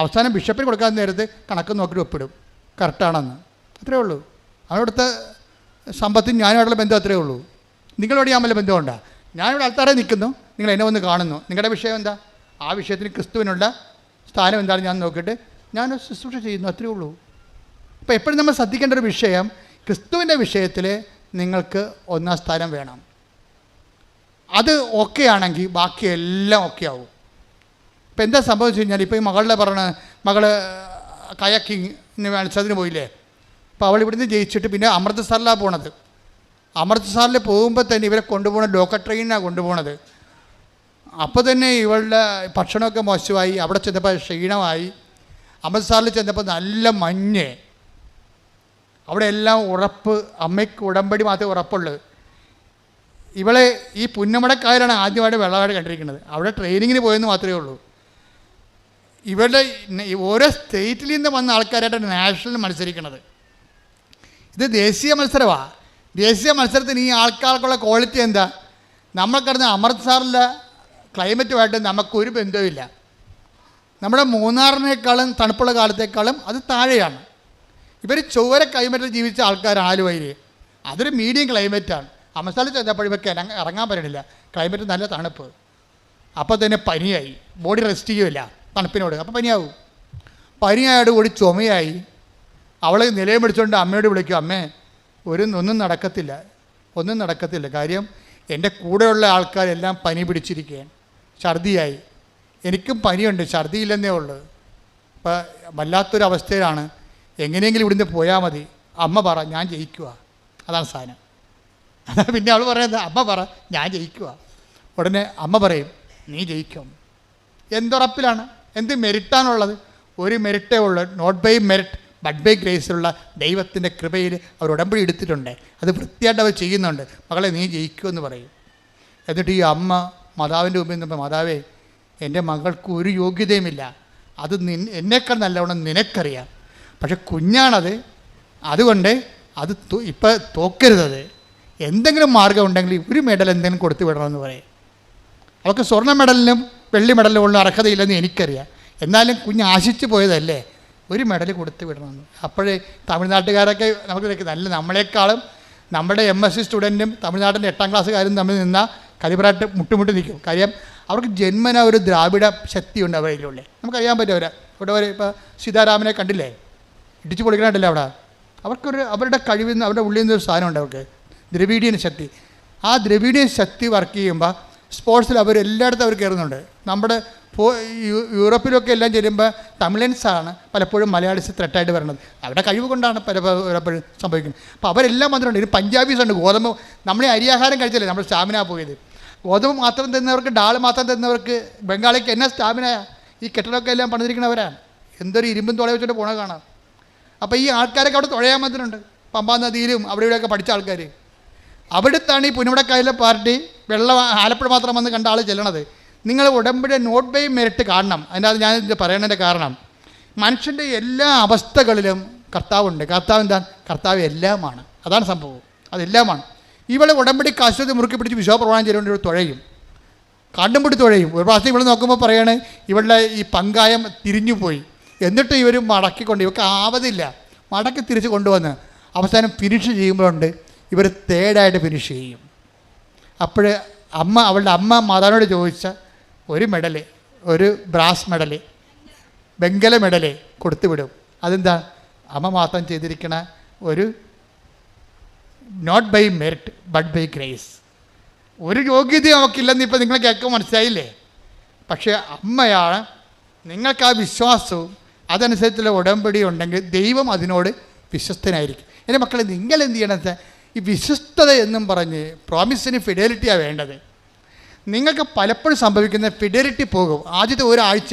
അവസാനം ബിഷപ്പിന് കൊടുക്കാൻ നേരത്ത് കണക്ക് നോക്കിയിട്ട് ഒപ്പിടും കറക്റ്റാണെന്ന്. അത്രേ ഉള്ളൂ. അവിടുത്തെ സമ്പത്തും ഞാനുമായിട്ടുള്ള ബന്ധം അത്രേ ഉള്ളൂ. നിങ്ങളോട് ഞാൻ വല്ല ബന്ധമുണ്ടോ? ഞാനിവിടെ ആൾക്കാരെ നിൽക്കുന്നു, നിങ്ങൾ എന്നെ വന്ന് കാണുന്നു. നിങ്ങളുടെ വിഷയം എന്താ? ആ വിഷയത്തിന് ക്രിസ്തുവിനുള്ള സ്ഥാനം എന്താണെന്ന് ഞാൻ നോക്കിയിട്ട് ഞാൻ ശുശ്രൂഷ ചെയ്യുന്നു. അത്രേ ഉള്ളൂ. അപ്പോൾ എപ്പോഴും നമ്മൾ ശ്രദ്ധിക്കേണ്ട ഒരു വിഷയം, ക്രിസ്തുവിൻ്റെ വിഷയത്തിൽ നിങ്ങൾക്ക് 1ാം സ്ഥാനം വേണം. അത് ഓക്കെ ആണെങ്കിൽ ബാക്കി എല്ലാം ഓക്കെ ആവും. ഇപ്പം എന്താ സംഭവിച്ചു കഴിഞ്ഞാൽ, ഇപ്പോൾ ഈ മകൾ കയാക്കിങ്ങിന് മത്സരത്തിന് പോയില്ലേ. അപ്പോൾ അവൾ ഇവിടുന്ന് ജയിച്ചിട്ട് പിന്നെ അമൃത്സറിലാണ് പോണത്. അമൃത്സറിൽ പോകുമ്പോൾ തന്നെ ഇവരെ കൊണ്ടുപോകണ ലോക്കൽ ട്രെയിനിനാണ് കൊണ്ടുപോകണത്. അപ്പോൾ തന്നെ ഇവളുടെ ഭക്ഷണമൊക്കെ മോശമായി. അവിടെ ചെന്നപ്പോൾ ക്ഷീണമായി. അമൃത്സറിൽ ചെന്നപ്പോൾ നല്ല മഞ്ഞ്. അവിടെ എല്ലാം ഉറപ്പ്, അമ്മയ്ക്ക് ഉടമ്പടി മാത്രമേ ഉറപ്പുള്ളൂ. ഇവളെ ഈ പുന്നമടക്കായലാണ് ആദ്യമായിട്ട് വെള്ളമായിട്ട് കണ്ടിരിക്കുന്നത്. അവിടെ ട്രെയിനിങ്ങിന് പോയെന്ന് മാത്രമേ ഉള്ളൂ. ഇവരുടെ ഓരോ സ്റ്റേറ്റിൽ നിന്ന് വന്ന ആൾക്കാരായിട്ടാണ് നാഷണൽ മത്സരിക്കുന്നത്. ഇത് ദേശീയ മത്സരമാണ്. ദേശീയ മത്സരത്തിന് ഈ ആൾക്കാർക്കുള്ള ക്വാളിറ്റി എന്താ? നമ്മൾക്കറിഞ്ഞ അമൃത്സറിലെ ക്ലൈമറ്റുമായിട്ട് നമുക്കൊരു ബന്ധവുമില്ല. നമ്മുടെ മൂന്നാറിനേക്കാളും തണുപ്പുള്ള കാലത്തേക്കാളും അത് താഴെയാണ്. ഇവർ ചൊവ്വര ക്ലൈമറ്റിൽ ജീവിച്ച ആൾക്കാരാണ്. ആലുവയിൽ അതൊരു മീഡിയം ക്ലൈമറ്റാണ്. അമൃത്സറിൽ ചെന്നപ്പോൾ ഇവർക്ക് ഇറങ്ങാൻ പറ്റണില്ല. ക്ലൈമറ്റ് നല്ല തണുപ്പ്. അപ്പോൾ തന്നെ പനിയായി. ബോഡി റെസ്റ്റ് ചെയ്യുമില്ല തണുപ്പിനോട്. അപ്പോൾ പനിയായോട് കൂടി ചുമയായി. അവൾ നിലയം പിടിച്ചുകൊണ്ട് അമ്മയോട് വിളിക്കും, അമ്മേ ഒന്നും നടക്കത്തില്ല. കാര്യം എൻ്റെ കൂടെയുള്ള ആൾക്കാരെല്ലാം പനി പിടിച്ചിരിക്കുകയാണ്, ഛർദിയായി. എനിക്കും പനിയുണ്ട്, ഛർദിയില്ലെന്നേ ഉള്ളൂ, ഇപ്പോൾ വല്ലാത്തൊരവസ്ഥയിലാണ്, എങ്ങനെയെങ്കിലും ഇവിടുന്ന് പോയാൽ മതി. അമ്മ പറ ഞാൻ ജയിക്കുക. അതാണ് സാധനം. അതാണ് പിന്നെ അവൾ പറയുന്നത്, അമ്മ പറ ഞാൻ ജയിക്കുക. ഉടനെ അമ്മ പറയും നീ ജയിക്കും. എന്തുറപ്പിലാണ്? എന്ത് മെരിറ്റാണുള്ളത്? ഒരു മെരിറ്റേ ഉള്ളൂ. Not by merit but by ഗ്രേസിലുള്ള ദൈവത്തിൻ്റെ കൃപയിൽ അവർ ഉടമ്പടി എടുത്തിട്ടുണ്ട്. അത് വൃത്തിയായിട്ട് അവർ ചെയ്യുന്നുണ്ട്. മകളെ നീ ജയിക്കുമെന്ന് പറയും. എന്നിട്ട് ഈ അമ്മ മാതാവിൻ്റെ മുമ്പിൽ നിന്നപ്പോൾ, മാതാവേ എൻ്റെ മകൾക്ക് ഒരു യോഗ്യതയുമില്ല, അത് എന്നേക്കാൾ നല്ലവണ്ണം നിനക്കറിയാം, പക്ഷെ കുഞ്ഞാണത്, അതുകൊണ്ട് അത് ഇപ്പം തോക്കരുതത്, എന്തെങ്കിലും മാർഗ്ഗം ഉണ്ടെങ്കിൽ ഒരു മെഡൽ എന്തെങ്കിലും കൊടുത്തു വിടണമെന്ന് പറയും. അവൾക്ക് സ്വർണ്ണ മെഡലിനും വെള്ളി മെഡലിനും ഉള്ള അർഹതയില്ലെന്ന് എനിക്കറിയാം, എന്നാലും കുഞ്ഞ് ആശിച്ചു പോയതല്ലേ, ഒരു മെഡൽ കൊടുത്തു വിടണമെന്ന്. അപ്പോഴേ തമിഴ്നാട്ടുകാരൊക്കെ നമുക്ക് നല്ല നമ്മളെക്കാളും നമ്മുടെ MSc സ്റ്റുഡൻറ്റും തമിഴ്നാട്ടിൻ്റെ 8ാം ക്ലാസ്സുകാരും തമ്മിൽ നിന്നാൽ കലിബറായിട്ട് മുട്ടുമുട്ടി നിൽക്കും. കാര്യം അവർക്ക് ജന്മന ഒരു ദ്രാവിഡ ശക്തിയുണ്ട് അവരിലുള്ള. നമുക്കറിയാൻ പറ്റും. ഇവിടെ ഒരു ഇപ്പോൾ സീതാരാമനെ കണ്ടില്ലേ, ഇടിച്ചു പൊളിക്കണമായിട്ടില്ല അവിടെ. അവർക്കൊരു അവരുടെ കഴിവിൽ നിന്ന് അവരുടെ ഉള്ളിൽ നിന്നൊരു സാധനമുണ്ട് അവർക്ക്, ദ്രവീഡിയൻ ശക്തി. ആ ദ്രവീഡിയൻ ശക്തി വർക്ക് ചെയ്യുമ്പോൾ സ്പോർട്സിൽ അവർ എല്ലായിടത്തും അവർ കയറുന്നുണ്ട്. നമ്മുടെ യൂറോപ്പിലൊക്കെ എല്ലാം ചെല്ലുമ്പോൾ തമിഴൻസാണ് പലപ്പോഴും മലയാളീസ് ത്രെട്ടായിട്ട് വരുന്നത്. അവരുടെ കഴിവ് കൊണ്ടാണ് പലപ്പോഴും സംഭവിക്കുന്നത്. അപ്പോൾ അവരെല്ലാം വന്നിട്ടുണ്ട്. ഇനി പഞ്ചാബീസ് ഉണ്ട്. ഗോതമ്പ് നമ്മളെ അരിയാഹാരം കഴിച്ചല്ലേ നമ്മൾ സ്റ്റാമിന പോയത്. ഗോതമ്പ് മാത്രം തന്നവർക്ക്, ഡാൾ മാത്രം തന്നവർക്ക് ബംഗാളിക്ക് എന്നാ സ്റ്റാമിനയാ. ഈ കെട്ടിടമൊക്കെ എല്ലാം പണിതിരിക്കണവരാണ്. എന്തൊരു ഇരുമ്പും തുള വെച്ചിട്ട് പോണ കാണാം. അപ്പോൾ ഈ ആൾക്കാരൊക്കെ അവിടെ തുഴയാൻ വന്നിട്ടുണ്ട്. പമ്പാ നദിയിലും അവിടെ ഇവിടെയൊക്കെ പഠിച്ച ആൾക്കാർ. അവിടുത്താണ് ഈ പുന്നമടക്കായലെ പാർട്ടി വെള്ളം ആലപ്പുഴ മാത്രം വന്ന് കണ്ട ആൾ ചെല്ലണത്. നിങ്ങൾ ഉടമ്പടി നോട്ട് ബൈ മെറിറ്റ് കാണണം. അതിനകത്ത് ഞാൻ ഇത് പറയണതിൻ്റെ കാരണം, മനുഷ്യൻ്റെ എല്ലാ അവസ്ഥകളിലും കർത്താവുണ്ട്. കർത്താവ് എന്താണ്? കർത്താവ് എല്ലാമാണ്. അതാണ് സംഭവം, അതെല്ലാമാണ്. ഇവിടെ ഉടമ്പടി കാശ്വതി മുറുക്കി പിടിച്ച് വിശ്വാസപ്രമാണം ചെയ്തുകൊണ്ട് ഇവർ തുഴയും, കാണ്ടും പിടി തുഴയും. ഒരു പ്രാവശ്യം ഇവിടെ നോക്കുമ്പോൾ പറയാണ് ഇവരുടെ ഈ പങ്കായം തിരിഞ്ഞു പോയി, എന്നിട്ട് ഇവർ മടക്കിക്കൊണ്ട്, ഇവർക്ക് ആവതില്ല, മടക്കി തിരിച്ച് കൊണ്ടുവന്ന് അവസാനം ഫിനിഷ് ചെയ്യുമ്പോഴുണ്ട് ഇവർ തേർഡായിട്ട് ഫിനിഷ് ചെയ്യും. അപ്പോൾ അവളുടെ അമ്മ മാതാവിനോട് ചോദിച്ച ഒരു മെഡല്, ഒരു ബ്രാസ് മെഡല്, വെങ്കല മെഡല് കൊടുത്തു വിടും. അതെന്താ? അമ്മ മാത്രം ചെയ്തിരിക്കണ ഒരു not by merit but by grace. ഒരു യോഗ്യതയും അവൾക്കില്ലെന്ന് ഇപ്പോൾ നിങ്ങൾ കേൾക്കാൻ മനസ്സിലായില്ലേ? പക്ഷേ അമ്മയാണ്. നിങ്ങൾക്ക് ആ വിശ്വാസവും അതനുസരിച്ചുള്ള ഉടമ്പടി ഉണ്ടെങ്കിൽ ദൈവം അതിനോട് വിശ്വസ്തനായിരിക്കും. എൻ്റെ മക്കളെ, നിങ്ങൾ എന്ത് ചെയ്യണത്? ഈ വിശ്വസ്തത എന്നും പറഞ്ഞ് പ്രോമിസിന് ഫിഡലിറ്റിയാണ് വേണ്ടത്. നിങ്ങൾക്ക് പലപ്പോഴും സംഭവിക്കുന്ന ഫിഡലിറ്റി പോകും. ആദ്യത്തെ ഒരാഴ്ച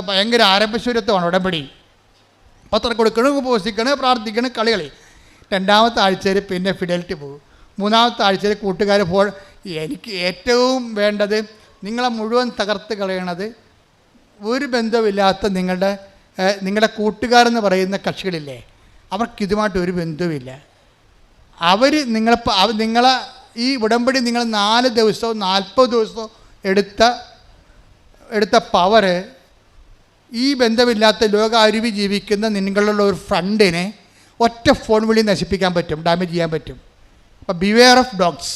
ഭയങ്കര ആരംഭശൂരത്വമാണ് ഉടമ്പടി. പത്രം കൊടുക്കണം, ഉപവസിക്കണം, പ്രാർത്ഥിക്കണം, കളികളി. രണ്ടാമത്തെ ആഴ്ചയിൽ പിന്നെ ഫിഡലിറ്റി പോകും. മൂന്നാമത്തെ ആഴ്ചയിൽ കൂട്ടുകാർ എനിക്ക് ഏറ്റവും വേണ്ടത് നിങ്ങളെ മുഴുവൻ തകർത്ത് കളയണത് ഒരു ബന്ധമില്ലാത്ത നിങ്ങളുടെ കൂട്ടുകാരെന്ന് പറയുന്ന കക്ഷികളില്ലേ, അവർക്കിതുമായിട്ട് ഒരു ബന്ധവുമില്ല. അവർ നിങ്ങളെ ഈ ഉടമ്പടി നിങ്ങൾ 4 ദിവസവും 40 ദിവസവും എടുത്ത പവറ് ഈ ബന്ധമില്ലാത്ത ലോക അരുവി ജീവിക്കുന്ന നിങ്ങളുള്ള ഒരു ഫ്രണ്ടിനെ ഒറ്റ ഫോൺ വിളി നശിപ്പിക്കാൻ പറ്റും, ഡാമേജ് ചെയ്യാൻ പറ്റും. അപ്പോൾ ബിവെയർ ഓഫ് ഡോഗ്സ്.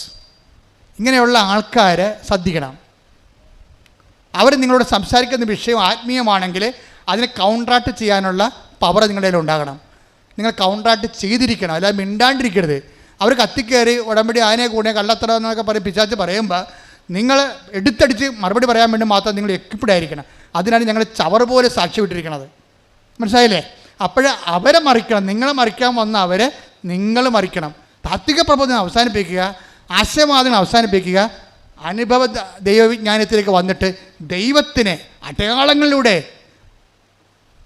ഇങ്ങനെയുള്ള ആൾക്കാരെ ശ്രദ്ധിക്കണം. അവർ നിങ്ങളോട് സംസാരിക്കുന്ന വിഷയം ആത്മീയമാണെങ്കിൽ അതിനെ കൗണ്ടറാക്ട് ചെയ്യാനുള്ള പവർ നിങ്ങളുടെ കയ്യിൽ ഉണ്ടാകണം. നിങ്ങൾ കൗണ്ടറാക്ട് ചെയ്തിരിക്കണം, അല്ലാതെ മിണ്ടാണ്ടിരിക്കരുത്. അവർ കത്തിക്കയറി ഉടമ്പടി ആനെ കൂടെ കള്ളത്തരം എന്നൊക്കെ പറയും, പിശാച്ച് പറയുമ്പോൾ നിങ്ങൾ എടുത്തടിച്ച് മറുപടി പറയാൻ വേണ്ടി മാത്രം നിങ്ങൾ എക്വിപ്ഡ് ആയിരിക്കണം. അതിനാണ് ഞങ്ങൾ ചവർ പോലെ സാക്ഷി വിട്ടിരിക്കണത്. മനസ്സിലായില്ലേ? അപ്പോൾ അവരെ മറിക്കണം. നിങ്ങളെ മറിക്കാൻ വന്ന അവരെ നിങ്ങൾ മറിക്കണം. താത്വിക പ്രബോധനം അവസാനിപ്പിക്കുക, ആശയവാദങ്ങൾ അവസാനിപ്പിക്കുക, അനുഭവ ദൈവവിജ്ഞാനത്തിലേക്ക് വന്നിട്ട് ദൈവത്തിന് അടയാളങ്ങളിലൂടെ,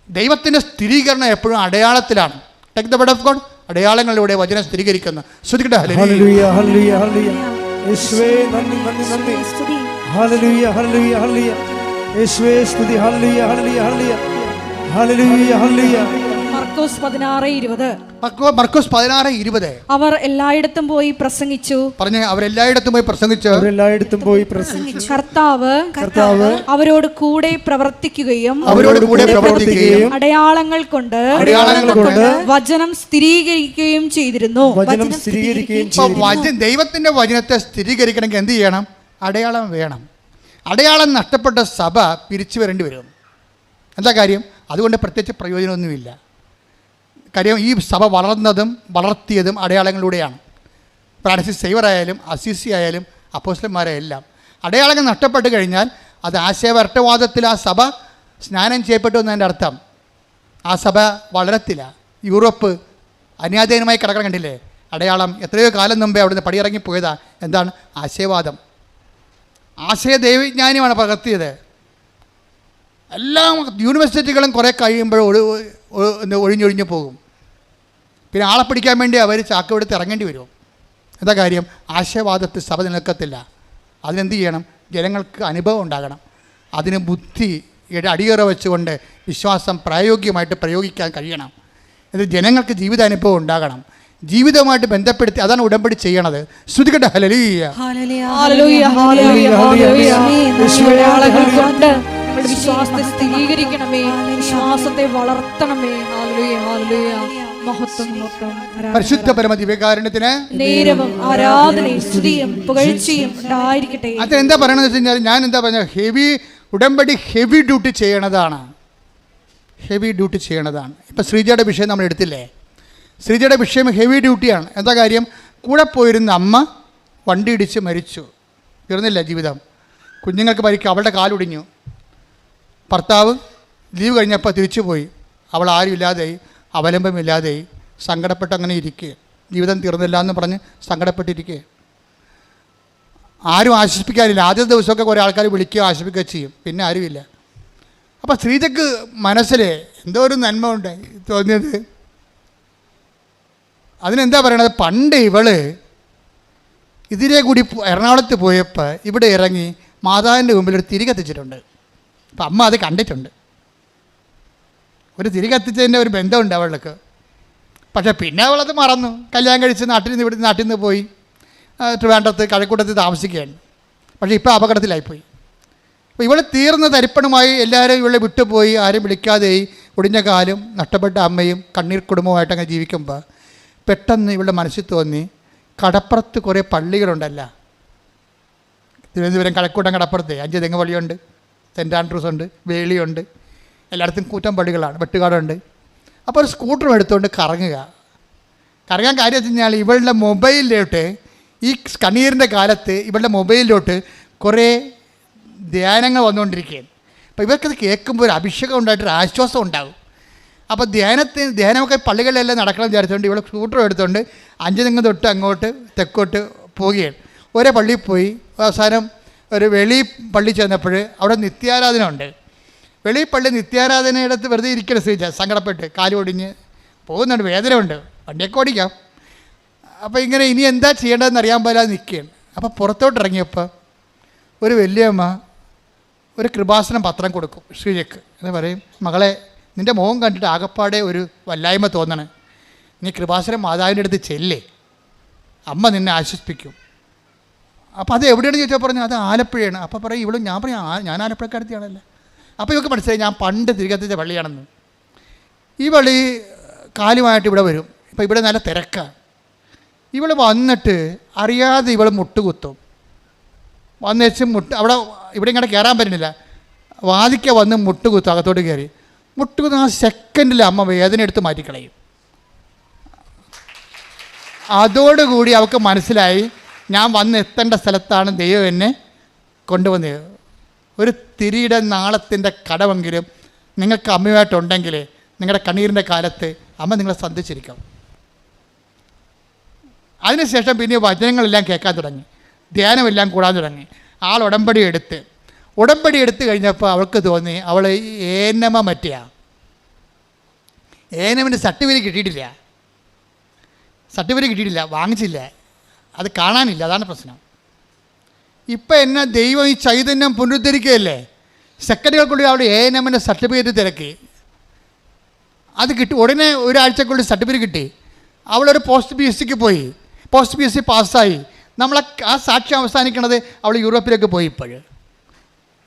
ദൈവത്തിൻ്റെ സ്ഥിരീകരണം എപ്പോഴും അടയാളത്തിലാണ്. Take the word of God. അടയാളങ്ങളിലൂടെ വചനം സ്ഥിരീകരിക്കുന്നു. ശ്രദ്ധിക്കട്ടെ. ഹല്ലേലൂയ, ഹല്ലേലൂയ, ഹല്ലേലൂയ. യേശുവേ നന്ദി, നന്ദി, നന്ദി. ഹല്ലേലൂയ, ഹല്ലേലൂയ, ഹല്ലേലൂയ. യേശുവേ സ്തുതി. ഹല്ലേലൂയ, ഹല്ലേലൂയ, ഹല്ലേലൂയ. ഹല്ലേലൂയ, ഹല്ലേലൂയ. മർക്കോസ് 16:20. മർക്കോസ് 16:20. അവർ എല്ലായിടത്തും പോയി പ്രസംഗിച്ചു. പറഞ്ഞേ, അവരെല്ലായിടത്തും പോയി പ്രസംഗിച്ചു. അവരെല്ലായിടത്തും പോയി പ്രസംഗിച്ചു. കർത്താവ് അവരോട് കൂടെ പ്രവർത്തിക്കുകയും അടയാളങ്ങൾ കൊണ്ട് വചനം സ്ഥിരീകരിക്കുകയും ചെയ്തിരുന്നു. ദൈവത്തിന്റെ വചനത്തെ സ്ഥിരീകരിക്കണമെങ്കിൽ എന്ത് ചെയ്യണം? അടയാളം വേണം. അടയാളം നഷ്ടപ്പെട്ട സഭ പിരിച്ചു വരേണ്ടി വരും. എന്താ കാര്യം? അതുകൊണ്ട് പ്രത്യേകിച്ച് പ്രയോജനമൊന്നുമില്ല. കാര്യം ഈ സഭ വളർന്നതും വളർത്തിയതും അടയാളങ്ങളിലൂടെയാണ്. ഫ്രാൻസിസ് സേവർ ആയാലും അസീസി ആയാലും അപ്പോസ്തലന്മാരെല്ലാം അടയാളങ്ങൾ നഷ്ടപ്പെട്ട് കഴിഞ്ഞാൽ അത് ആശയവരട്ടവാദത്തിൽ ആ സഭ സ്നാനം ചെയ്യപ്പെട്ടു എന്നതിൻ്റെ അർത്ഥം. ആ സഭ വളരത്തില്ല. യൂറോപ്പ് അന്യാധീനമായി കിടക്കണം കണ്ടില്ലേ? അടയാളം എത്രയോ കാലം മുമ്പേ അവിടുന്ന് പടിയിറങ്ങി പോയതാ. എന്താണ്? ആശയവാദം. ആശയ ദൈവവിജ്ഞാനിയാണ് പകർത്തിയത്. എല്ലാ യൂണിവേഴ്സിറ്റികളും കുറേ കഴിയുമ്പോൾ ഒഴിഞ്ഞൊഴിഞ്ഞു പോകും. പിന്നെ ആളെ പിടിക്കാൻ വേണ്ടി അവർ ചാക്കവെടുത്ത് ഇറങ്ങേണ്ടി വരും. എന്താ കാര്യം? ആശയവാദത്തിൽ സഭ നിൽക്കത്തില്ല. അതിനെന്ത് ചെയ്യണം? ജനങ്ങൾക്ക് അനുഭവം ഉണ്ടാകണം. അതിന് ബുദ്ധി അടിയറ വെച്ചുകൊണ്ട് വിശ്വാസം പ്രായോഗികമായിട്ട് പ്രയോഗിക്കാൻ കഴിയണം. ഇത് ജനങ്ങൾക്ക് ജീവിതാനുഭവം ഉണ്ടാകണം. ജീവിതവുമായിട്ട് ബന്ധപ്പെടുത്തി അതാണ് ഉടമ്പടി ചെയ്യണത്. ശ്രുതികട്ടെ ഹല്ലേലൂയ. വിശ്വാസത്തെ സ്ഥിരീകരിക്കണമേ, വിശ്വാസത്തെ വളർത്തണമേ. പരിശുദ്ധ പരമ ദിവ്യകാരുണ്യത്തിന് നേരവും ആരാധനയും സ്തുതിയും പുകഴ്ചയും ഉണ്ടായിരിക്കട്ടെ. അത് എന്താ പറയണമെന്ന് വെച്ച് കഴിഞ്ഞാൽ, ഞാൻ എന്താ പറഞ്ഞ ഉടമ്പടി ഹെവി ഡ്യൂട്ടി ചെയ്യണതാണ്. ഹെവി ഡ്യൂട്ടി ചെയ്യണതാണ്. ഇപ്പം ശ്രീജയുടെ വിഷയം നമ്മൾ എടുത്തില്ലേ? ശ്രീജയുടെ വിഷയം ഹെവി ഡ്യൂട്ടിയാണ്. എന്താ കാര്യം? കൂടെ പോയിരുന്ന അമ്മ വണ്ടി ഇടിച്ച് മരിച്ചു. തീർന്നില്ല ജീവിതം. കുഞ്ഞുങ്ങൾക്ക് പരിക്ക്, അവളുടെ കാലൊടിഞ്ഞു. ഭർത്താവ് ലീവ് കഴിഞ്ഞപ്പോൾ തിരിച്ചു പോയി. അവൾ ആരുമില്ലാതെയായി, അവലംബമില്ലാതെയായി, സങ്കടപ്പെട്ട് അങ്ങനെ ഇരിക്കുക. ജീവിതം തീർന്നില്ല എന്ന് പറഞ്ഞ് സങ്കടപ്പെട്ടിരിക്കുക. ആരും ആശ്വസിപ്പിക്കാനില്ല. ആദ്യ ദിവസമൊക്കെ കുറേ ആൾക്കാർ വിളിക്കുക, ആശ്വസിപ്പിക്കുകയോ ചെയ്യും. പിന്നെ ആരുമില്ല. അപ്പോൾ ശ്രീജയ്ക്ക് മനസ്സിൽ എന്തോ ഒരു നന്മ ഉണ്ടായി തോന്നിയത്. അതിനെന്താ പറയണത്? പണ്ട് ഇവള് ഇതിലെ കൂടി എറണാകുളത്ത് പോയപ്പോൾ ഇവിടെ ഇറങ്ങി മാതാവിൻ്റെ മുമ്പിൽ ഒരു തിരി കത്തിച്ചിട്ടുണ്ട്. അപ്പം അമ്മ അത് കണ്ടിട്ടുണ്ട്. ഒരു തിരി കത്തിച്ചതിൻ്റെ ഒരു ബന്ധമുണ്ട് അവൾക്ക്. പക്ഷേ പിന്നെ അവളത് മറന്നു. കല്യാണം കഴിച്ച് നാട്ടിൽ നിന്ന് പോയി ട്രിവാൻഡ്രത്ത് കഴക്കൂട്ടത്ത് താമസിക്കുകയാണ്. പക്ഷേ ഇപ്പോൾ അപകടത്തിലായിപ്പോയി. അപ്പോൾ ഇവൾ തീർന്ന തരിപ്പണമായി എല്ലാവരും ഇവളെ വിട്ടുപോയി. ആരും വിളിക്കാതെയായി. ഒടിഞ്ഞ കാലും നഷ്ടപ്പെട്ട അമ്മയും കണ്ണീർ കുടുംബമായിട്ട് അങ്ങനെ ജീവിക്കുമ്പോൾ പെട്ടെന്ന് ഇവളുടെ മനസ്സിൽ തോന്നി, കടപ്പുറത്ത് കുറേ പള്ളികളുണ്ടല്ല. തിരുവനന്തപുരം കഴക്കൂട്ടം കടപ്പുറത്ത് 5 തെങ്ങ് പള്ളിയുണ്ട്, സെൻറ്റ് ആൻഡ്രൂസ് ഉണ്ട്, വേളിയുണ്ട്, എല്ലായിടത്തും കൂറ്റം പള്ളികളാണ്, വെട്ടുകാടുണ്ട്. അപ്പോൾ ഒരു സ്കൂട്ടറും എടുത്തുകൊണ്ട് കറങ്ങാൻ കാര്യം വെച്ച് കഴിഞ്ഞാൽ ഇവളുടെ മൊബൈലിലോട്ട് ഈ കണ്ണീരിൻ്റെ കാലത്ത് ഇവളുടെ മൊബൈലിലോട്ട് കുറേ ധ്യാനങ്ങൾ വന്നുകൊണ്ടിരിക്കുകയാണ്. അപ്പോൾ ഇവർക്കത് കേൾക്കുമ്പോൾ ഒരു അഭിഷേകം ഉണ്ടായിട്ടൊരു ആശ്വാസം ഉണ്ടാകും. അപ്പോൾ ധ്യാനമൊക്കെ പള്ളികളിലെല്ലാം നടക്കണം വിചാരിച്ചുകൊണ്ട് ഇവിടെ സ്കൂട്ടർ എടുത്തുകൊണ്ട് 5 തെങ്ങ് തൊട്ട് അങ്ങോട്ട് തെക്കോട്ട് പോവുകയാണ്. ഒരേ പള്ളിയിൽ പോയി അവസാനം ഒരു വെളി പള്ളി ചെന്നപ്പോൾ അവിടെ നിത്യാരാധന ഉണ്ട്. വെളി പള്ളി നിത്യാരാധനയിടത്ത് വെറുതെ ഇരിക്കണം. ശ്രീജ സങ്കടപ്പെട്ട് കാലൊടിഞ്ഞ് പോകുന്നുണ്ട്, വേദന ഉണ്ട്, വണ്ടിയൊക്കെ ഓടിക്കാം. അപ്പോൾ ഇങ്ങനെ ഇനി എന്താ ചെയ്യേണ്ടതെന്ന് അറിയാൻ പോലാതെ നിൽക്കുകയാണ്. അപ്പോൾ പുറത്തോട്ട് ഇറങ്ങിയപ്പോൾ ഒരു വലിയമ്മ ഒരു കൃപാസനം പത്രം കൊടുക്കും ശ്രീജയ്ക്ക്. എന്ന് പറയും, മകളെ നിൻ്റെ മുഖം കണ്ടിട്ട് ആകപ്പാടെ ഒരു വല്ലായ്മ തോന്നണേ, നീ കൃപാസനം മാതാവിൻ്റെ അടുത്ത് ചെല്ലേ, അമ്മ നിന്നെ ആശ്വസിപ്പിക്കും. അപ്പോൾ അത് എവിടെയാണെന്ന് ചോദിച്ചാൽ പറഞ്ഞു അത് ആലപ്പുഴയാണ്. അപ്പോൾ പറയും ഇവളും ഞാൻ പറയും ഞാൻ ആലപ്പുഴക്കാരത്തിയാണല്ലോ. അപ്പോൾ ഇവർക്ക് മനസ്സിലായി ഞാൻ പണ്ട് തിരികെത്തിച്ച പള്ളിയാണെന്ന്. ഈ പള്ളി കാലുമായിട്ട് ഇവിടെ വരും. ഇപ്പോൾ ഇവിടെ നല്ല തിരക്കാണ്. ഇവൾ വന്നിട്ട് അറിയാതെ ഇവൾ മുട്ടുകുത്തും. വന്നേച്ച് അവിടെ ഇവിടെ ഇങ്ങനെ കയറാൻ പറ്റുന്നില്ല. വാതിക്ക വന്ന് മുട്ടുകുത്തും. അകത്തോട്ട് കയറി മുട്ടുകുത്തുന്ന ആ സെക്കൻഡിൽ അമ്മ വേദന എടുത്ത് മാറ്റിക്കളയും. അതോടുകൂടി അവൾക്ക് മനസ്സിലായി ഞാൻ വന്നെത്തേണ്ട സ്ഥലത്താണ് ദൈവം എന്നെ കൊണ്ടുവന്നത്. ഒരു തിരിയുടെ നാളത്തിൻ്റെ കടമെങ്കിലും നിങ്ങൾക്ക് അമ്മയുമായിട്ടുണ്ടെങ്കിൽ നിങ്ങളുടെ കണ്ണീരിൻ്റെ കാലത്ത് അമ്മ നിങ്ങളെ സന്ധിച്ചിരിക്കും. അതിനുശേഷം പിന്നെ വചനങ്ങളെല്ലാം കേൾക്കാൻ തുടങ്ങി, ധ്യാനമെല്ലാം കൂടാൻ തുടങ്ങി. ആൾ ഉടമ്പടി എടുത്ത് കഴിഞ്ഞപ്പോൾ അവൾക്ക് തോന്നി അവൾ ഏനമ മറ്റിയാ. ഏനമിൻ്റെ സർട്ടിഫിക്കറ്റ് കിട്ടിയിട്ടില്ല, വാങ്ങിച്ചില്ല, അത് കാണാനില്ല. അതാണ് പ്രശ്നം. ഇപ്പം എന്നെ ദൈവം ഈ ചൈതന്യം പുനരുദ്ധരിക്കുകയല്ലേ. സെക്കൻഡുകൾക്കുള്ളിൽ അവിടെ ഏനമിൻ്റെ സർട്ടിഫിക്കറ്റ് തിരക്കി, അത് കിട്ടി. ഉടനെ ഒരാഴ്ചക്കുള്ളിൽ സർട്ടിഫിക്കറ്റ് കിട്ടി. അവളൊരു പോസ്റ്റ് PSCക്ക് പോയി, പോസ്റ്റ് PSC പാസ്സായി. നമ്മളെ ആ സാക്ഷ്യം അവസാനിക്കണത് അവൾ യൂറോപ്പിലേക്ക് പോയി. ഇപ്പോഴും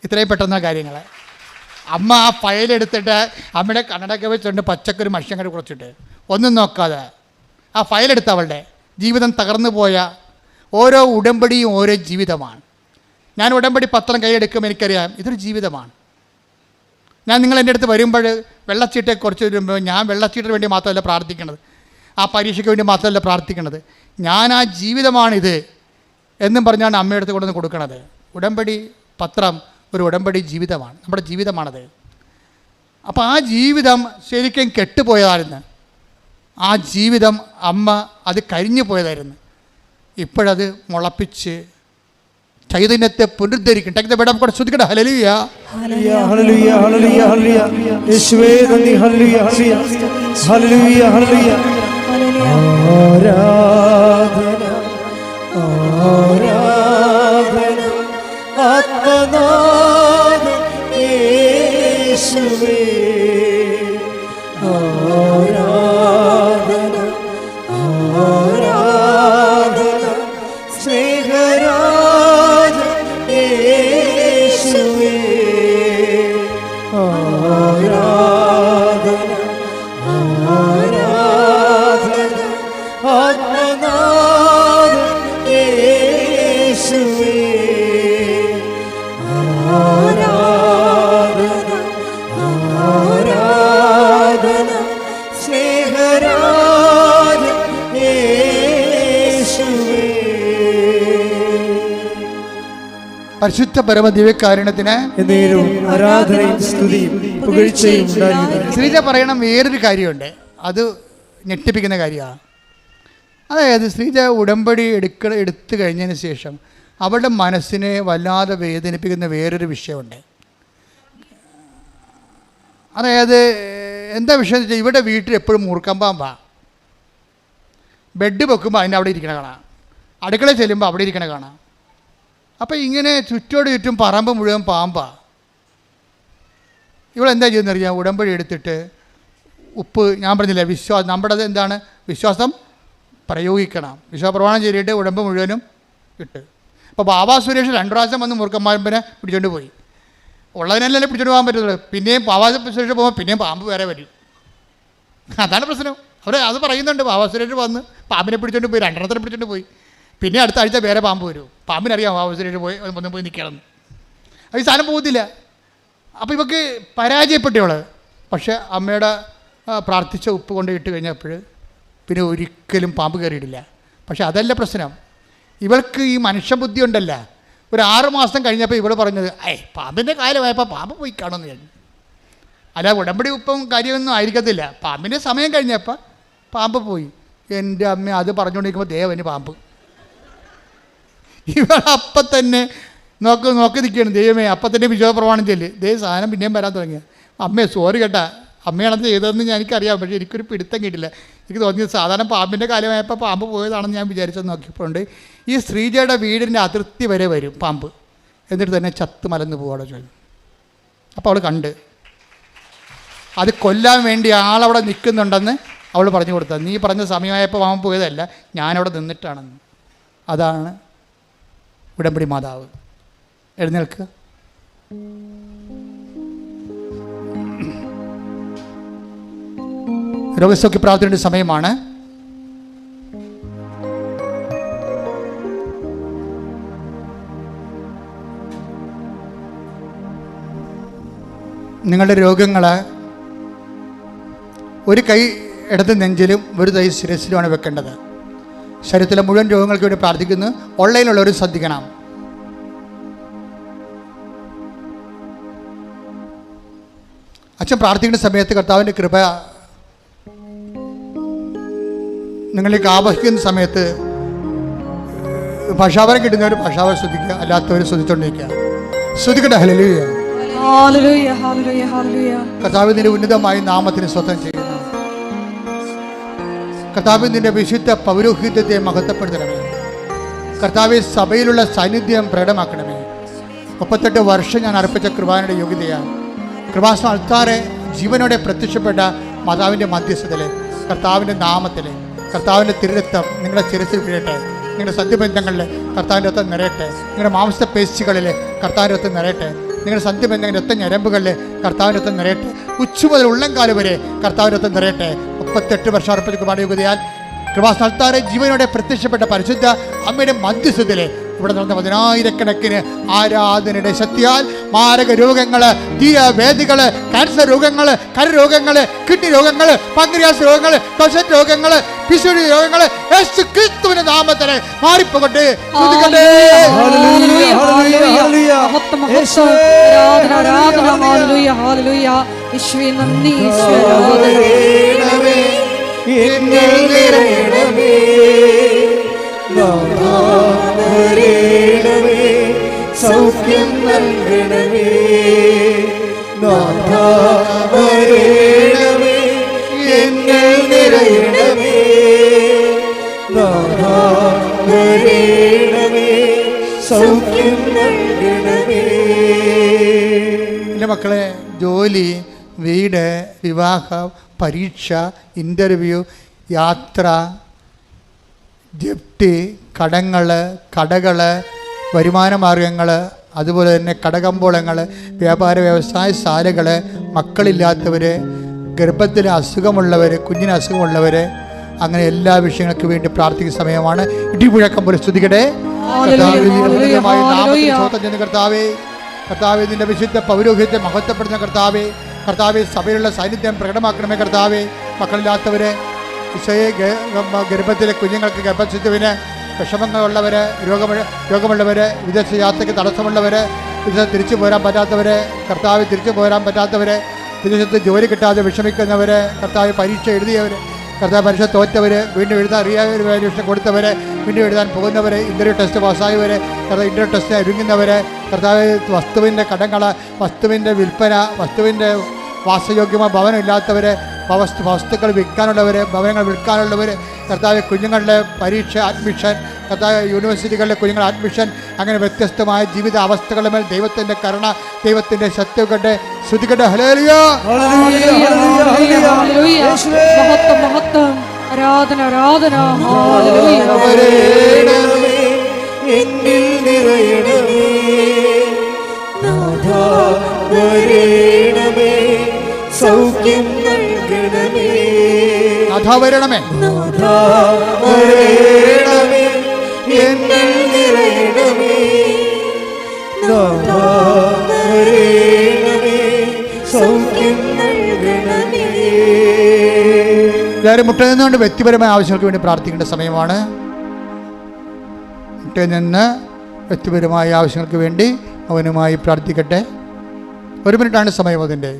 ഇത്രയും പെട്ടെന്ന കാര്യങ്ങൾ. അമ്മ ആ ഫയലെടുത്തിട്ട് അമ്മയുടെ കണ്ണടയൊക്കെ വെച്ചുകൊണ്ട് പച്ചക്കൊരു മനുഷ്യൻ കുറച്ചിട്ട് ഒന്നും നോക്കാതെ ആ ഫയലെടുത്ത് അവളുടെ ജീവിതം തകർന്നു പോയ ഓരോ ഉടമ്പടിയും ഓരോ ജീവിതമാണ്. ഞാൻ ഉടമ്പടി പത്രം കൈയെടുക്കുമ്പോൾ എനിക്കറിയാം ഇതൊരു ജീവിതമാണ്. ഞാൻ നിങ്ങൾ എൻ്റെ അടുത്ത് വരുമ്പോൾ വെള്ളച്ചീട്ടയെക്കുറിച്ച് വരുമ്പോൾ ഞാൻ വെള്ളച്ചീട്ടിന് വേണ്ടി മാത്രമല്ല പ്രാർത്ഥിക്കണത്, ആ പരീക്ഷയ്ക്ക് വേണ്ടി മാത്രമല്ല പ്രാർത്ഥിക്കണത്, ഞാൻ ആ ജീവിതമാണിത് എന്നും പറഞ്ഞാണ് അമ്മയുടെ അടുത്ത് കൊണ്ടുവന്ന് കൊടുക്കണത്. ഉടമ്പടി പത്രം ഒരു ഉടമ്പടി ജീവിതമാണ്, നമ്മുടെ ജീവിതമാണത്. അപ്പോൾ ആ ജീവിതം ശരിക്കും കെട്ടുപോയതായിരുന്നു. ആ ജീവിതം അമ്മ അത് കരിഞ്ഞു പോയതായിരുന്നു. ഇപ്പോഴത് മുളപ്പിച്ച് ചൈതന്യത്തെ പുനരുദ്ധരിക്കും. കൂടെ ശ്രദ്ധിക്കട്ടെ. ഹല്ലേലൂയ, ഹല്ലേലൂയ, ഹല്ലേലൂയ, ഹല്ലേലൂയ. യേശുവേ നന്ദി. ഹല്ലേലൂയ, ഹല്ലേലൂയ, ഹല്ലേലൂയ. ആരാധന, ആരാധന ആത്മനാഥ യേശുവേ. ആരാധന, ആരാധന സ്നേഹരാജ യേശുവേ. ആരാധന, ആരാധന ആത്മനാഥ യേശുവേ. ആരാധന, ആരാധന സ്നേഹരാജ യേശുവേ. പരിശുദ്ധ പരമ ദിവ്യകാരുണ്യത്തിന് എന്നേരവും ആരാധനയും സ്തുതിയും പുകഴ്ചയും ഉണ്ടായിരിക്കട്ടെ. ശ്രീജ പറയണം വേറൊരു കാര്യമുണ്ട്, അത് ഞെട്ടിപ്പിക്കുന്ന കാര്യമാണ്. അതായത് ശ്രീജ ഉടമ്പടി എടുത്തു കഴിഞ്ഞതിന് ശേഷം അവളുടെ മനസ്സിനെ വല്ലാതെ വേദനിപ്പിക്കുന്ന വേറൊരു വിഷയമുണ്ട്. അതായത് എന്താ വിഷയം എന്ന് വെച്ചാൽ, ഇവിടെ വീട്ടിൽ എപ്പോഴും മൂർക്കം പാമ്പാ. ബെഡ് വെക്കുമ്പോൾ അതിൻ്റെ അവിടെ ഇരിക്കണ കാണാം, അടുക്കള ചെല്ലുമ്പോൾ അവിടെ ഇരിക്കണ കാണാം. അപ്പോൾ ഇങ്ങനെ ചുറ്റോട് ചുറ്റും പറമ്പ് മുഴുവൻ പാമ്പാ. ഇവളെന്താ ചെയ്യുന്നറിയാം, ഉടമ്പടി എടുത്തിട്ട് ഉപ്പ്, ഞാൻ പറഞ്ഞില്ല വിശ്വാസം, നമ്മുടെ എന്താണ് വിശ്വാസം പ്രയോഗിക്കണം. വിശ്വാസപ്രമാണം ചെയ്തിട്ട് ഉടമ്പ് മുഴുവനും ഇട്ട്. അപ്പോൾ ബാബാ സുരേഷ് 2 പ്രാവശ്യം വന്ന് മൂർഖന്മാരനെ പിടിച്ചോണ്ട് പോയി. ഉള്ളതിനല്ലേ പിടിച്ചോണ്ട് പോകാൻ പറ്റുള്ളൂ. പിന്നെയും ബാബാ സുരേഷ് പോകുമ്പോൾ പിന്നെയും പാമ്പ് വേറെ വരും. അതാണ് പ്രശ്നം. അവർ അത് പറയുന്നുണ്ട്, ബാബാ സുരേഷ് വന്ന് പാമ്പിനെ പിടിച്ചോണ്ട് പോയി, 2 എണ്ണത്തിനെ പിടിച്ചോണ്ട് പോയി. പിന്നെ അടുത്ത ആഴ്ച വേറെ പാമ്പ് വരും. പാമ്പിനറിയാം ബാബാ സുരേഷ് ഒന്നും പോയി നിൽക്കണം. അത് ഈ സാധനം പോകത്തില്ല. അപ്പോൾ ഇവക്ക് പരാജയപ്പെട്ടവൾ. പക്ഷേ അമ്മയുടെ പ്രാർത്ഥിച്ച ഉപ്പ് കൊണ്ട് ഇട്ട് കഴിഞ്ഞപ്പോൾ പിന്നെ ഒരിക്കലും പാമ്പ് കയറിയിട്ടില്ല. പക്ഷെ അതല്ല പ്രശ്നം, ഇവൾക്ക് ഈ മനുഷ്യബുദ്ധി ഉണ്ടല്ല. ഒരു 6 മാസം കഴിഞ്ഞപ്പോൾ ഇവൾ പറഞ്ഞത്, പാമ്പിൻ്റെ കാലമായപ്പോൾ പാമ്പ് പോയി കാണുമെന്ന് കഴിഞ്ഞു. അല്ല, ഉടമ്പടി ഉപ്പും കാര്യമൊന്നും ആയിരിക്കത്തില്ല. പാമ്പിൻ്റെ സമയം കഴിഞ്ഞപ്പോൾ പാമ്പ് പോയി. എൻ്റെ അമ്മ അത് പറഞ്ഞുകൊണ്ടിരിക്കുമ്പോൾ ദേവന് പാമ്പ്. ഇവളപ്പം തന്നെ നോക്കി നിൽക്കുകയാണ്. ദൈവമേ, അപ്പം തന്നെ വിശ്വാസപ്രമാണം ചെല്ല്. സാധനം പിന്നെയും വരാൻ തുടങ്ങിയ. അമ്മേ സോറി കേട്ടാ, അമ്മയാണത് ചെയ്തതെന്ന് എനിക്കറിയാം. പക്ഷേ എനിക്കൊരു പിടുത്തം കിട്ടില്ല. എനിക്ക് തോന്നിയത് സാധാരണ പാമ്പിൻ്റെ കാലമായപ്പോൾ പാമ്പ് പോയതാണെന്ന് ഞാൻ വിചാരിച്ചത്. നോക്കിയപ്പോഴുണ്ട് ഈ ശ്രീജയുടെ വീടിൻ്റെ അതിർത്തി വരെ വരും പാമ്പ്, എന്നിട്ട് തന്നെ ചത്ത് മലന്ന് പോവാടെ ചോദിക്കും. അപ്പോൾ അവൾ കണ്ട് അത് കൊല്ലാൻ വേണ്ടി ആളവിടെ നിൽക്കുന്നുണ്ടെന്ന് അവൾ പറഞ്ഞു കൊടുത്തത്. നീ പറഞ്ഞ സമയമായപ്പോൾ പാമ്പ് പോയതല്ല, ഞാനവിടെ നിന്നിട്ടാണെന്ന്. അതാണ് ഉടമ്പടി മാതാവ്. എഴുന്നേൽക്കുക. രോഗസൗഖ്യ പ്രാർത്ഥനയുടെ സമയമാണ്. നിങ്ങളുടെ രോഗങ്ങൾ ഒരു കൈ ഇടത് നെഞ്ചിലും ഒരു കൈ ശിരസിലുമാണ് വെക്കേണ്ടത്. ശരീരത്തിലെ മുഴുവൻ രോഗങ്ങൾക്ക് വേണ്ടി പ്രാർത്ഥിക്കുന്നു. ഓൺലൈനിലുള്ളവരും ശ്രദ്ധിക്കണം. അച്ഛൻ പ്രാർത്ഥിക്കുന്ന സമയത്ത് കർത്താവിൻ്റെ കൃപ നിങ്ങളിലേക്ക് ആവഹിക്കുന്ന സമയത്ത് ഭാഷാവരം കിട്ടുന്നവർ ഭാഷാവരം ശ്രദ്ധിക്കുക, അല്ലാത്തവർ ശ്രദ്ധിച്ചുകൊണ്ടിരിക്കുക. ശ്രദ്ധിക്കട്ടെ. ഹല്ലേലൂയ, ഹല്ലേലൂയ, ഹല്ലേലൂയ, ഹല്ലേലൂയ. കർത്താവ് നിന്റെ ഉന്നതമായ നാമത്തിന് സ്വന്തം ചെയ്യുന്നു. കർത്താവ് നിന്റെ വിശുദ്ധ പൗരോഹിത്യത്തെ മഹത്വപ്പെടുത്തണമേ. കർത്താവ് സഭയിലുള്ള സാന്നിധ്യം പ്രകടമാക്കണമേ. 38 വർഷം ഞാൻ അർപ്പിച്ച കൃപാനയുടെ യോഗ്യതയാണ്. കൃപാസന അൾത്താറെ ജീവനോടെ പ്രത്യക്ഷപ്പെട്ട മാതാവിൻ്റെ മധ്യസ്ഥതയിൽ കർത്താവിൻ്റെ നാമത്തിൽ കർത്താവിൻ്റെ തിരുരക്തം നിങ്ങളുടെ ശിരസിൽ വീഴട്ടെ. നിങ്ങളുടെ സന്ധ്യബന്ധങ്ങളിൽ കർത്താവിൻ്റെ രക്തം നിറയട്ടെ. നിങ്ങളുടെ മാംസ പേശികളിൽ കർത്താവിൻ്റെ രക്തം നിറയട്ടെ. നിങ്ങളുടെ സന്ധ്യബന്ധങ്ങളുടെ രക്തം ഞരമ്പുകളിൽ കർത്താവിൻ്റെ രക്തം നിറയട്ടെ. ഉച്ച മുതൽ ഉള്ളംകാല് വരെ കർത്താവിൻ്റെ രക്തം നിറയട്ടെ. 38 വർഷം അർപ്പിച്ച കൃപാനയുടെ യോഗ്യതയാൽ കൃപാസന അൾത്താറെ ജീവനോടെ പ്രത്യക്ഷപ്പെട്ട പരിശുദ്ധ അമ്മയുടെ മധ്യസ്ഥതയിൽ ഇവിടെ നടന്ന 10,000-കണക്കിന് ആരാധനയുടെ ശക്തിയാൽ മാരക രോഗങ്ങൾ, തീരവേദികൾ, ക്യാൻസർ രോഗങ്ങൾ, കരരോഗങ്ങൾ, കിഡ്നി രോഗങ്ങൾ, പങ്ക്രിയാസ് രോഗങ്ങൾ, കൊശറ്റ് രോഗങ്ങൾ, പിശുടി രോഗങ്ങൾ യേശു ക്രിസ്തുവിന്റെ നാമത്തിൽ മാറിപ്പോകട്ടെ. സൗഖ്യം നൽകണമേ, എന്നെ നിറയണമേ, സൗഖ്യം നൽകണമേ. എൻ്റെ മക്കളെ, ജോലി, വീട്, വിവാഹം, പരീക്ഷ, ഇൻ്റർവ്യൂ, യാത്ര, ജപ്തി, കടങ്ങൾ, കടകൾ, വരുമാന മാർഗങ്ങൾ, അതുപോലെ തന്നെ കടകമ്പോളങ്ങൾ, വ്യാപാര വ്യവസായശാലകൾ, മക്കളില്ലാത്തവർ, ഗർഭത്തിൽ അസുഖമുള്ളവർ, കുഞ്ഞിന് അസുഖമുള്ളവർ, അങ്ങനെ എല്ലാ വിഷയങ്ങൾക്ക് വേണ്ടി പ്രാർത്ഥിക്കുന്ന സമയമാണ്. ഇടിമുഴക്കം പോലെ സ്തുതിക്കട്ടെ. കർത്താവേ, കർത്താവേ, നിന്റെ വിശുദ്ധ പൗരോഹിത്യത്തെ മഹത്വപ്പെടുന്ന കർത്താവേ, കർത്താവെ സഭയിലുള്ള സാന്നിധ്യം പ്രകടമാക്കണമേ. കർത്താവെ, മക്കളില്ലാത്തവരെ, ഈശോയെ, ഗർഭത്തിലെ കുഞ്ഞുങ്ങൾക്ക് ഗർഭശിശുവിന് വിഷമങ്ങളുള്ളവർ, രോഗമുള്ളവർ, വിദേശ യാത്രയ്ക്ക് തടസ്സമുള്ളവർ, വിദേശത്ത് തിരിച്ചു പോരാൻ പറ്റാത്തവർ, കർത്താവ് തിരിച്ചു പോരാൻ പറ്റാത്തവർ, വിദേശത്ത് ജോലി കിട്ടാതെ വിഷമിക്കുന്നവർ, കർത്താവ് പരീക്ഷ എഴുതിയവർ, കർത്താവ് പരീക്ഷ തോറ്റവർ, വീണ്ടും എഴുതാൻ അറിയാതെ പരീക്ഷ കൊടുത്തവർ, വീണ്ടും എഴുതാൻ പോകുന്നവർ, ഇൻ്റർവ്യൂ ടെസ്റ്റ് പാസ്സായവർ, കർത്താവ് ഇൻ്റർവ്യൂ ടെസ്റ്റ് ഒരുങ്ങുന്നവർ, കർത്താവ് വസ്തുവിൻ്റെ കടങ്ങൾ, വസ്തുവിൻ്റെ വിൽപ്പന, വസ്തുവിൻ്റെ വാസയോഗ്യമായ ഭവനം ഇല്ലാത്തവർ, വസ്തുക്കൾ വിൽക്കാനുള്ളവർ, ഭവനങ്ങൾ വിൽക്കാനുള്ളവർ, കർത്താവ് കുഞ്ഞുങ്ങളുടെ പരീക്ഷ, അഡ്മിഷൻ, കർത്താവ് യൂണിവേഴ്സിറ്റികളിലെ കുഞ്ഞുങ്ങളുടെ അഡ്മിഷൻ, അങ്ങനെ വ്യത്യസ്തമായ ജീവിത അവസ്ഥകളുടെ മേൽ ദൈവത്തിൻ്റെ കരുണ, ദൈവത്തിൻ്റെ ശക്തികളുടെ ശ്രുതികളുടെ ഹല്ലേലൂയ, ആരാധന, ആരാധന, എന്നിൽ നിറയണമേ, നാഥാ വരണമേ, സൗഖ്യം നൽകണമേ, നാഥാ വരണമേ, നാഥാ വരണമേ, എന്നിൽ നിറയണമേ, നാഥാ വരണമേ, സൗഖ്യം നൽകണമേ. എല്ലാവരും മുട്ടയിൽ നിന്നുകൊണ്ട് വ്യക്തിപരമായ ആവശ്യങ്ങൾക്ക് വേണ്ടി പ്രാർത്ഥിക്കേണ്ട സമയമാണ്. മുട്ടയിൽ നിന്ന് വ്യക്തിപരമായ ആവശ്യങ്ങൾക്ക് വേണ്ടി അവനുമായി പ്രാർത്ഥിക്കട്ടെ. 1 മിനിറ്റാണ് സമയം അതിൻ്റെ.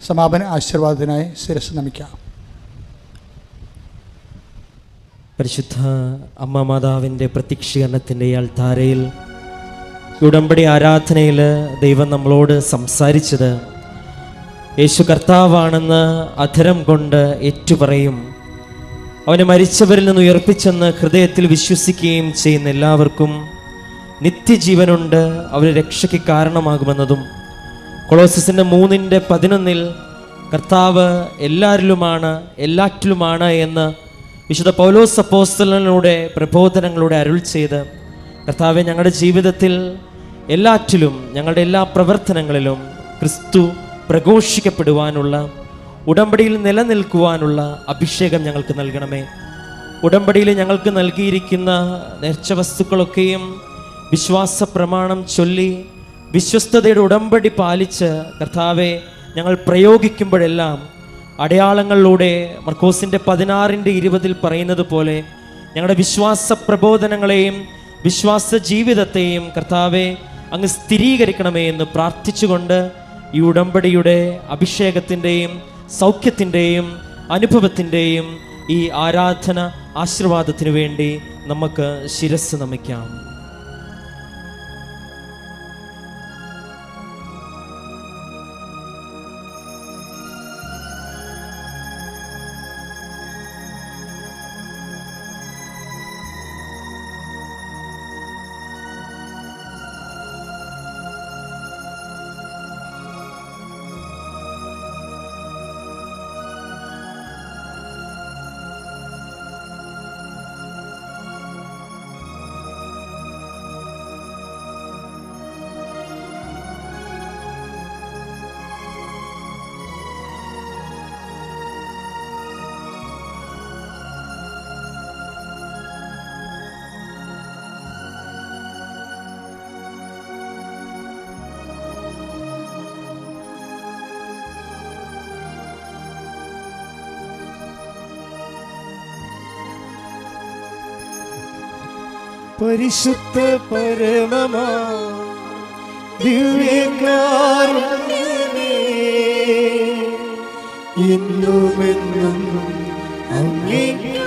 സമാപന ആശീർവാദത്തിനായി ശിരസ് നമിക്കാം. പരിശുദ്ധ അമ്മ മാതാവിൻ്റെ പ്രത്യക്ഷീകരണത്തിൻ്റെ അൾത്താരയിൽ ഉടമ്പടി ആരാധനയിൽ ദൈവം നമ്മളോട് സംസാരിച്ചത് യേശു കർത്താവാണെന്ന് അധരം കൊണ്ട് ഏറ്റുപറയും, അവനെ മരിച്ചവരിൽ നിന്ന് ഉയർപ്പിച്ചെന്ന് ഹൃദയത്തിൽ വിശ്വസിക്കുകയും ചെയ്യുന്ന എല്ലാവർക്കും നിത്യജീവനുണ്ട്, അവരെ രക്ഷയ്ക്ക് കാരണമാകുമെന്നതും, കൊളോസ്യസിൻ്റെ 3:11 കർത്താവ് എല്ലാവരിലുമാണ്, എല്ലാറ്റിലുമാണ് എന്ന് വിശുദ്ധ പൗലോസ് അപ്പോസ്തലനിലൂടെ പ്രബോധനങ്ങളുടെ അരുൾ ചെയ്ത്, കർത്താവെ, ഞങ്ങളുടെ ജീവിതത്തിൽ എല്ലാറ്റിലും, ഞങ്ങളുടെ എല്ലാ പ്രവർത്തനങ്ങളിലും ക്രിസ്തു പ്രഘോഷിക്കപ്പെടുവാനുള്ള, ഉടമ്പടിയിൽ നിലനിൽക്കുവാനുള്ള അഭിഷേകം ഞങ്ങൾക്ക് നൽകണമേ. ഉടമ്പടിയിൽ ഞങ്ങൾക്ക് നൽകിയിരിക്കുന്ന നേർച്ച വസ്തുക്കളൊക്കെയും വിശ്വാസ പ്രമാണം ചൊല്ലി വിശ്വസ്തതയുടെ ഉടമ്പടി പാലിച്ച് കർത്താവെ ഞങ്ങൾ പ്രയോഗിക്കുമ്പോഴെല്ലാം അടയാളങ്ങളിലൂടെ മർക്കോസിൻ്റെ 16:20 പറയുന്നത് പോലെ ഞങ്ങളുടെ വിശ്വാസ പ്രബോധനങ്ങളെയും വിശ്വാസ ജീവിതത്തെയും കർത്താവെ അങ്ങ് സ്ഥിരീകരിക്കണമേ എന്ന് പ്രാർത്ഥിച്ചുകൊണ്ട് ഈ ഉടമ്പടിയുടെ അഭിഷേകത്തിൻ്റെയും സൗഖ്യത്തിൻ്റെയും അനുഭവത്തിൻ്റെയും ഈ ആരാധന ആശീർവാദത്തിനു വേണ്ടി നമുക്ക് ശിരസ് നമിക്കാം. പരിശുദ്ധ പരമമാ ദിവ്യകാരുണ്യമേ, ഇന്നുമെന്നും അങ്ങേക്ക്